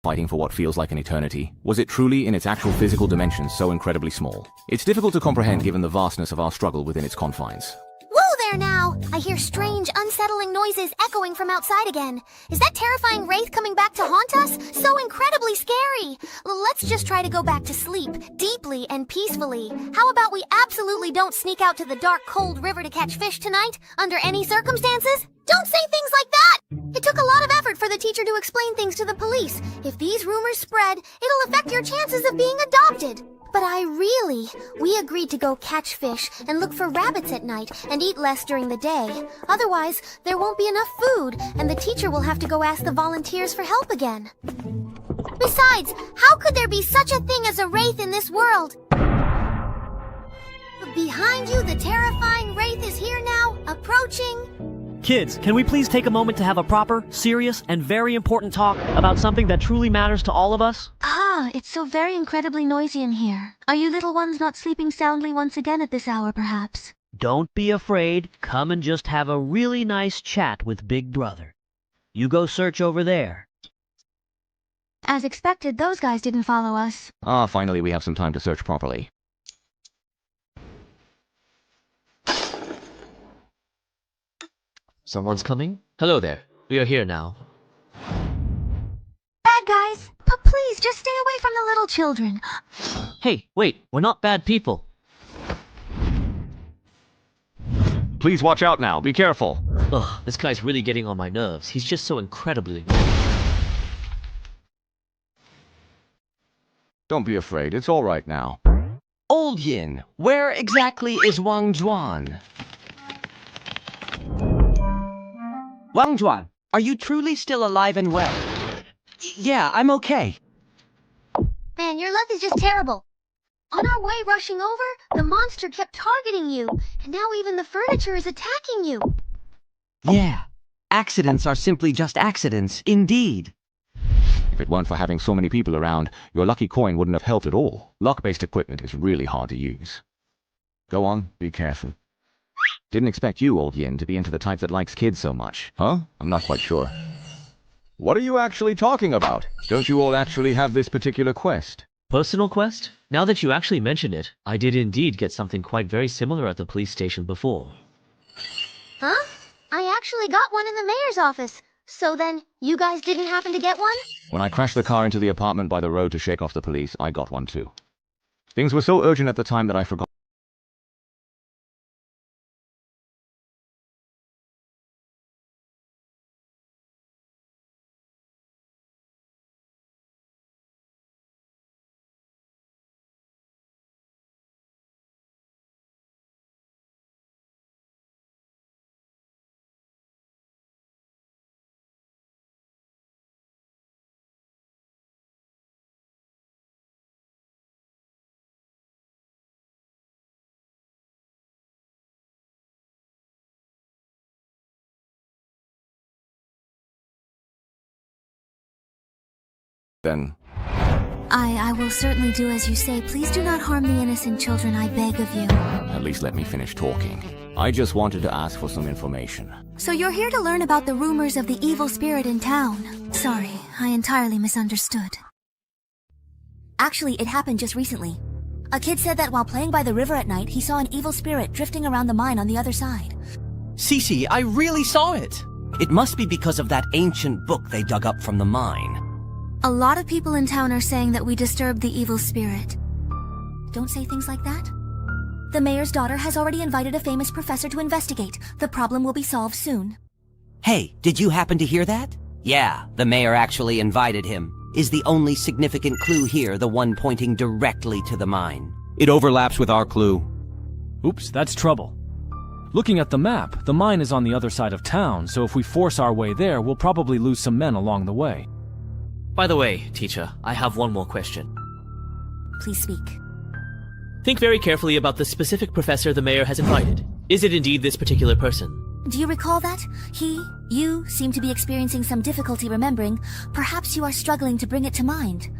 fighting for what feels like an eternity? Was it truly in its actual physical dimensions so incredibly small? It's difficult to comprehend given the vastness of our struggle within its confines. Whoa there now! I hear strange, unsettling noises echoing from outside again. Is that terrifying wraith coming back to haunt us? So incredibly scary! Let's just try to go back to sleep, deeply and peacefully. How about we absolutely don't sneak out to the dark, cold river to catch fish tonight, under any circumstances? Don't say things like that! It took a lot of effort for the teacher to explain things to the police. If these rumors spread, it'll affect your chances of being adopted. But we agreed to go catch fish and look for rabbits at night and eat less during the day. Otherwise, there won't be enough food, and the teacher will have to go ask the volunteers for help again. Besides, how could there be such a thing as a wraith in this world? Behind you, the terrifying wraith is here now, approaching. Kids, can we please take a moment to have a proper, serious, and very important talk about something that truly matters to all of us? It's so very incredibly noisy in here. Are you little ones not sleeping soundly once again at this hour, perhaps? Don't be afraid. Come and just have a really nice chat with Big Brother. You go search over there. As expected, those guys didn't follow us. Finally we have some time to search properly. Someone's coming? Hello there. We are here now. Bad guys, but please just stay away from the little children. Hey, wait, we're not bad people. Please watch out now, be careful. Ugh, this guy's really getting on my nerves. He's just so incredibly... Don't be afraid, it's all right now. Old Yin, where exactly is Wang Zhuan? Wang Zhuan, are you truly still alive and well? Yeah, I'm okay. Man, your luck is just terrible. On our way rushing over, the monster kept targeting you, and now even the furniture is attacking you. Yeah, accidents are simply just accidents, indeed. If it weren't for having so many people around, your lucky coin wouldn't have helped at all. Luck-based equipment is really hard to use. Go on, be careful. Didn't expect you, Old Yin, to be into the type that likes kids so much. Huh? I'm not quite sure. What are you actually talking about? Don't you all actually have this particular quest? Personal quest? Now that you actually mention it, I did indeed get something quite very similar at the police station before. Huh? I actually got one in the mayor's office. So then, you guys didn't happen to get one? When I crashed the car into the apartment by the road to shake off the police, I got one too. Things were so urgent at the time that I forgot. Then... I will certainly do as you say. Please do not harm the innocent children, I beg of you. At least let me finish talking. I just wanted to ask for some information. So you're here to learn about the rumors of the evil spirit in town. Sorry, I entirely misunderstood. Actually, it happened just recently. A kid said that while playing by the river at night, he saw an evil spirit drifting around the mine on the other side. Cece, I really saw it. It must be because of that ancient book they dug up from the mine. A lot of people in town are saying that we disturbed the evil spirit. Don't say things like that. The mayor's daughter has already invited a famous professor to investigate. The problem will be solved soon. Hey, did you happen to hear that? Yeah, the mayor actually invited him. Is the only significant clue here the one pointing directly to the mine? It overlaps with our clue. Oops, that's trouble. Looking at the map, the mine is on the other side of town, so if we force our way there, we'll probably lose some men along the way. By the way, teacher, I have one more question. Please speak. Think very carefully about the specific professor the mayor has invited. Is it indeed this particular person? Do you recall that? You seem to be experiencing some difficulty remembering. Perhaps you are struggling to bring it to mind.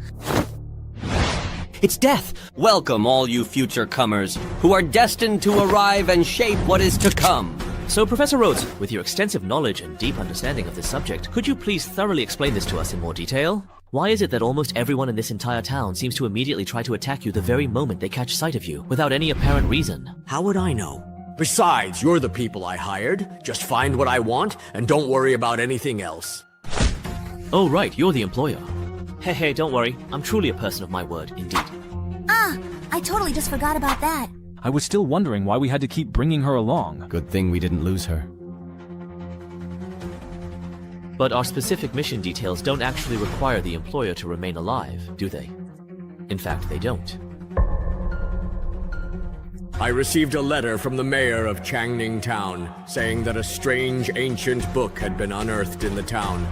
It's death! Welcome all you future comers, who are destined to arrive and shape what is to come. So, Professor Rhodes, with your extensive knowledge and deep understanding of this subject, could you please thoroughly explain this to us in more detail? Why is it that almost everyone in this entire town seems to immediately try to attack you the very moment they catch sight of you, without any apparent reason? How would I know? Besides, you're the people I hired. Just find what I want, and don't worry about anything else. Oh right, you're the employer. Hey, don't worry. I'm truly a person of my word, indeed. Ah, I totally just forgot about that. I was still wondering why we had to keep bringing her along. Good thing we didn't lose her. But our specific mission details don't actually require the employer to remain alive, do they? In fact, they don't. I received a letter from the mayor of Changning Town, saying that a strange ancient book had been unearthed in the town.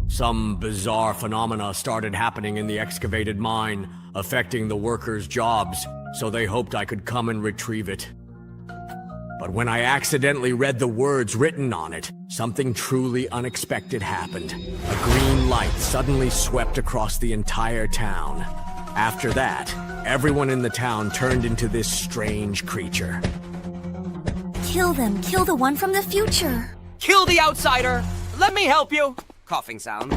Some bizarre phenomena started happening in the excavated mine, affecting the workers' jobs, so they hoped I could come and retrieve it. But when I accidentally read the words written on it, something truly unexpected happened. A green light suddenly swept across the entire town. After that, everyone in the town turned into this strange creature. Kill them. Kill the one from the future. Kill the outsider! Let me help you! Coughing sound.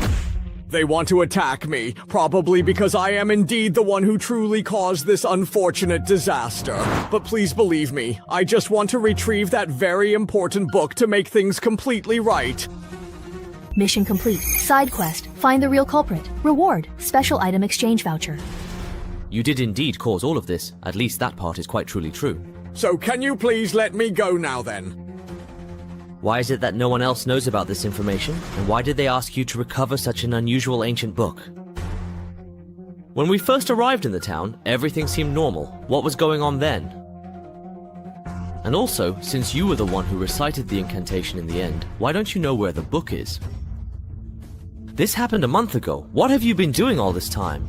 They want to attack me, probably because I am indeed the one who truly caused this unfortunate disaster. But please believe me, I just want to retrieve that very important book to make things completely right. Mission complete. Side quest. Find the real culprit. Reward. Special item exchange voucher. You did indeed cause all of this. At least that part is quite truly true. So can you please let me go now then? Why is it that no one else knows about this information? And why did they ask you to recover such an unusual ancient book? When we first arrived in the town, everything seemed normal. What was going on then? And also, since you were the one who recited the incantation in the end, why don't you know where the book is? This happened a month ago. What have you been doing all this time?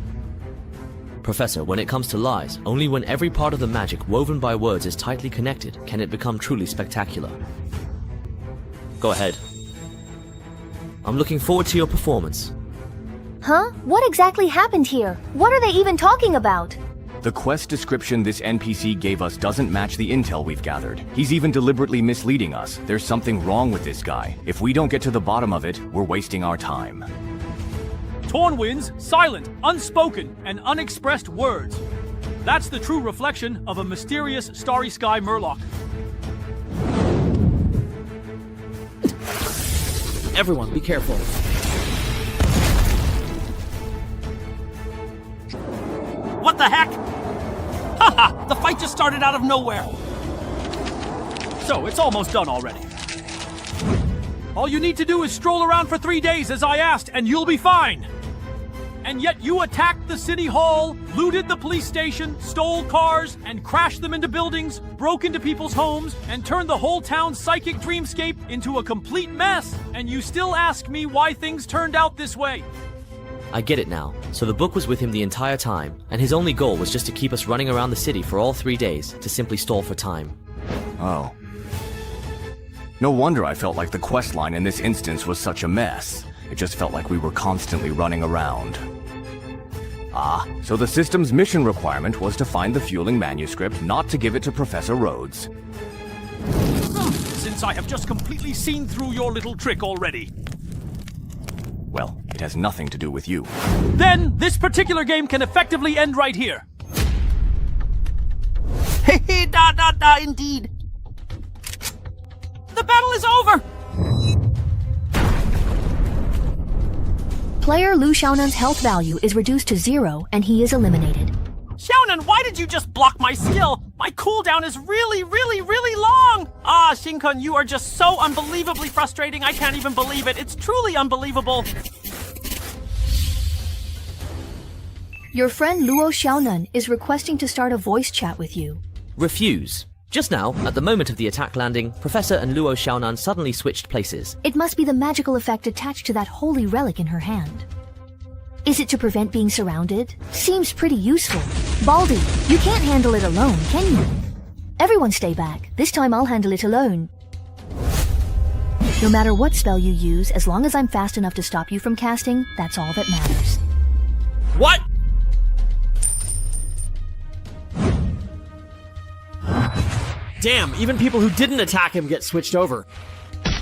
Professor, when it comes to lies, only when every part of the magic woven by words is tightly connected can it become truly spectacular. Go ahead. I'm looking forward to your performance. Huh? What exactly happened here? What are they even talking about? The quest description this NPC gave us doesn't match the intel we've gathered. He's even deliberately misleading us. There's something wrong with this guy. If we don't get to the bottom of it, we're wasting our time. Torn winds, silent, unspoken, and unexpressed words. That's the true reflection of a mysterious starry sky murloc. Everyone, be careful. What the heck? Haha! The fight just started out of nowhere. So, it's almost done already. All you need to do is stroll around for 3 days as I asked, and you'll be fine. And yet you attacked the city hall, looted the police station, stole cars, and crashed them into buildings, broke into people's homes, and turned the whole town's psychic dreamscape into a complete mess. And you still ask me why things turned out this way. I get it now. So the book was with him the entire time, and his only goal was just to keep us running around the city for all 3 days, to simply stall for time. Oh. No wonder I felt like the quest line in this instance was such a mess. It just felt like we were constantly running around. Ah, so the system's mission requirement was to find the fueling manuscript, not to give it to Professor Rhodes. Since I have just completely seen through your little trick already. Well, it has nothing to do with you. Then, this particular game can effectively end right here. Hey, indeed. The battle is over! Player Lu Xiaonan's health value is reduced to 0 and he is eliminated. Xiaonan, why did you just block my skill? My cooldown is really long! Ah, Xinkun, you are just so unbelievably frustrating, I can't even believe it. It's truly unbelievable. Your friend Luo Xiaonan is requesting to start a voice chat with you. Refuse. Just now, at the moment of the attack landing, Professor and Luo Xiaonan suddenly switched places. It must be the magical effect attached to that holy relic in her hand. Is it to prevent being surrounded? Seems pretty useful. Baldy, you can't handle it alone, can you? Everyone stay back. This time I'll handle it alone. No matter what spell you use, as long as I'm fast enough to stop you from casting, that's all that matters. What? Damn, even people who didn't attack him get switched over.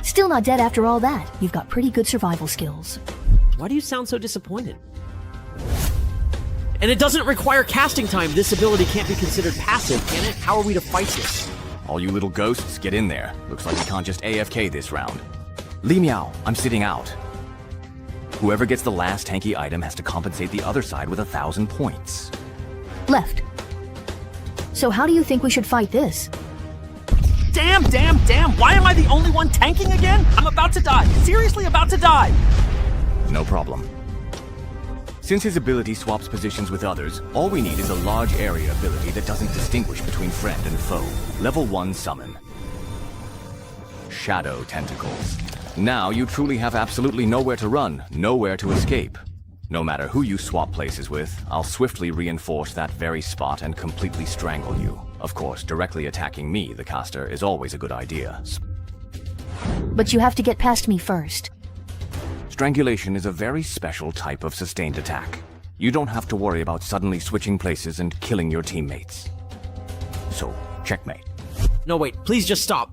Still not dead after all that. You've got pretty good survival skills. Why do you sound so disappointed? And it doesn't require casting time. This ability can't be considered passive, can it? How are we to fight this? All you little ghosts, get in there. Looks like we can't just AFK this round. Li Miao, I'm sitting out. Whoever gets the last tanky item has to compensate the other side with 1,000 points. Left. So how do you think we should fight this? Damn! Why am I the only one tanking again? I'm about to die. Seriously about to die. No problem. Since his ability swaps positions with others, all we need is a large area ability that doesn't distinguish between friend and foe. Level 1 summon. Shadow Tentacles. Now you truly have absolutely nowhere to run, nowhere to escape. No matter who you swap places with, I'll swiftly reinforce that very spot and completely strangle you. Of course, directly attacking me, the caster, is always a good idea. But you have to get past me first. Strangulation is a very special type of sustained attack. You don't have to worry about suddenly switching places and killing your teammates. So, checkmate. No, wait, please just stop.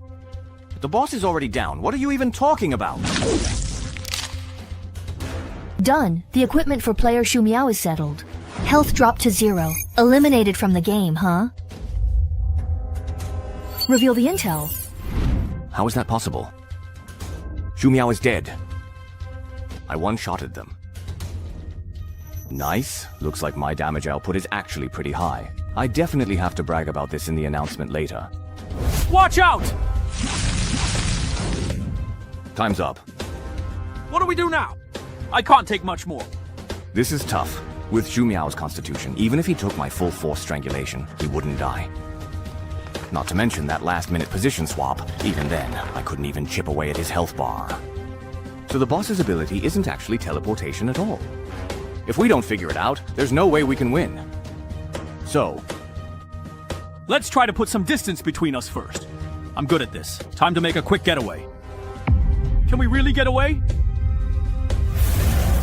The boss is already down. What are you even talking about? Done. The equipment for player Shu Miao is settled. Health dropped to 0. Eliminated from the game, huh? Reveal the intel. How is that possible? Shu Miao is dead. I one-shotted them. Nice. Looks like my damage output is actually pretty high. I definitely have to brag about this in the announcement later. Watch out! Time's up. What do we do now? I can't take much more. This is tough. With Shu Miao's constitution, even if he took my full force strangulation, he wouldn't die. Not to mention that last-minute position swap. Even then, I couldn't even chip away at his health bar. So the boss's ability isn't actually teleportation at all. If we don't figure it out, there's no way we can win. So, let's try to put some distance between us first. I'm good at this. Time to make a quick getaway. Can we really get away?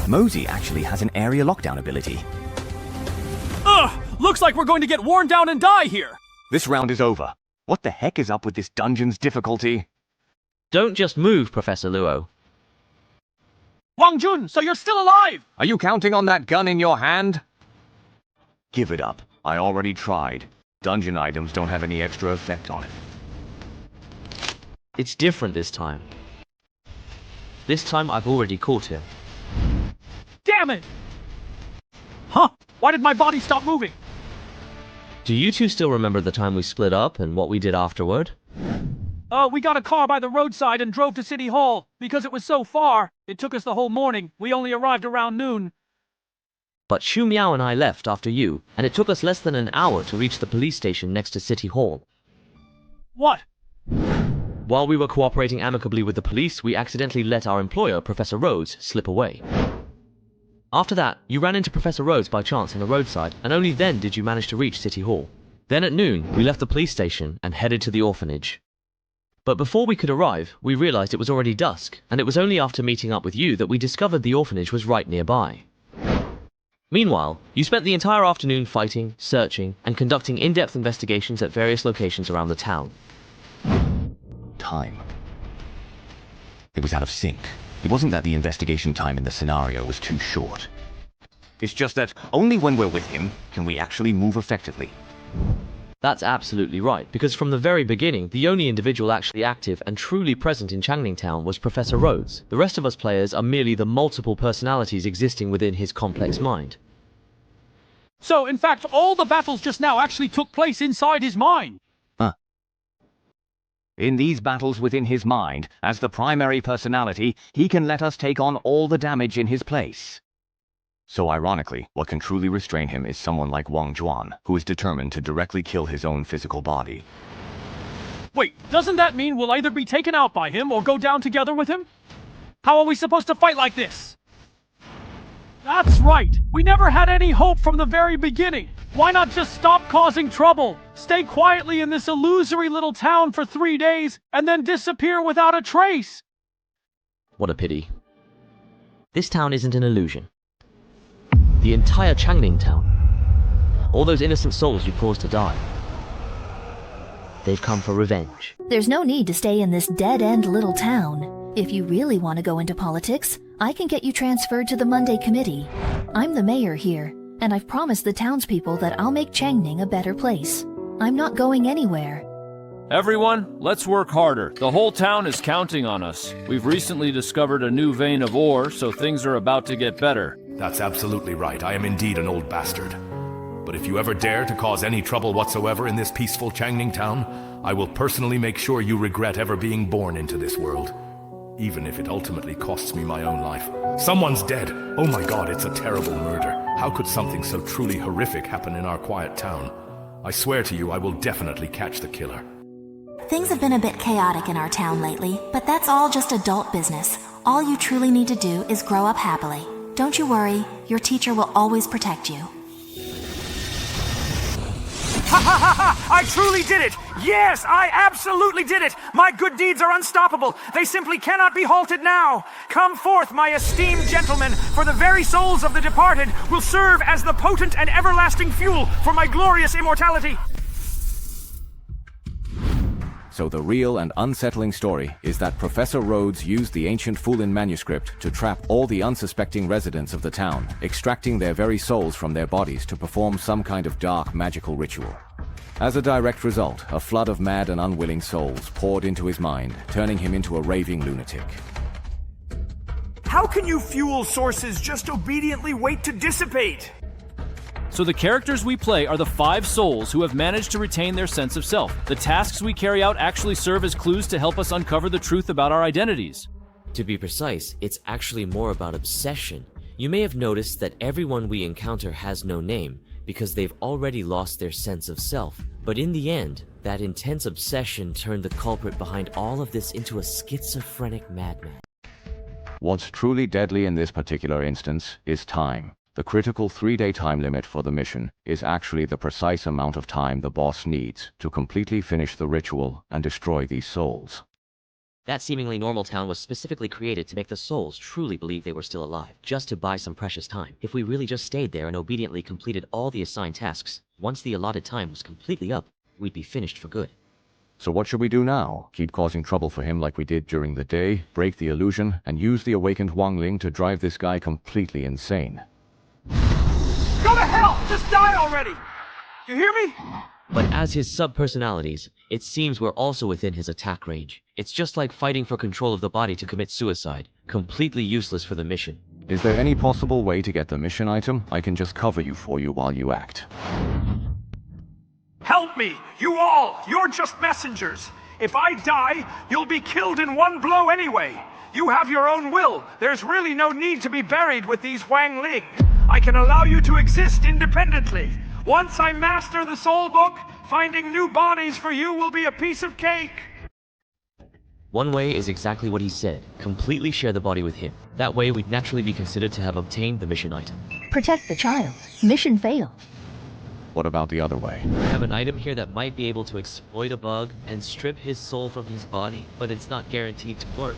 Mosey actually has an area lockdown ability. Ugh! Looks like we're going to get worn down and die here! This round is over. What the heck is up with this dungeon's difficulty? Don't just move, Professor Luo. Wang Jun, so you're still alive! Are you counting on that gun in your hand? Give it up. I already tried. Dungeon items don't have any extra effect on it. It's different this time. This time I've already caught him. Damn it! Huh? Why did my body stop moving? Do you two still remember the time we split up and what we did afterward? We got a car by the roadside and drove to City Hall. Because it was so far, it took us the whole morning. We only arrived around noon. But Shu Miao and I left after you, and it took us less than an hour to reach the police station next to City Hall. What? While we were cooperating amicably with the police, we accidentally let our employer, Professor Rhodes, slip away. After that, you ran into Professor Rhodes by chance on the roadside, and only then did you manage to reach City Hall. Then at noon, we left the police station and headed to the orphanage. But before we could arrive, we realized it was already dusk, and it was only after meeting up with you that we discovered the orphanage was right nearby. Meanwhile, you spent the entire afternoon fighting, searching, and conducting in-depth investigations at various locations around the town. Time. It was out of sync. It wasn't that the investigation time in the scenario was too short. It's just that only when we're with him can we actually move effectively. That's absolutely right, because from the very beginning, the only individual actually active and truly present in Changning Town was Professor Rhodes. The rest of us players are merely the multiple personalities existing within his complex mind. So, in fact, all the battles just now actually took place inside his mind. In these battles within his mind, as the primary personality, he can let us take on all the damage in his place. So ironically, what can truly restrain him is someone like Wang Juan, who is determined to directly kill his own physical body. Wait, doesn't that mean we'll either be taken out by him or go down together with him? How are we supposed to fight like this? That's right! We never had any hope from the very beginning! Why not just stop causing trouble? Stay quietly in this illusory little town for 3 days, and then disappear without a trace! What a pity. This town isn't an illusion. The entire Changning Town. All those innocent souls you caused to die. They've come for revenge. There's no need to stay in this dead-end little town. If you really want to go into politics, I can get you transferred to the Monday Committee. I'm the mayor here, and I've promised the townspeople that I'll make Changning a better place. I'm not going anywhere. Everyone, let's work harder. The whole town is counting on us. We've recently discovered a new vein of ore, so things are about to get better. That's absolutely right. I am indeed an old bastard. But if you ever dare to cause any trouble whatsoever in this peaceful Changning town, I will personally make sure you regret ever being born into this world. Even if it ultimately costs me my own life. Someone's dead. Oh my god, it's a terrible murder. How could something so truly horrific happen in our quiet town? I swear to you, I will definitely catch the killer. Things have been a bit chaotic in our town lately, but that's all just adult business. All you truly need to do is grow up happily. Don't you worry, your teacher will always protect you. Ha ha ha ha! I truly did it! Yes, I absolutely did it! My good deeds are unstoppable. They simply cannot be halted now. Come forth, my esteemed gentlemen, for the very souls of the departed will serve as the potent and everlasting fuel for my glorious immortality. So the real and unsettling story is that Professor Rhodes used the ancient Foolin manuscript to trap all the unsuspecting residents of the town, extracting their very souls from their bodies to perform some kind of dark magical ritual. As a direct result, a flood of mad and unwilling souls poured into his mind, turning him into a raving lunatic. How can you fuel sources just obediently wait to dissipate? So the characters we play are the 5 souls who have managed to retain their sense of self. The tasks we carry out actually serve as clues to help us uncover the truth about our identities. To be precise, it's actually more about obsession. You may have noticed that everyone we encounter has no name, because they've already lost their sense of self. But in the end, that intense obsession turned the culprit behind all of this into a schizophrenic madman. What's truly deadly in this particular instance is time. The critical 3-day time limit for the mission is actually the precise amount of time the boss needs to completely finish the ritual and destroy these souls. That seemingly normal town was specifically created to make the souls truly believe they were still alive, just to buy some precious time. If we really just stayed there and obediently completed all the assigned tasks, once the allotted time was completely up, we'd be finished for good. So what should we do now? Keep causing trouble for him like we did during the day, break the illusion, and use the awakened Wangling to drive this guy completely insane. Go to hell! Just die already! You hear me? But as his sub-personalities, it seems we're also within his attack range. It's just like fighting for control of the body to commit suicide. Completely useless for the mission. Is there any possible way to get the mission item? I can just cover you for you while you act. Help me! You all! You're just messengers! If I die, you'll be killed in one blow anyway! You have your own will! There's really no need to be buried with these Wangling! I can allow you to exist independently! Once I master the soul book, finding new bodies for you will be a piece of cake! One way is exactly what he said. Completely share the body with him. That way we'd naturally be considered to have obtained the mission item. Protect the child. Mission failed. What about the other way? I have an item here that might be able to exploit a bug and strip his soul from his body, but it's not guaranteed to work.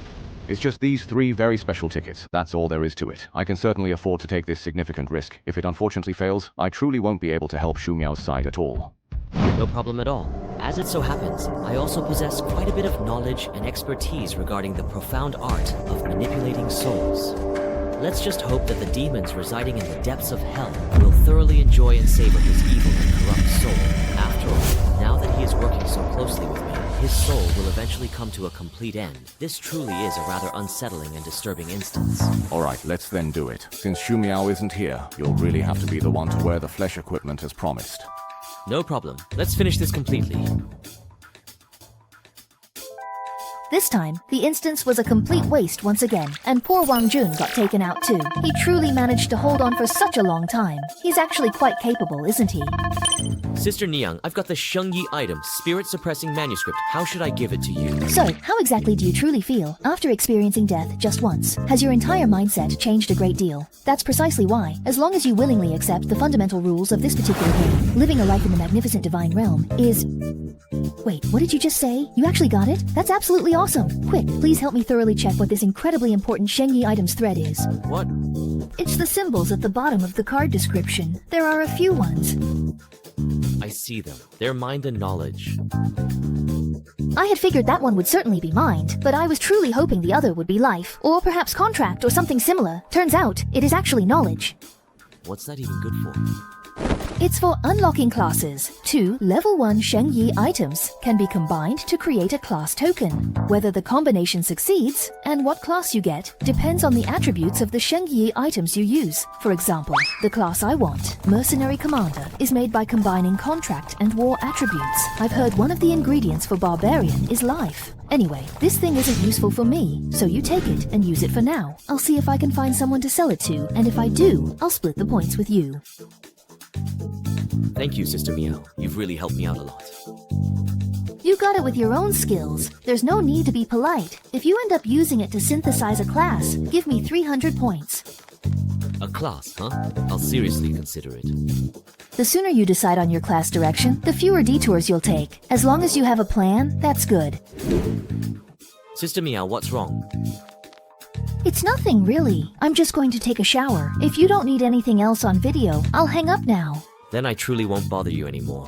It's just these 3 very special tickets. That's all there is to it. I can certainly afford to take this significant risk. If it unfortunately fails, I truly won't be able to help Shu Miao's side at all. No problem at all. As it so happens, I also possess quite a bit of knowledge and expertise regarding the profound art of manipulating souls. Let's just hope that the demons residing in the depths of hell will thoroughly enjoy and savor his evil and corrupt soul. After all, now that he is working so closely with me, his soul will eventually come to a complete end. This truly is a rather unsettling and disturbing instance. Alright, let's then do it. Since Shu Miao isn't here, you'll really have to be the one to wear the flesh equipment as promised. No problem. Let's finish this completely. This time, the instance was a complete waste once again, and poor Wang Jun got taken out too. He truly managed to hold on for such a long time. He's actually quite capable, isn't he? Sister Niang, I've got the Shengyi item, spirit-suppressing manuscript. How should I give it to you? So, how exactly do you truly feel after experiencing death just once? Has your entire mindset changed a great deal? That's precisely why, as long as you willingly accept the fundamental rules of this particular game, living a life in the magnificent divine realm is... Wait, what did you just say? You actually got it? That's absolutely awesome! Quick, please help me thoroughly check what this incredibly important Shengyi items thread is. What? It's the symbols at the bottom of the card description. There are a few ones. I see them. They're mind and knowledge. I had figured that one would certainly be mind, but I was truly hoping the other would be life, or perhaps contract or something similar. Turns out, it is actually knowledge. What's that even good for? It's for unlocking classes. 2 level 1 Shengyi items can be combined to create a class token. Whether the combination succeeds, and what class you get, depends on the attributes of the Shengyi items you use. For example, the class I want, Mercenary Commander, is made by combining contract and war attributes. I've heard one of the ingredients for Barbarian is life. Anyway, this thing isn't useful for me, so you take it and use it for now. I'll see if I can find someone to sell it to, and if I do, I'll split the points with you. Thank you, Sister Meow. You've really helped me out a lot. You got it with your own skills. There's no need to be polite. If you end up using it to synthesize a class, give me 300 points. A class, huh? I'll seriously consider it. The sooner you decide on your class direction, the fewer detours you'll take. As long as you have a plan, that's good. Sister Meow, what's wrong? It's nothing, really. I'm just going to take a shower. If you don't need anything else on video, I'll hang up now. Then I truly won't bother you anymore.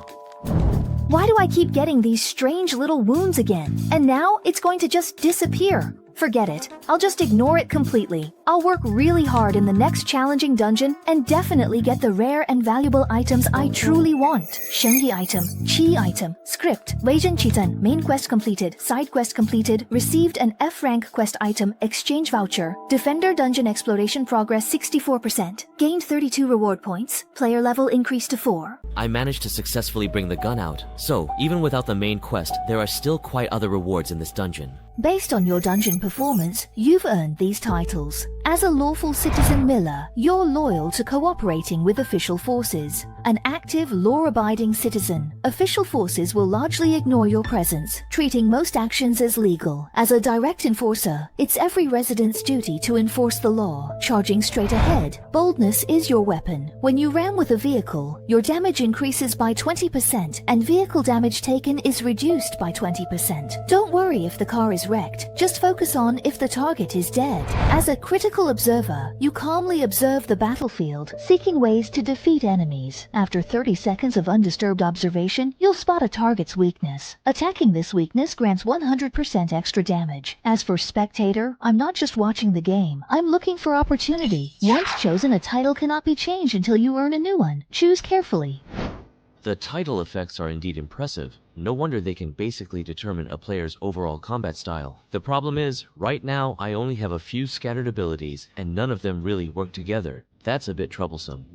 Why do I keep getting these strange little wounds again? And now it's going to just disappear. Forget it. I'll just ignore it completely. I'll work really hard in the next challenging dungeon and definitely get the rare and valuable items I truly want. Shengyi item, Chi item, script, Weijin Chitan, main quest completed, side quest completed, received an F rank quest item, exchange voucher, Defender dungeon exploration progress 64%, gained 32 reward points, player level increased to 4. I managed to successfully bring the gun out, so even without the main quest, there are still quite other rewards in this dungeon. Based on your dungeon performance, you've earned these titles. As a lawful citizen Miller, you're loyal to cooperating with official forces. An active, law-abiding citizen, official forces will largely ignore your presence, treating most actions as legal. As a direct enforcer, it's every resident's duty to enforce the law, charging straight ahead. Boldness is your weapon. When you ram with a vehicle, your damage increases by 20%, and vehicle damage taken is reduced by 20%. Don't worry if the car is wrecked, just focus on if the target is dead. As a critical observer, you calmly observe the battlefield, seeking ways to defeat enemies. After 30 seconds of undisturbed observation, you'll spot a target's weakness. Attacking this weakness grants 100% extra damage. As for spectator, I'm not just watching the game, I'm looking for opportunity. Once chosen, a title cannot be changed until you earn a new one. Choose carefully. The title effects are indeed impressive. No wonder they can basically determine a player's overall combat style. The problem is, right now I only have a few scattered abilities, and none of them really work together. That's a bit troublesome.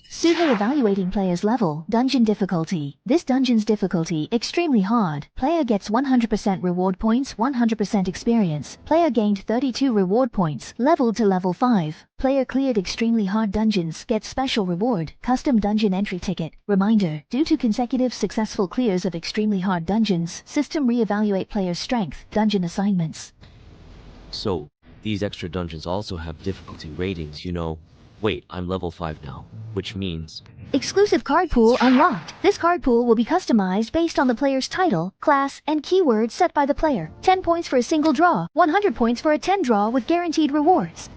Suho evaluating player's level, dungeon difficulty. This dungeon's difficulty, extremely hard. Player gets 100% reward points, 100% experience. Player gained 32 reward points, leveled to level 5. Player cleared extremely hard dungeons, gets special reward, custom dungeon entry ticket. Reminder, due to consecutive successful clears of extremely hard dungeons, system re-evaluate player's strength, dungeon assignments. So, these extra dungeons also have difficulty ratings, you know. Wait, I'm level 5 now, which means... Exclusive card pool unlocked. This card pool will be customized based on the player's title, class, and keywords set by the player. 10 points for a single draw, 100 points for a 10 draw with guaranteed rewards.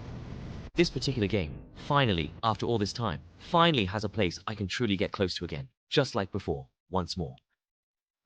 This particular game, finally, after all this time, finally has a place I can truly get close to again, just like before, once more.